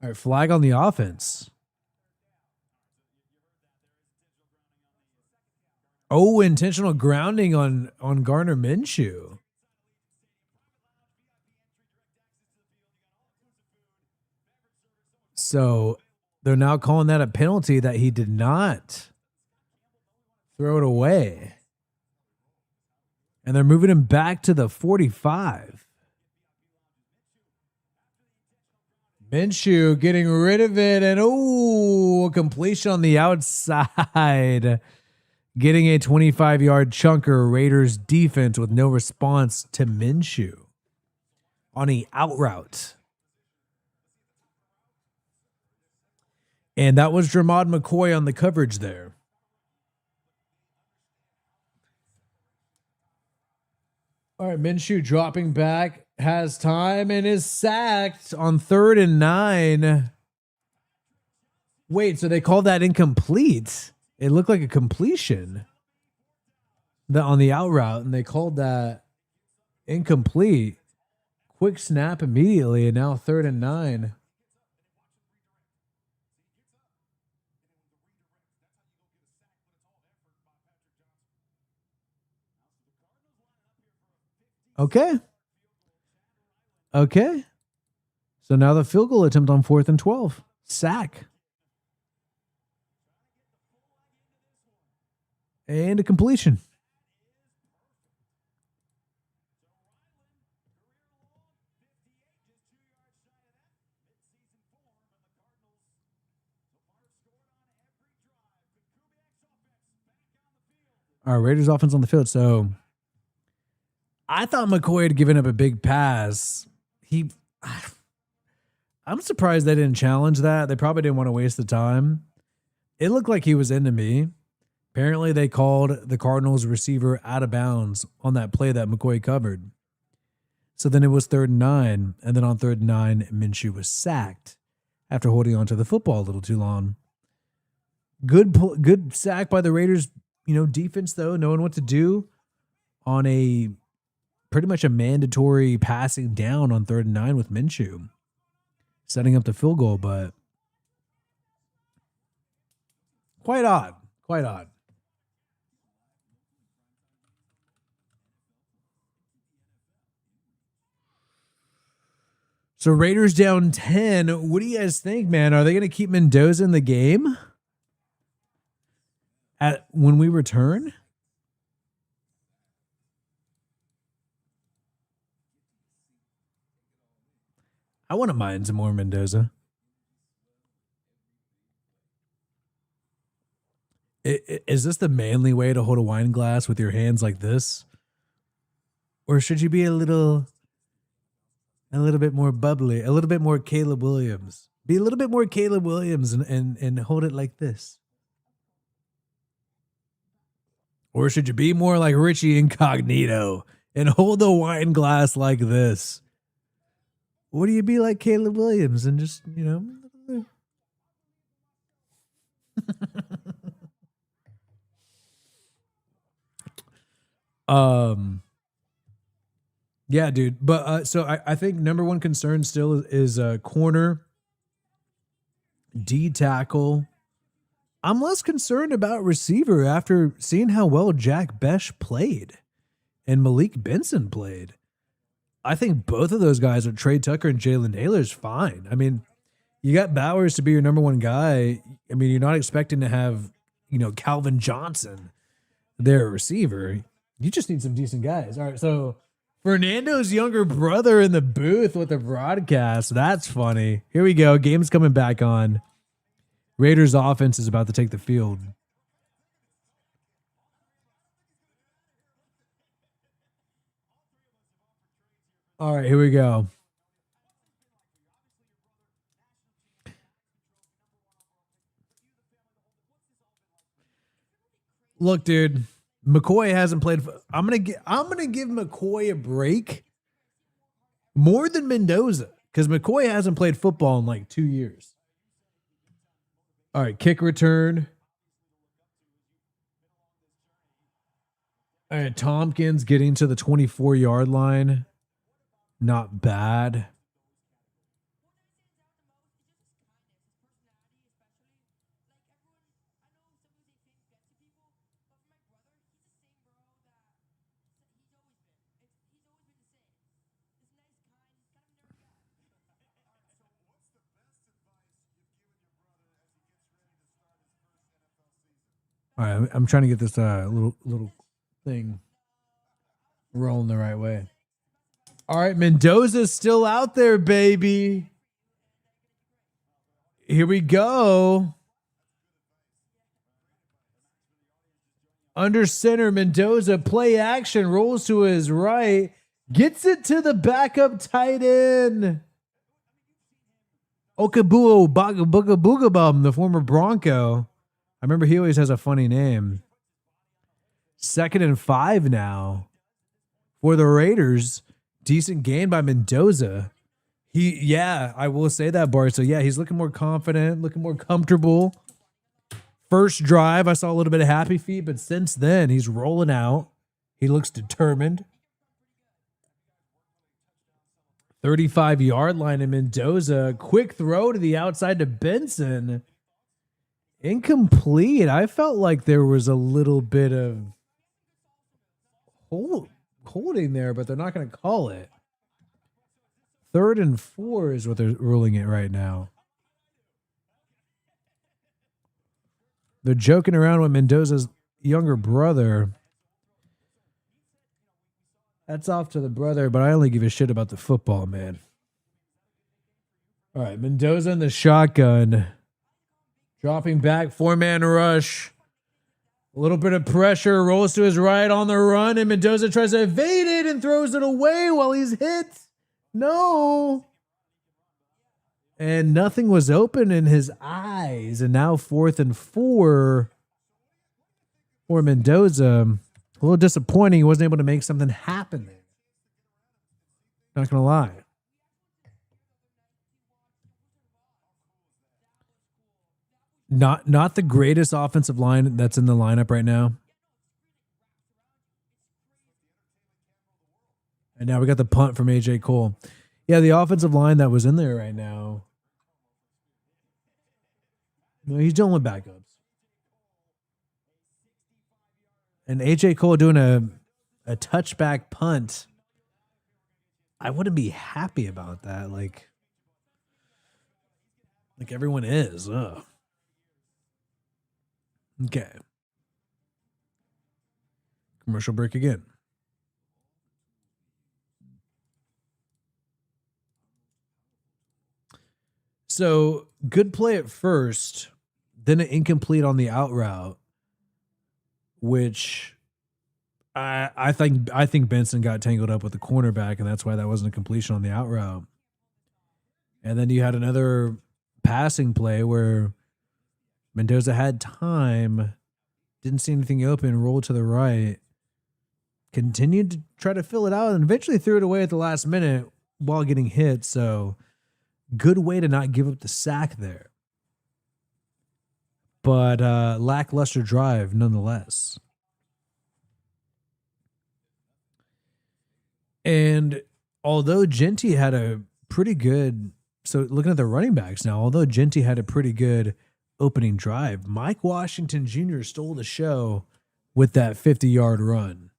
All right, flag on the offense. Oh, intentional grounding on Gardner Minshew. So they're now calling that a penalty that he did not throw it away. And they're moving him back to the 45. Minshew getting rid of it. And a completion on the outside. Getting a 25-yard chunker. Raiders defense with no response to Minshew on a out route. And that was Dramod McCoy on the coverage there. All right, Minshew dropping back, has time, and is sacked on 3rd and 9. Wait, so they called that incomplete? It looked like a completion on the out route, and they called that incomplete. Quick snap immediately, and now 3rd and 9. Okay. So now the field goal attempt on 4th and 12. Sack. And a completion. All right, Raiders offense on the field. So I thought McCoy had given up a big pass. I'm surprised they didn't challenge that. They probably didn't want to waste the time. It looked like he was into me. Apparently they called the Cardinals receiver out of bounds on that play that McCoy covered. So then it was 3rd and 9. And then on 3rd and 9, Minshew was sacked after holding on to the football a little too long. Good sack by the Raiders, defense though, knowing what to do on a pretty much a mandatory passing down on 3rd and 9 with Minshew setting up the field goal, but quite odd. So Raiders down 10. What do you guys think, man? Are they going to keep Mendoza in the game when we return? I wouldn't mind some more Mendoza. Is this the manly way to hold a wine glass with your hands like this? Or should you be a little bit more bubbly, a little bit more Caleb Williams? Be a little bit more Caleb Williams and hold it like this. Or should you be more like Richie Incognito and hold the wine glass like this? Or do you be like Caleb Williams and just, Yeah, dude. But so I think number one concern still is corner, D tackle. I'm less concerned about receiver after seeing how well Jack Besh played and Malik Benson played. I think both of those guys are Trey Tucker and Jalen Naylor's fine. I mean, you got Bowers to be your number one guy. I mean, you're not expecting to have, Calvin Johnson, their receiver. You just need some decent guys. All right, so Fernando's younger brother in the booth with the broadcast. That's funny. Here we go. Game's coming back on. Raiders offense is about to take the field. All right, here we go. Look, dude, McCoy hasn't played. I'm gonna give McCoy a break more than Mendoza because McCoy hasn't played football in like 2 years. All right, kick return. All right, Tompkins getting to the 24-yard line. Not bad. All right, I'm trying to get this little thing rolling the right way. All right, Mendoza's still out there, baby. Here we go. Under center, Mendoza, play action, rolls to his right, gets it to the backup tight end. Okabuo Boogabum, the former Bronco. I remember he always has a funny name. 2nd and 5 now for the Raiders. Decent gain by Mendoza. I will say that, Bart. So, yeah, he's looking more confident, looking more comfortable. First drive, I saw a little bit of happy feet, but since then, he's rolling out. He looks determined. 35-yard line in Mendoza. Quick throw to the outside to Benson. Incomplete. I felt like there was a little bit of holding there, but they're not going to call it. 3rd and 4 is what they're ruling it right now. They're joking around with Mendoza's younger brother. That's off to the brother, but I only give a shit about the football, man. All right, Mendoza in the shotgun. Dropping back, 4-man rush. A little bit of pressure, rolls to his right on the run, and Mendoza tries to evade it and throws it away while he's hit. No. And nothing was open in his eyes. And now 4th and 4 for Mendoza. A little disappointing. He wasn't able to make something happen there. Not going to lie. Not the greatest offensive line that's in the lineup right now. And now we got the punt from AJ Cole. Yeah, the offensive line that was in there right now. No, he's dealing with backups. And AJ Cole doing a touchback punt. I wouldn't be happy about that. Like everyone is. Ugh. Okay. Commercial break again. So good play at first, then an incomplete on the out route, which I think Benson got tangled up with the cornerback, and that's why that wasn't a completion on the out route. And then you had another passing play where Mendoza had time, didn't see anything open, rolled to the right, continued to try to fill it out, and eventually threw it away at the last minute while getting hit. So good way to not give up the sack there. but lackluster drive nonetheless. And although Genty had a pretty good, so looking at the running backs now, although Genty had a pretty good opening drive, Mike Washington Jr. stole the show with that 50-yard run.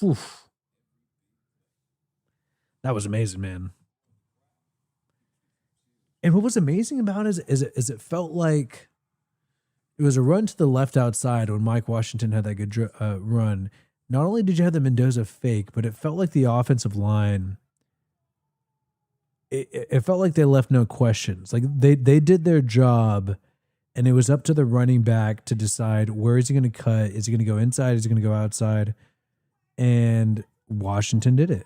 Oof. That was amazing, man. And what was amazing about it is it felt like it was a run to the left outside when Mike Washington had that good run. Not only did you have the Mendoza fake, but it felt like the offensive line, it felt like they left no questions. Like they did their job, and it was up to the running back to decide where is he going to cut? Is he going to go inside? Is he going to go outside? And Washington did it.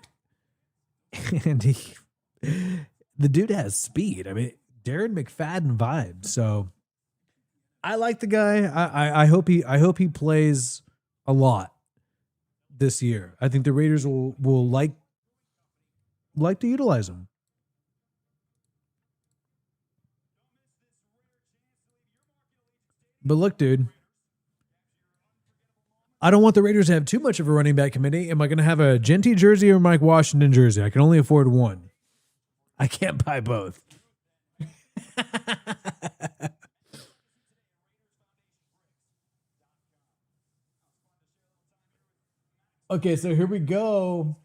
And the dude has speed. I mean, Darren McFadden vibes. So I like the guy. I hope he plays a lot this year. I think the Raiders will like to utilize him. But look, dude, I don't want the Raiders to have too much of a running back committee. Am I going to have a Genty jersey or Mike Washington jersey? I can only afford one. I can't buy both. Okay, so here we go.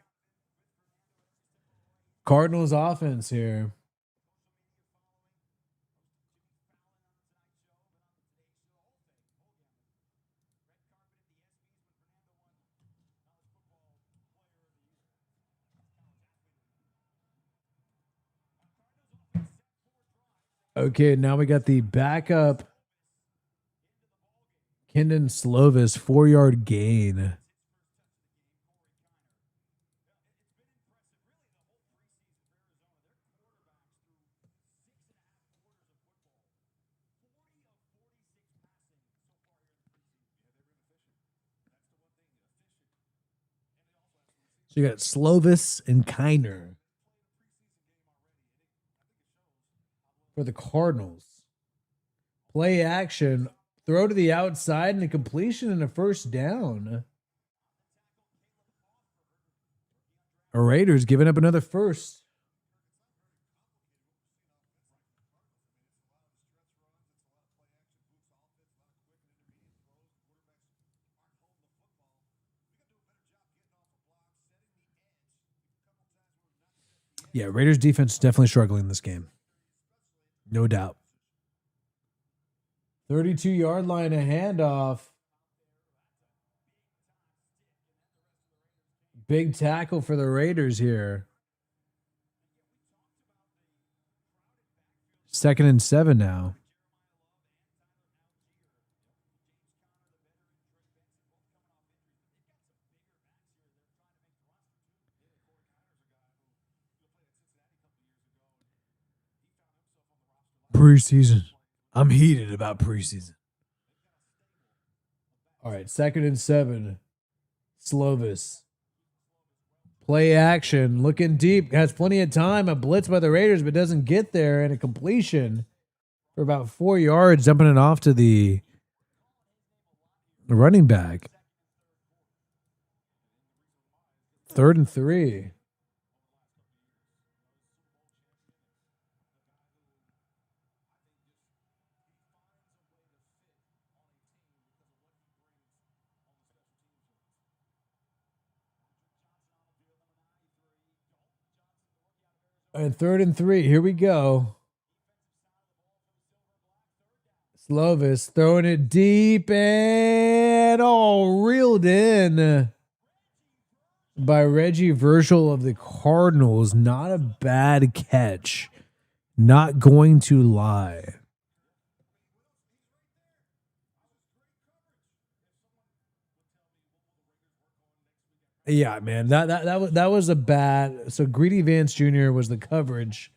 Cardinals offense here. Okay, now we got the backup Kendon Slovis 4-yard gain. So you got Slovis and Kiner for the Cardinals. Play action, throw to the outside, and a completion and a first down. The Raiders giving up another first. Yeah, Raiders defense is definitely struggling in this game. No doubt. 32-yard line, a handoff. Big tackle for the Raiders here. 2nd and 7 now. Preseason. I'm heated about preseason. All right, 2nd and 7. Slovis. Play action. Looking deep. Has plenty of time. A blitz by the Raiders, but doesn't get there. And a completion for about 4 yards, dumping it off to the running back. 3rd and 3. And 3rd and 3. Here we go. Slovis throwing it deep and reeled in by Reggie Virgil of the Cardinals. Not a bad catch. Not going to lie. Yeah, man, that was a bad. So Greedy Vance Jr. was the coverage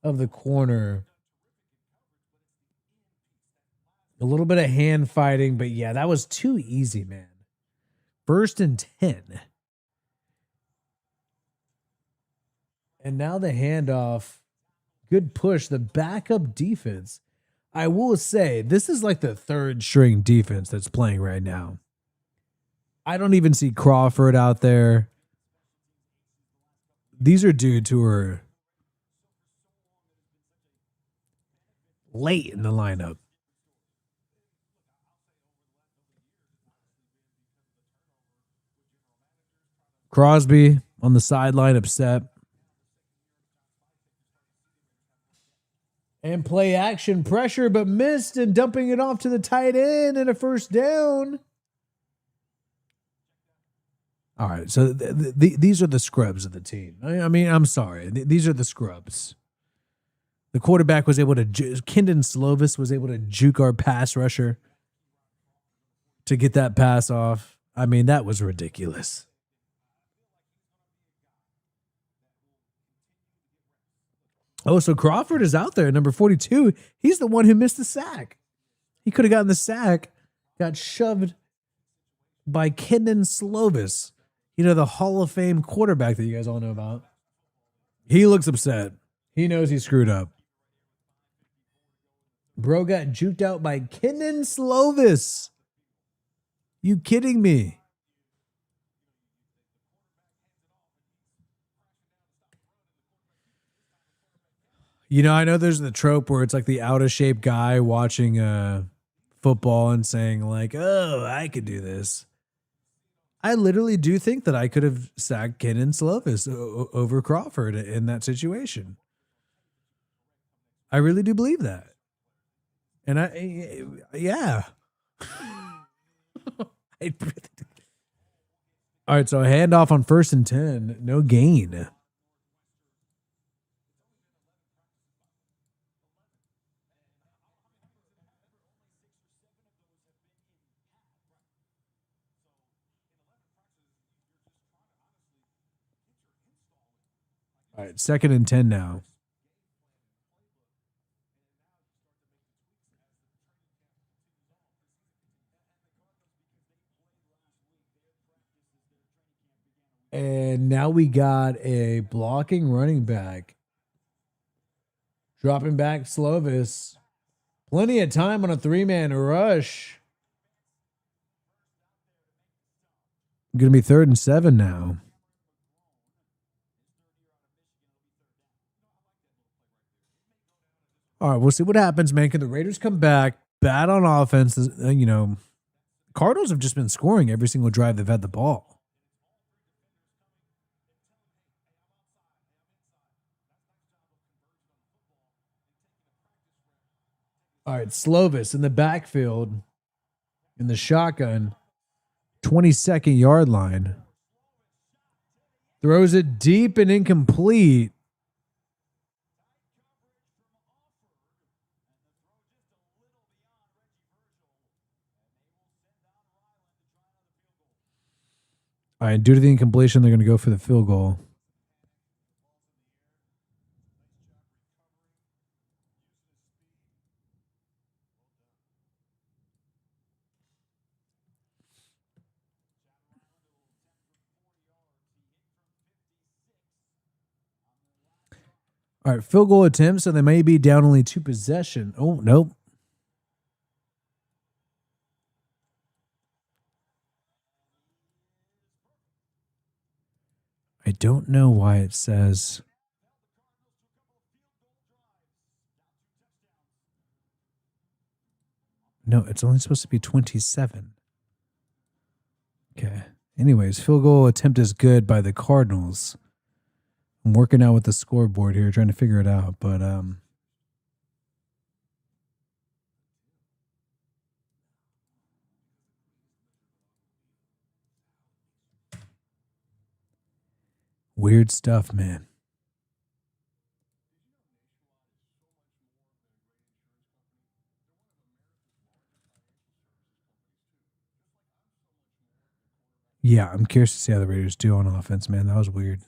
of the corner. A little bit of hand fighting, but yeah, that was too easy, man. 1st and 10. And now the handoff. Good push. The backup defense. I will say this is like the third string defense that's playing right now. I don't even see Crawford out there. These are dudes who are late in the lineup. Crosby on the sideline upset. And play action pressure, but missed and dumping it off to the tight end and a first down. All right, so these are the scrubs of the team. I mean, I'm sorry. These are the scrubs. The quarterback was able to, Kendon Slovis was able to juke our pass rusher to get that pass off. I mean, that was ridiculous. Oh, so Crawford is out there, number 42. He's the one who missed the sack. He could have gotten the sack, got shoved by Kendon Slovis. You know, the Hall of Fame quarterback that you guys all know about. He looks upset. He knows he screwed up. Bro got juked out by Kendon Slovis. You kidding me? You know, I know there's the trope where it's like the out of shape guy watching football and saying like, oh, I could do this. I literally do think that I could have sacked Kendon Slovis over Crawford in that situation. I really do believe that. And yeah. All right, so a handoff on 1st and 10. No gain. All right, 2nd and 10 now. And now we got a blocking running back. Dropping back Slovis. Plenty of time on a 3-man rush. Going to be 3rd and 7 now. All right, we'll see what happens, man. Can the Raiders come back? Bad on offense. You know, Cardinals have just been scoring every single drive they've had the ball. All right, Slovis in the backfield, in the shotgun, 22nd yard line. Throws it deep and incomplete. All right, due to the incompletion, they're going to go for the field goal. All right, field goal attempt, so they may be down only 2 possession. Oh, nope. I don't know why it says. No, it's only supposed to be 27. Okay. Anyways, field goal attempt is good by the Cardinals. I'm working out with the scoreboard here, trying to figure it out, but weird stuff, man. Yeah, I'm curious to see how the Raiders do on offense, man. That was weird.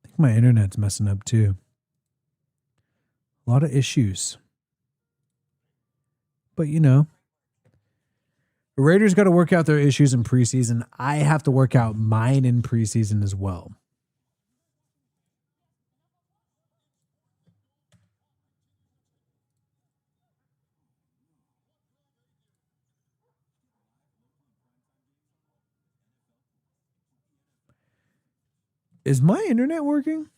I think my internet's messing up too. A lot of issues. But, you know, the Raiders got to work out their issues in preseason. I have to work out mine in preseason as well. Is my internet working?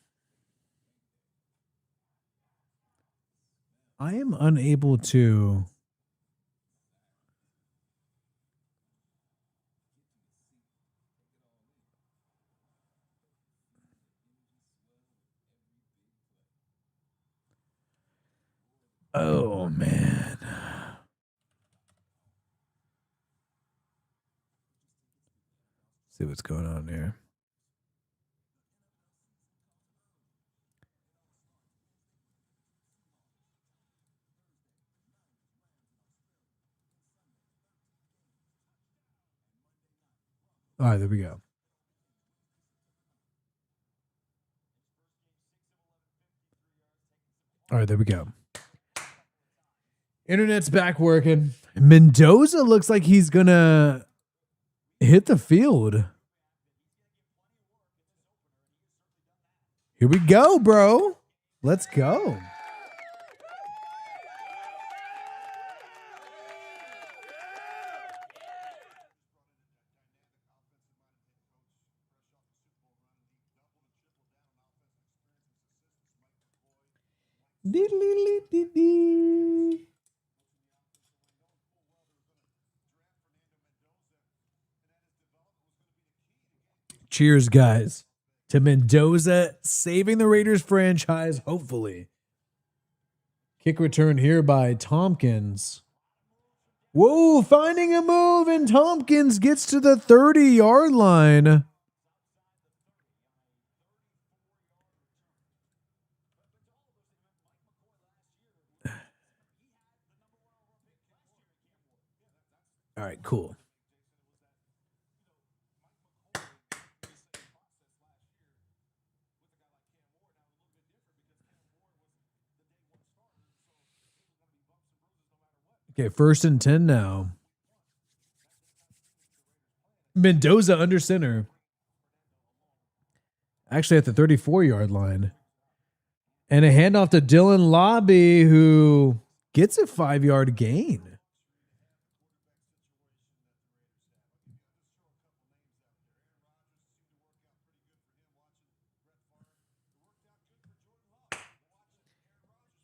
I am unable to. Oh, man. See what's going on here. All right, there we go. All right, there we go. Internet's back working. Mendoza looks like he's going to hit the field. Here we go, bro. Let's go. Cheers, guys, to Mendoza saving the Raiders franchise, hopefully. Kick return here by Tompkins. Whoa, finding a move, and Tompkins gets to the 30-yard line. All right, cool. Okay, 1st and 10 now. Mendoza under center. Actually at the 34-yard line. And a handoff to Dylan Lobby, who gets a 5-yard gain.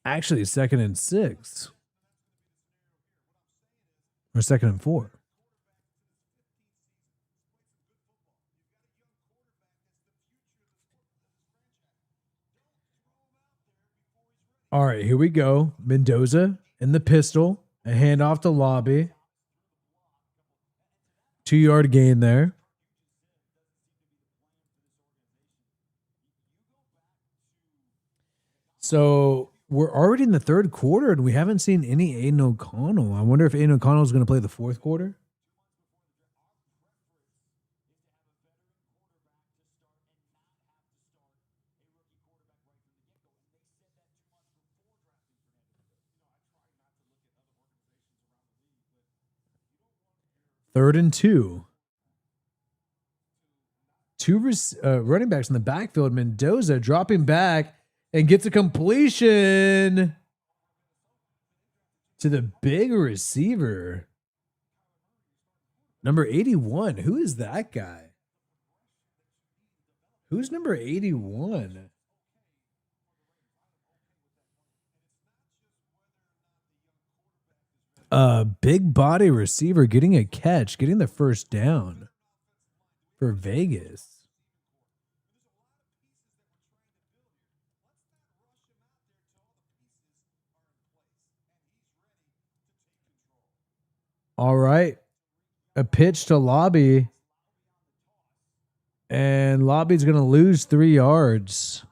Actually, 2nd and 6. Or 2nd and 4. All right, here we go. Mendoza in the pistol. A handoff to Lobby. 2-yard gain there. So we're already in the 3rd quarter, and we haven't seen any Aiden O'Connell. I wonder if Aiden O'Connell is going to play the 4th quarter. Third and 2. Two running backs in the backfield. Mendoza dropping back and gets a completion to the big receiver. Number 81. Who is that guy? Who's number 81? Big body receiver getting a catch, getting the first down for Vegas. All right. A pitch to Lobby. And Lobby's going to lose 3 yards.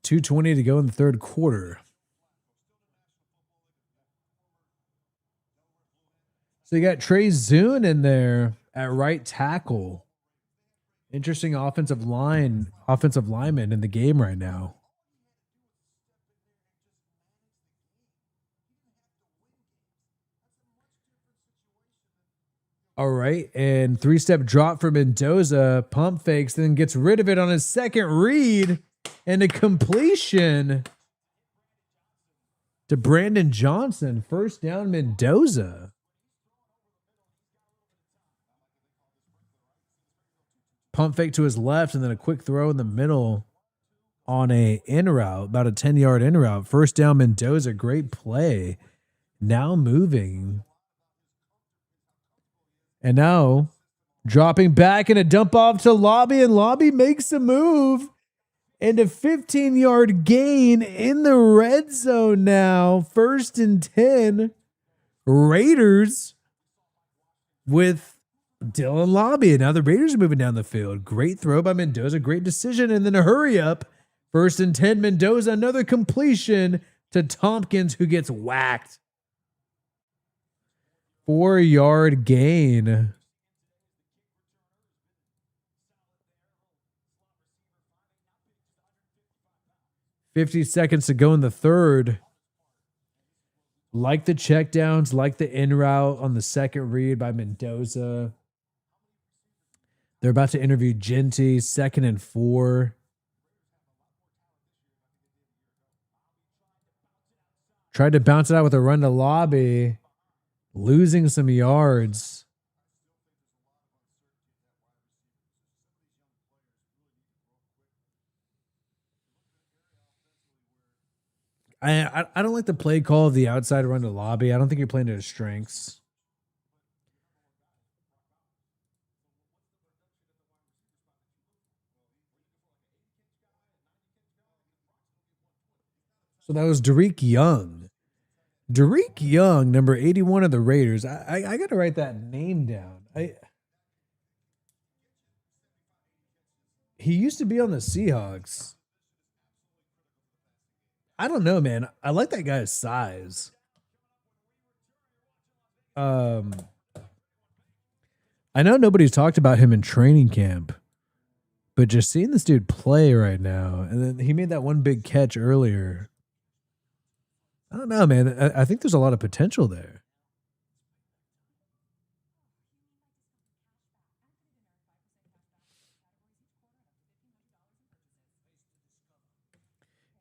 .220 to go in the 3rd quarter. So you got Trey Zune in there at right tackle. Interesting offensive lineman in the game right now. All right, and 3-step drop for Mendoza, pump fakes, then gets rid of it on his 2nd read, and a completion to Brandon Johnson. First down, Mendoza. Pump fake to his left and then a quick throw in the middle on a in route, about a 10-yard in route. First down, Mendoza. Great play. Now moving. And now dropping back and a dump off to Lobby, and Lobby makes a move. And a 15-yard gain in the red zone now. First and 10. Raiders with Dylan Lobby. And now the Raiders are moving down the field. Great throw by Mendoza. Great decision. And then a hurry up. First and 10, Mendoza. Another completion to Tompkins, who gets whacked. 4-yard gain. $50 seconds to go in the third. Like the checkdowns, like the in route on the second read by Mendoza. They're about to interview Genty, 2nd and 4. Tried to bounce it out with a run to Lobby, losing some yards. I don't like the play call of the outside run to Lobby. I don't think you're playing to his strengths. So that was Derek Young. Derek Young, number 81 of the Raiders. I got to write that name down. He used to be on the Seahawks. I don't know, man. I like that guy's size. I know nobody's talked about him in training camp, but just seeing this dude play right now, and then he made that one big catch earlier. I don't know, man. I think there's a lot of potential there.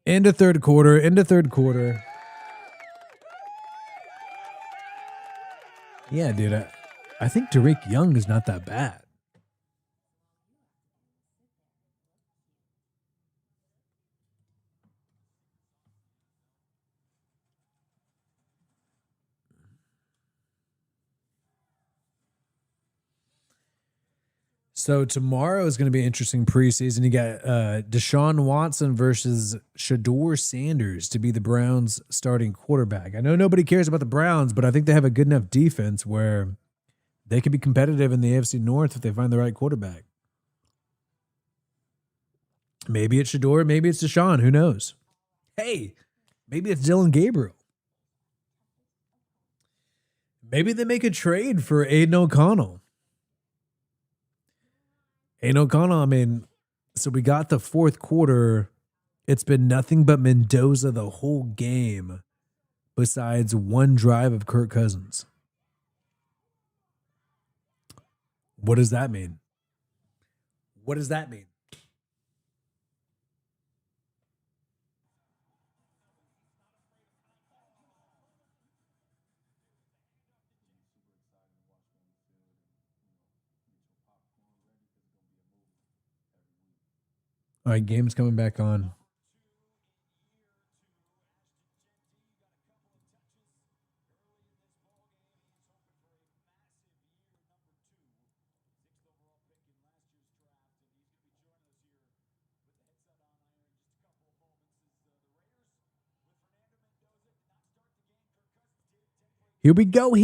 Into third quarter. Yeah, dude. I think Derek Young is not that bad. So tomorrow is going to be interesting preseason. You got Deshaun Watson versus Shador Sanders to be the Browns' starting quarterback. I know nobody cares about the Browns, but I think they have a good enough defense where they could be competitive in the AFC North if they find the right quarterback. Maybe it's Shador, maybe it's Deshaun. Who knows? Hey, maybe it's Dylan Gabriel. Maybe they make a trade for Aiden O'Connell. I mean, so we got the fourth quarter. It's been nothing but Mendoza the whole game, besides one drive of Kirk Cousins. What does that mean? What does that mean? All right, game's coming back on. Here we go.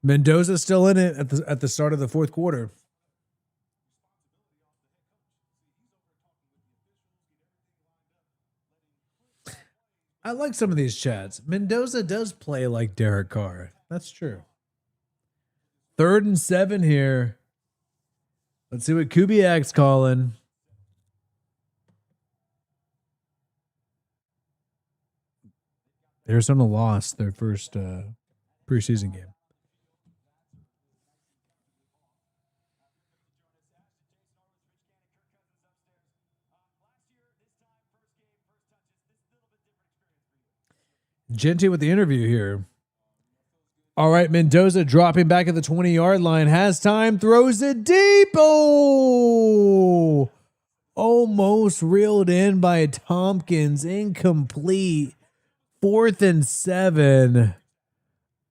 Mendoza's still in it at the start of the fourth quarter. I like some of these chats. Mendoza does play like Derek Carr. That's true. 3rd and 7 here. Let's see what Kubiak's calling. Arizona lost their first preseason game. Genty with the interview here. All right, Mendoza dropping back at the 20-yard line. Has time, throws it deep. Oh! Almost reeled in by Tompkins. Incomplete. 4th and 7.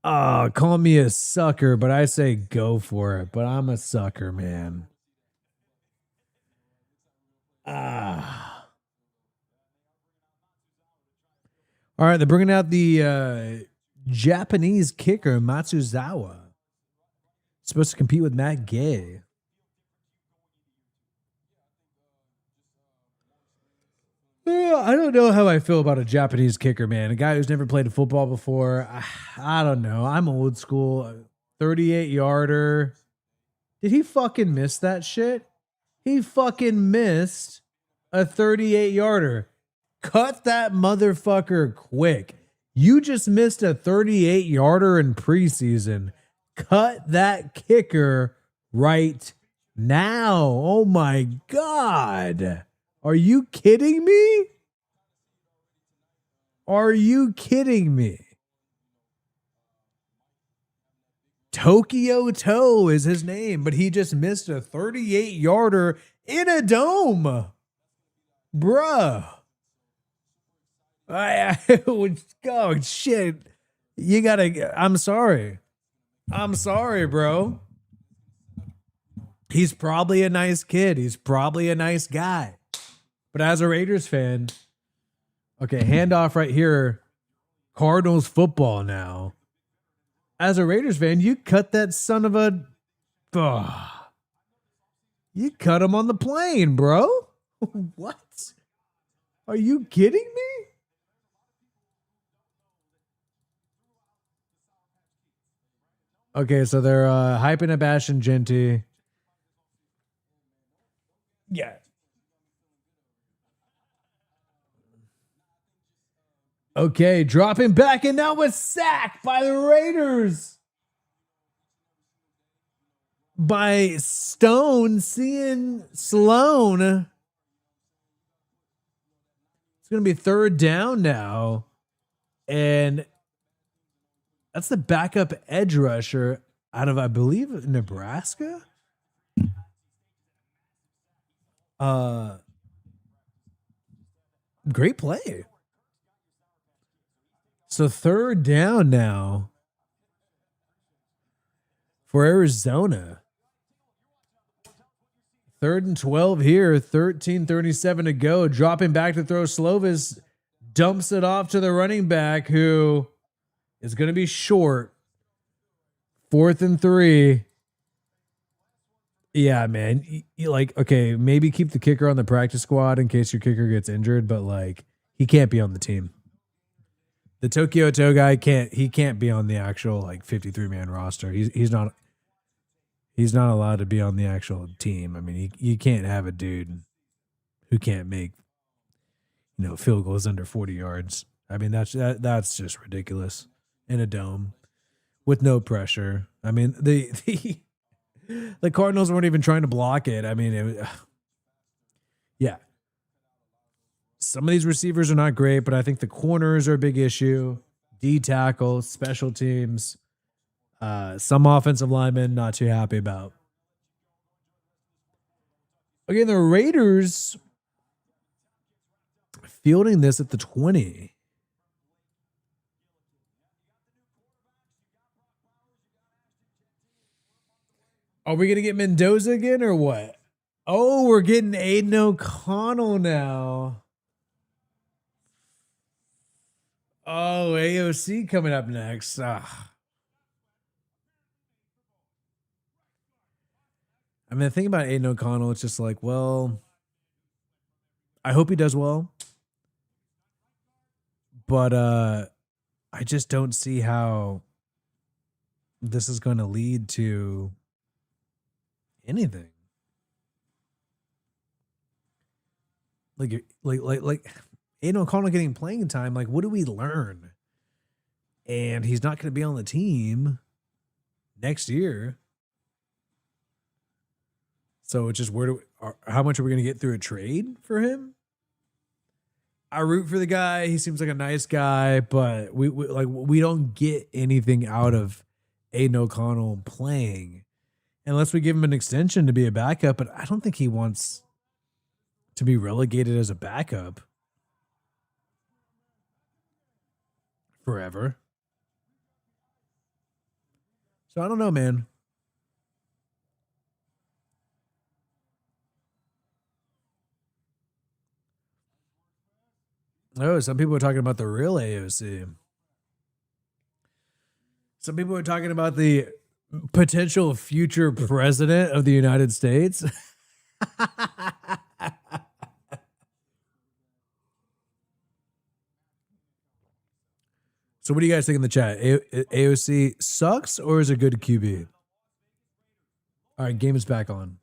Call me a sucker, but I say go for it. But I'm a sucker, man. All right, they're bringing out the Japanese kicker, Matsuzawa. Supposed to compete with Matt Gay. I don't know how I feel about a Japanese kicker, man. A guy who's never played football before. I don't know. I'm old school. 38-yarder. Did he fucking miss that shit? He fucking missed a 38-yarder. Cut that motherfucker quick. You just missed a 38-yarder in preseason. Cut that kicker right now. Oh my God. Are you kidding me? Are you kidding me? Tokyo Toe is his name, but he just missed a 38-yarder in a dome. Bruh. Oh, shit. You gotta, I'm sorry. I'm sorry, bro. He's probably a nice kid. He's probably a nice guy. But as a Raiders fan, okay, handoff right here. Cardinals football now. As a Raiders fan, you cut that son of a... you cut him on the plane, bro. What? Are you kidding me? Okay, so they're hyping and bashing Genty. Yeah. Okay, dropping back, and now a sack by the Raiders. By Stone, seeing Sloan. It's going to be 3rd down now. And that's the backup edge rusher out of, I believe, Nebraska. Great play. So 3rd down now for Arizona. 3rd and 12 here. 13:37 to go. Dropping back to throw. Slovis dumps it off to the running back, who is going to be short. 4th and 3. Yeah, man. You like, okay, maybe keep the kicker on the practice squad in case your kicker gets injured, but like, he can't be on the team. The Tokyo Toe guy can't be on the actual like 53-man roster. He's not allowed to be on the actual team. I mean, you can't have a dude who can't make, field goals under 40 yards. I mean, that's just ridiculous in a dome with no pressure. I mean, the Cardinals weren't even trying to block it. I mean, yeah. Some of these receivers are not great, but I think the corners are a big issue. D tackle, special teams, some offensive linemen not too happy about. Again, the Raiders fielding this at the 20. Are we going to get Mendoza again or what? Oh, we're getting Aiden O'Connell now. Oh, AOC coming up next. I mean, the thing about Aiden O'Connell, it's just like, well, I hope he does well. But I just don't see how this is going to lead to anything. Like Aiden O'Connell getting playing time, like, what do we learn? And he's not going to be on the team next year. So it's just how much are we going to get through a trade for him? I root for the guy. He seems like a nice guy, but we don't get anything out of Aiden O'Connell playing unless we give him an extension to be a backup. But I don't think he wants to be relegated as a backup forever. So I don't know, man. Oh, some people are talking about the real AOC. Some people are talking about the potential future president of the United States. So what do you guys think in the chat? AOC sucks or is a good QB? All right, game is back on.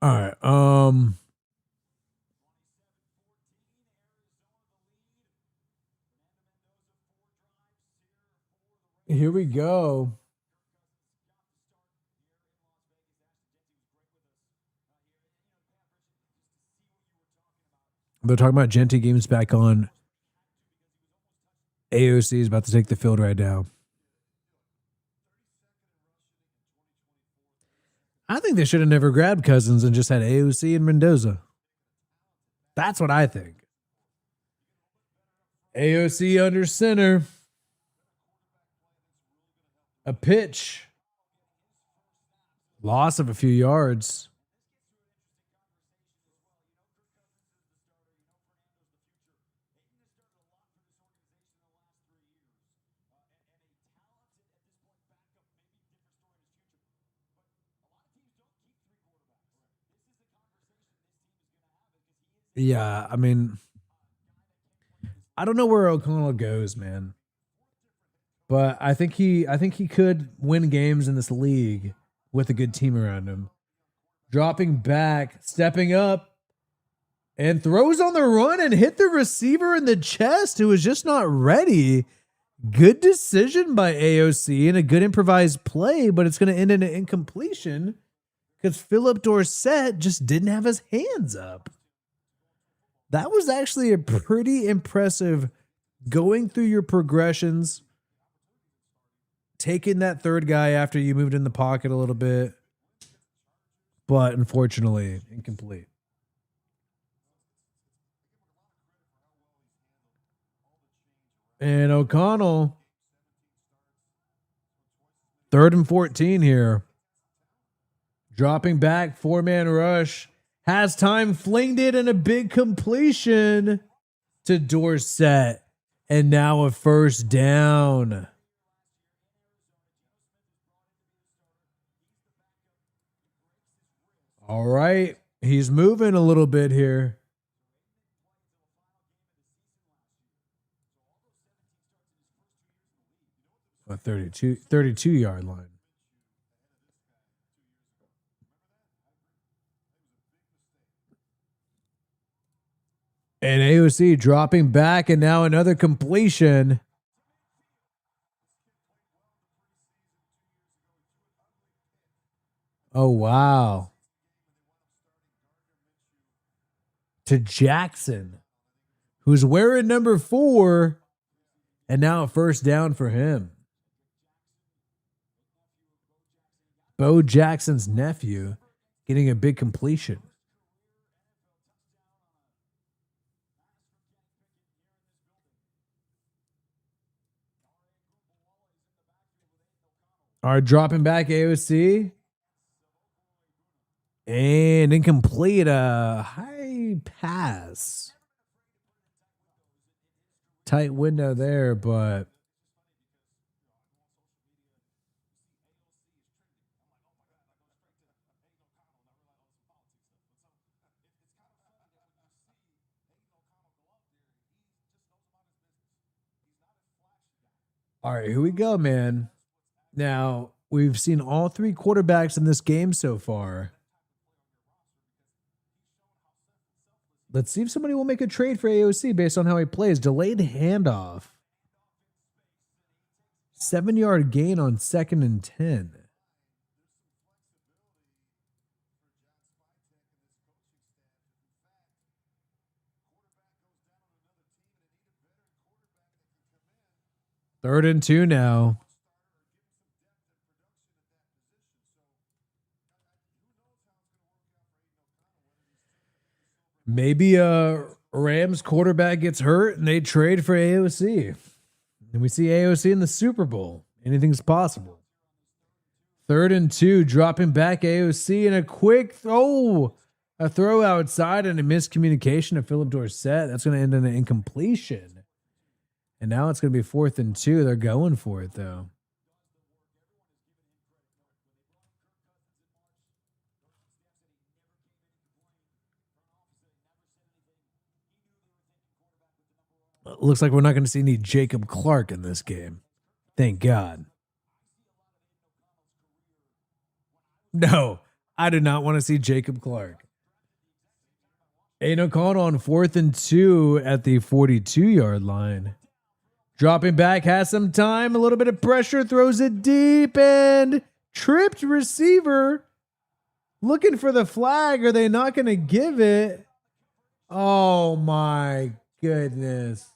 All right. Here we go. They're talking about Genty games back on. AOC is about to take the field right now. I think they should have never grabbed Cousins and just had AOC and Mendoza. That's what I think. AOC under center. A pitch. Loss of a few yards. Yeah, I mean, I don't know where O'Connell goes, man. But I think he could win games in this league with a good team around him. Dropping back, stepping up, and throws on the run and hit the receiver in the chest who was just not ready. Good decision by AOC and a good improvised play, but it's going to end in an incompletion because Philip Dorsett just didn't have his hands up. That was actually a pretty impressive going through your progressions, taking that third guy after you moved in the pocket a little bit, but unfortunately incomplete. And O'Connell, 3rd and 14 here. Dropping back, 4-man rush. Has time, flinged it, and a big completion to Dorsett. And now a first down. All right. He's moving a little bit here. A 32-yard line. And AOC dropping back, and now another completion. Oh, wow. To Jackson, who's wearing number 4, and now a first down for him. Bo Jackson's nephew getting a big completion. Are dropping back AOC. And incomplete, a high pass. Tight window there, but all right, here we go, man. Now, we've seen all 3 quarterbacks in this game so far Let's see if somebody will make a trade for AOC based on how he plays. Delayed handoff. 7-yard gain on 2nd and 10. Third and 2 now. Maybe a Rams quarterback gets hurt and they trade for AOC. And we see AOC in the Super Bowl. Anything's possible. 3rd and 2, dropping back AOC and a quick throw. A throw outside and a miscommunication of Philip Dorsett. That's going to end in an incompletion. And now it's going to be 4th and 2. They're going for it, though. Looks like we're not going to see any Jacob Clark in this game. Thank God. No, I do not want to see Jacob Clark. Aiden O'Connell on 4th and 2 at the 42-yard line. Dropping back, has some time, a little bit of pressure, throws it deep, and tripped receiver. Looking for the flag. Are they not going to give it? Oh, my goodness.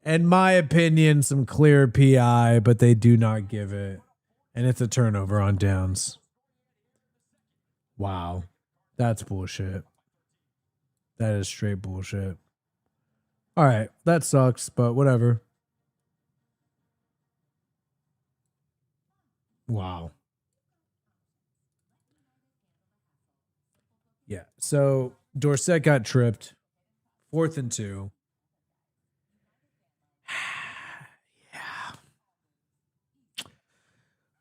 In my opinion, some clear PI, but they do not give it. And it's a turnover on downs. Wow. That's bullshit. That is straight bullshit. All right. That sucks, but whatever. Wow. Yeah. So Dorsett got tripped. 4th and 2.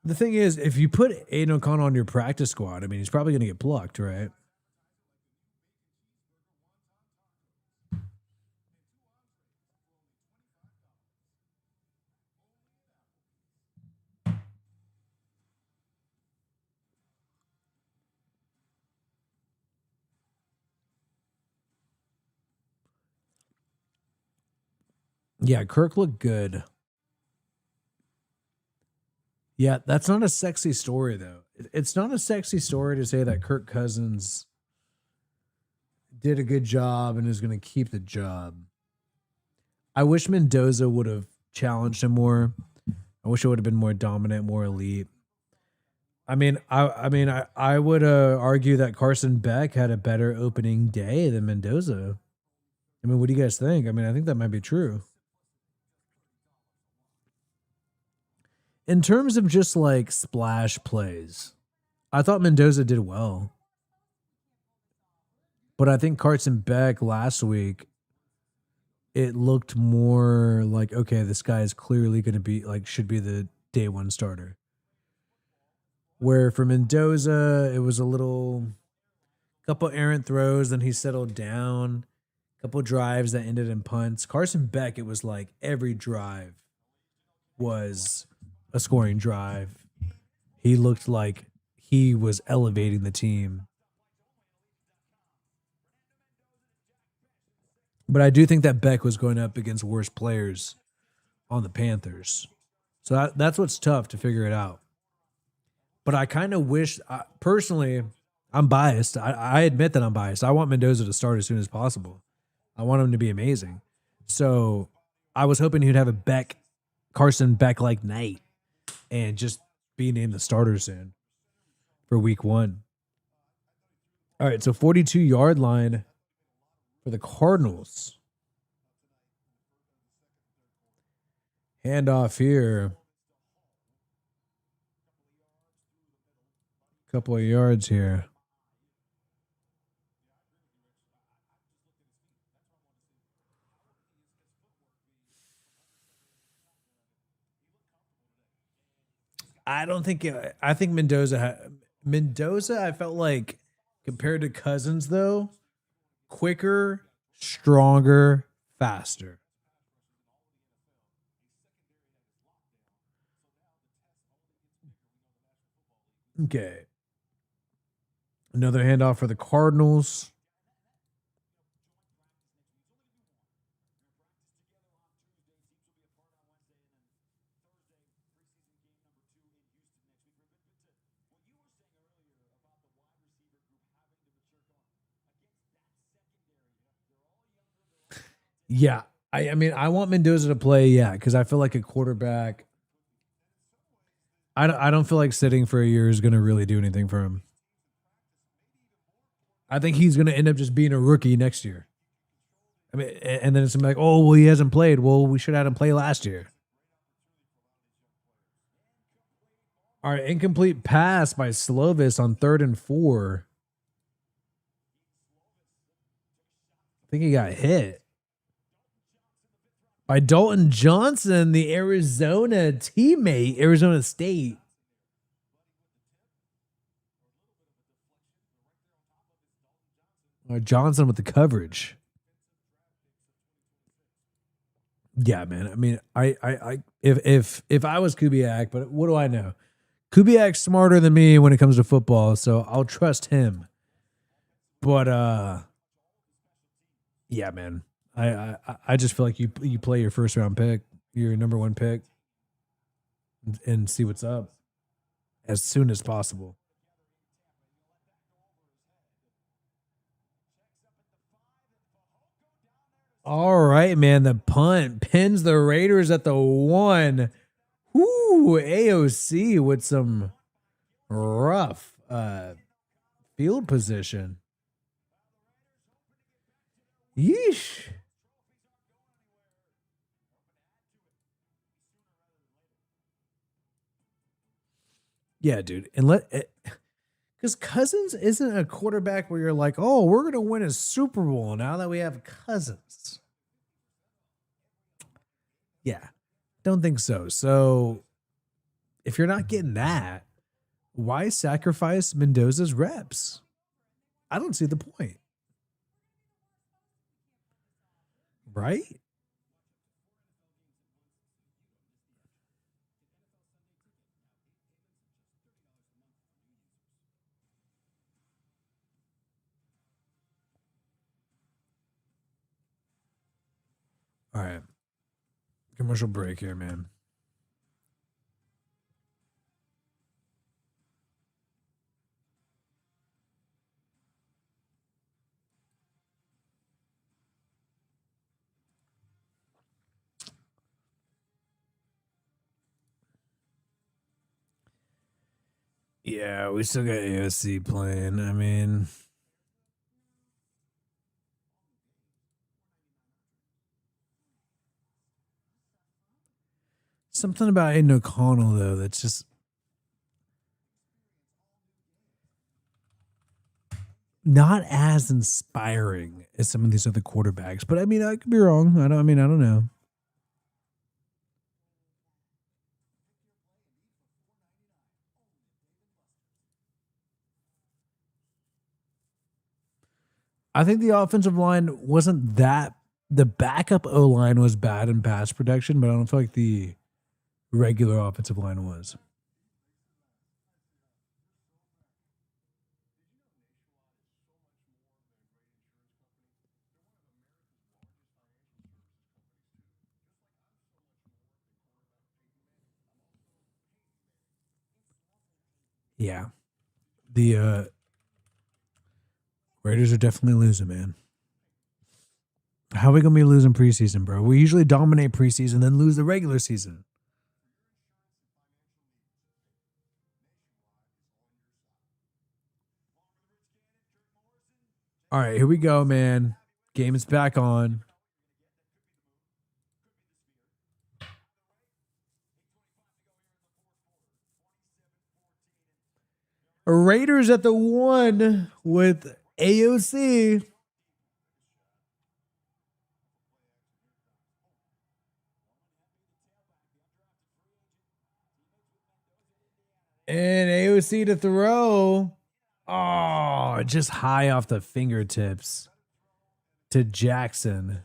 The thing is, if you put Aiden O'Connell on your practice squad, I mean, he's probably going to get plucked, right? Yeah, Kirk looked good. Yeah, that's not a sexy story, though. It's not a sexy story to say that Kirk Cousins did a good job and is going to keep the job. I wish Mendoza would have challenged him more. I wish it would have been more dominant, more elite. I would argue that Carson Beck had a better opening day than Mendoza. I mean, what do you guys think? I mean, I think that might be true. In terms of just like splash plays, I thought Mendoza did well. But I think Carson Beck last week, it looked more like, okay, this guy is clearly going to be like, should be the day one starter. Where for Mendoza, it was a couple errant throws, then he settled down, couple drives that ended in punts. Carson Beck, it was like every drive was a scoring drive. He looked like he was elevating the team. But I do think that Beck was going up against worse players on the Panthers. So that's what's tough to figure it out. But I kind of wish, personally, I'm biased. I admit that I'm biased. I want Mendoza to start as soon as possible. I want him to be amazing. So I was hoping he'd have a Carson Beck-like night and just be named the starter soon for week 1. All right, so 42-yard line for the Cardinals. Handoff here. Couple of yards here. I don't think. I think Mendoza. I felt like compared to Cousins though, quicker, stronger, faster. Okay. Another handoff for the Cardinals. Yeah. I mean, I want Mendoza to play, yeah, because I feel like a quarterback. I don't feel like sitting for a year is going to really do anything for him. I think he's going to end up just being a rookie next year. I mean, and then it's like, oh, well, he hasn't played. Well, we should have had him play last year. All right, incomplete pass by Slovis on 3rd and 4. I think he got hit by Dalton Johnson, the Arizona teammate, Arizona State. Johnson with the coverage. Yeah, man. I mean, if I was Kubiak, but what do I know? Kubiak's smarter than me when it comes to football, so I'll trust him. But yeah, man. I just feel like you play your first round pick, your number 1 pick, and see what's up as soon as possible. All right, man. The punt pins the Raiders at the 1. Ooh, AOC with some rough field position. Yeesh. Yeah, dude. And because Cousins isn't a quarterback where you're like, oh, we're going to win a Super Bowl now that we have Cousins. Yeah, don't think so. So if you're not getting that, why sacrifice Mendoza's reps? I don't see the point. Right? All right. Commercial break here, man. Yeah, we still got AOC playing. I mean, something about Aiden O'Connell, though, that's just not as inspiring as some of these other quarterbacks. But I mean, I could be wrong. I don't know. I think the offensive line wasn't that. The backup O-line was bad in pass protection, but I don't feel like the regular offensive line was. Yeah. The Raiders are definitely losing, man. How are we going to be losing preseason, bro? We usually dominate preseason, then lose the regular season. All right, here we go, man. Game is back on. Raiders at the 1 with AOC. And AOC to throw. Oh, just high off the fingertips to Jackson.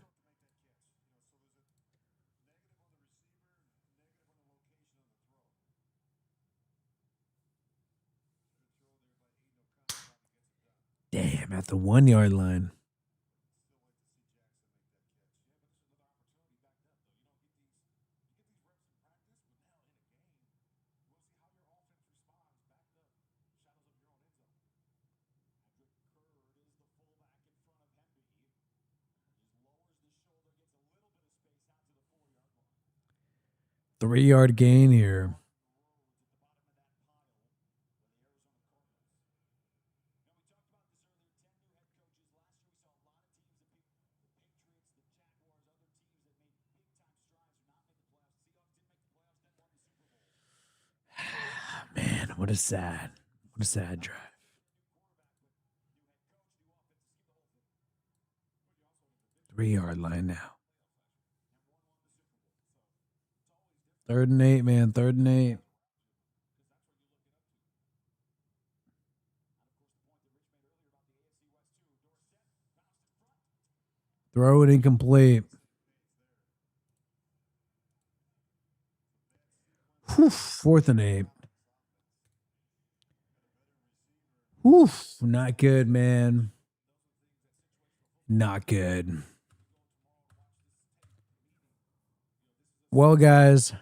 At the 1 yard line. Three-yard gain here. Man, what a sad drive. Three-yard line now. 3rd and 8, man. 3rd and 8. Throw it incomplete. Whew, 4th and 8. Whew, not good, man. Not good. Well, guys,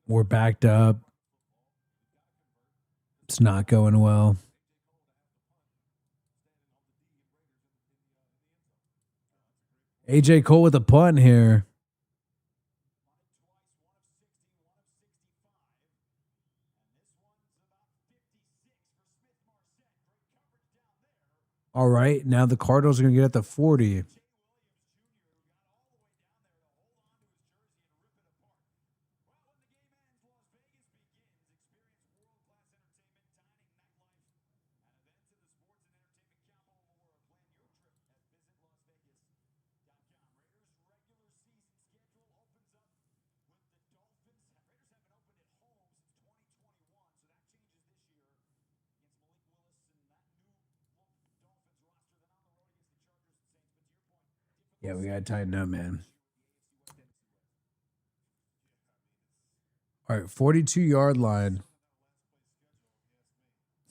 we're backed up. It's not going well. AJ Cole with a punt here. All right, now the Cardinals are going to get at the 40. Yeah, we got to tighten up, man. All right, 42-yard line.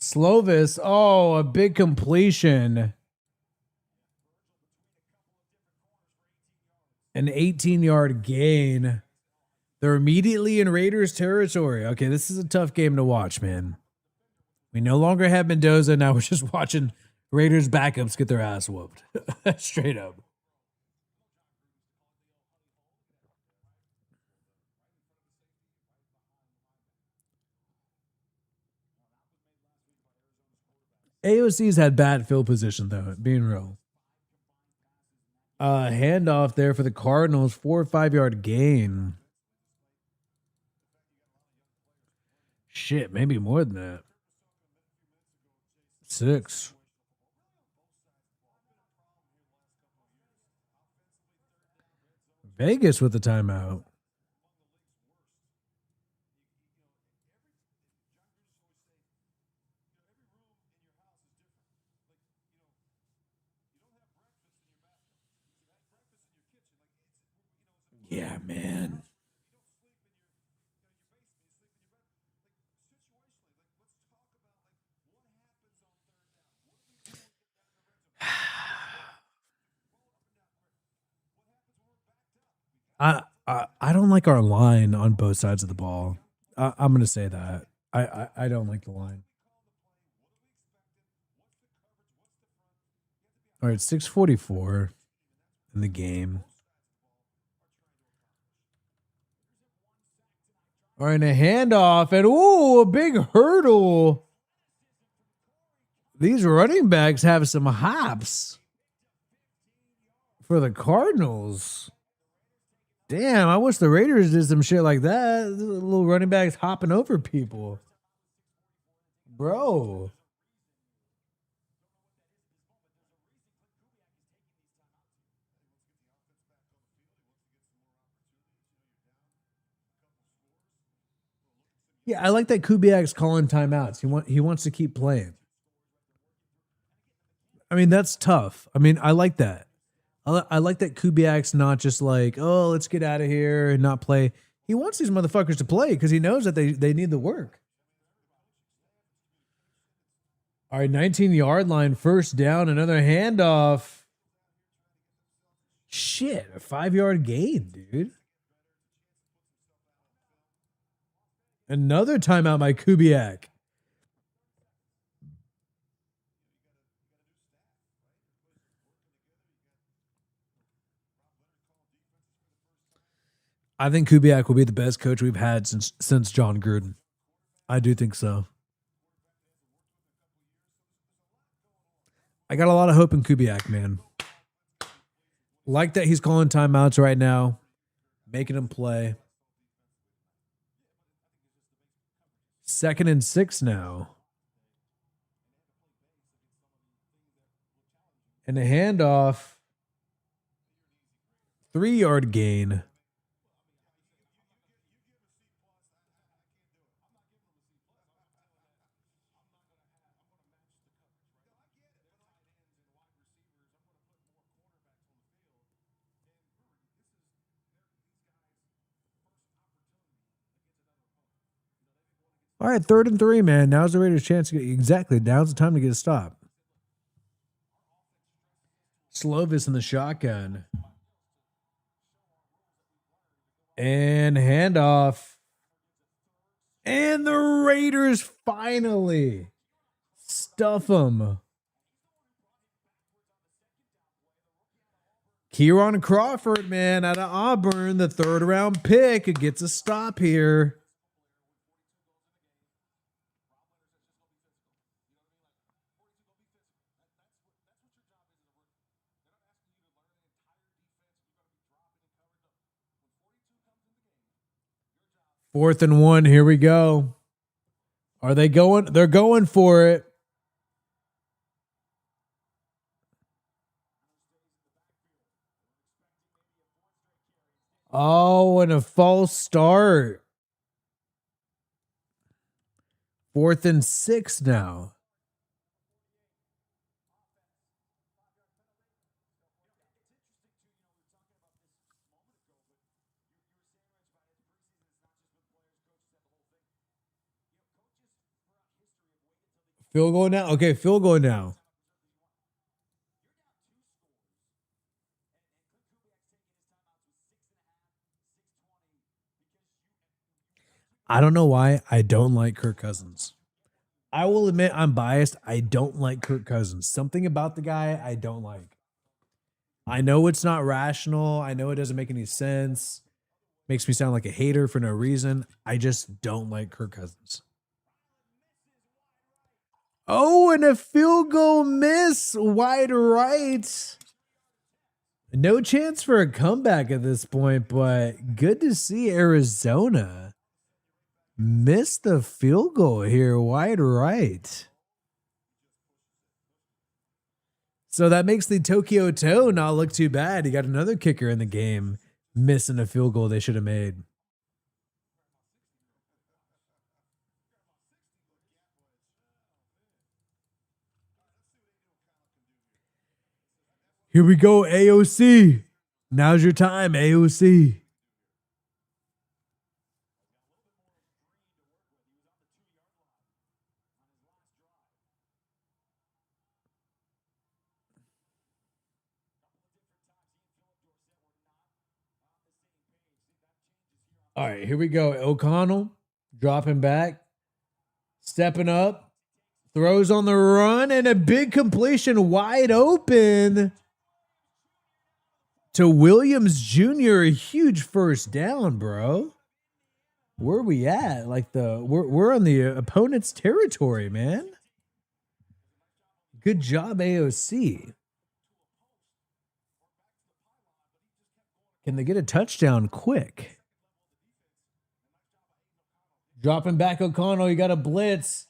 Slovis, oh, a big completion. An 18-yard gain. They're immediately in Raiders territory. Okay, this is a tough game to watch, man. We no longer have Mendoza. Now we're just watching Raiders backups get their ass whooped. Straight up. AOC's had bad field position, though, being real. Handoff there for the Cardinals. 4 or 5 yard gain. Shit, maybe more than that. 6. Vegas with the timeout. Yeah, man. I don't like our line on both sides of the ball. I'm going to say that. I don't like the line. All right, 6:44 in the game. All right, a handoff, and ooh, a big hurdle. These running backs have some hops for the Cardinals. Damn, I wish the Raiders did some shit like that. Little running backs hopping over people. Bro. Yeah, I like that Kubiak's calling timeouts. He wants to keep playing. I mean, that's tough. I mean, I like that. I like that Kubiak's not just like, oh, let's get out of here and not play. He wants these motherfuckers to play because he knows that they need the work. All right, 19-yard line, first down, another handoff. Shit, a 5-yard gain, dude. Another timeout by Kubiak. I think Kubiak will be the best coach we've had since John Gruden. I do think so. I got a lot of hope in Kubiak, man. Like that he's calling timeouts right now, making them play. 2nd and 6 now. And a handoff. 3-yard gain. All right, 3rd and 3, man. Now's the Raiders' chance to get exactly. Now's the time to get a stop. Slovis in the shotgun. And handoff. And the Raiders finally stuff them. Kieran Crawford, man, out of Auburn, the 3rd-round pick, gets a stop here. Fourth and 1. Here we go. Are they going? They're going for it. Oh, and a false start. 4th and 6 now. Field goal now? Okay, field goal now. I don't know why I don't like Kirk Cousins. I will admit I'm biased. I don't like Kirk Cousins. Something about the guy I don't like. I know it's not rational. I know it doesn't make any sense. Makes me sound like a hater for no reason. I just don't like Kirk Cousins. Oh, and a field goal miss, wide right. No chance for a comeback at this point, but good to see Arizona miss the field goal here, wide right. So that makes the Tokyo Toe not look too bad. He got another kicker in the game, missing a field goal they should have made. Here we go, AOC. Now's your time, AOC. All right, here we go. O'Connell dropping back, stepping up, throws on the run, and a big completion wide open to Williams Jr. A huge first down, bro. Where are we at? Like we're on the opponent's territory, man. Good job, AOC. Can they get a touchdown quick? Dropping back O'Connell. You got a blitz.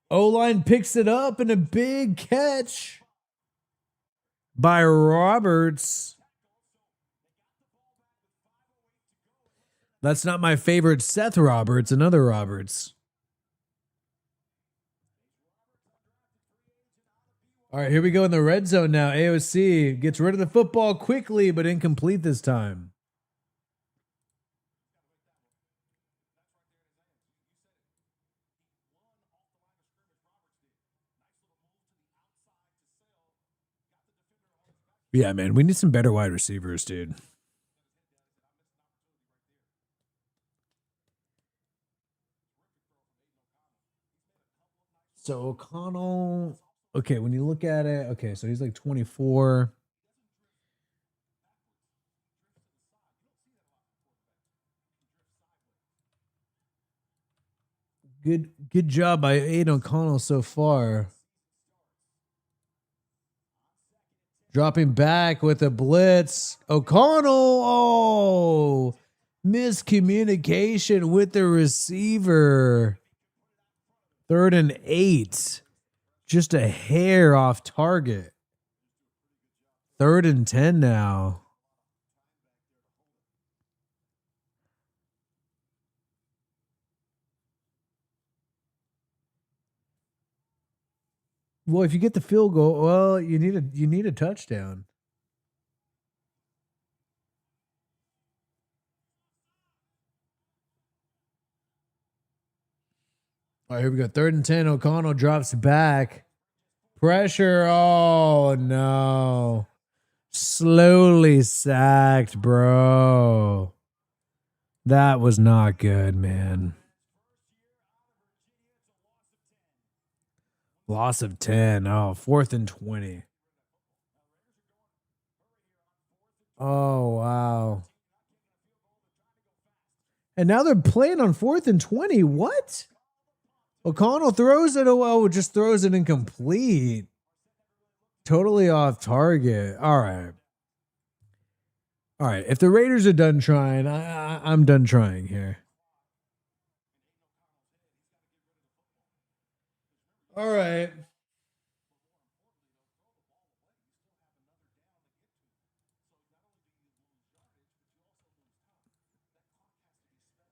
O-line picks it up and a big catch by Roberts. That's not my favorite Seth Roberts, another Roberts. All right, here we go in the red zone now. AOC gets rid of the football quickly, but incomplete this time. Yeah, man, we need some better wide receivers, dude. So O'Connell, okay, when you look at it, okay, so he's like 24. Good job by Aiden O'Connell so far. Dropping back with a blitz. O'Connell, oh, miscommunication with the receiver. 3rd and 8. Just a hair off target. 3rd and 10 now. Well, if you get the field goal, well, you need a touchdown. All right, here we go. 3rd and 10. O'Connell drops back. Pressure. Oh, no. Slowly sacked, bro. That was not good, man. Loss of 10. Oh, 4th and 20. Oh, wow. And now they're playing on 4th and 20. What? O'Connell throws it. Oh, just throws it incomplete. Totally off target. All right. All right. If the Raiders are done trying, I'm done trying here. All right.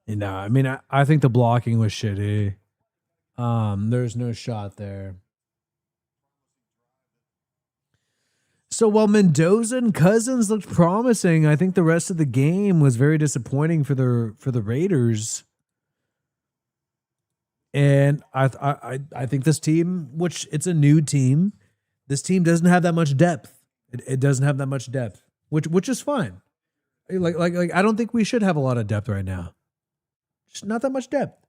And I mean, I think the blocking was shitty. There's no shot there. So while Mendoza and Cousins looked promising, I think the rest of the game was very disappointing for the Raiders. And I think this team, which it's a new team, this team doesn't have that much depth. It doesn't have that much depth, which is fine. Like I don't think we should have a lot of depth right now. Just not that much depth.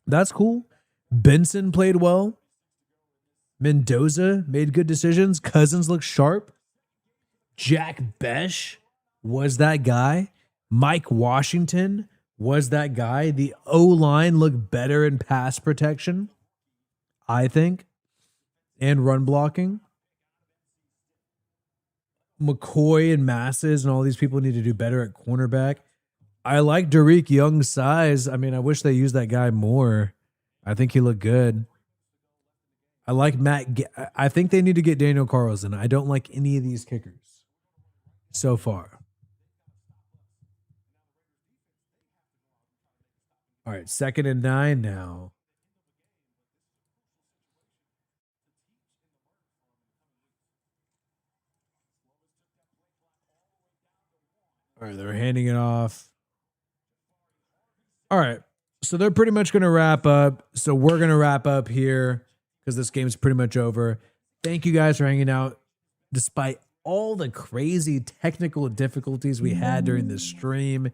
That's cool. Benson played well. Mendoza made good decisions. Cousins looked sharp. Jack Besh was that guy. Mike Washington was that guy. The O-line looked better in pass protection, I think, and run blocking. McCoy and Masses and all these people need to do better at cornerback. I like Derek Young's size. I mean, I wish they used that guy more. I think he looked good. I like Matt. I think they need to get Daniel Carlson. I don't like any of these kickers so far. All right, 2nd and 9 now. All right, they're handing it off. All right, so they're pretty much going to wrap up. So we're going to wrap up here because this game's pretty much over. Thank you guys for hanging out. Despite all the crazy technical difficulties we had during this stream,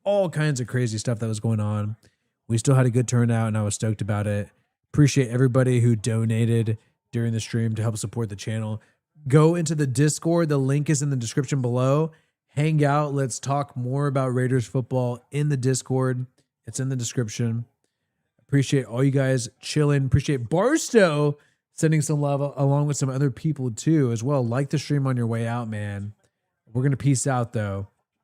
all kinds of crazy stuff that was going on, we still had a good turnout, and I was stoked about it. Appreciate everybody who donated during the stream to help support the channel. Go into the Discord. The link is in the description below. Hang out. Let's talk more about Raiders football in the Discord. It's in the description. Appreciate all you guys chilling. Appreciate Barstow sending some love along with some other people too as well. Like the stream on your way out, man. We're going to peace out though.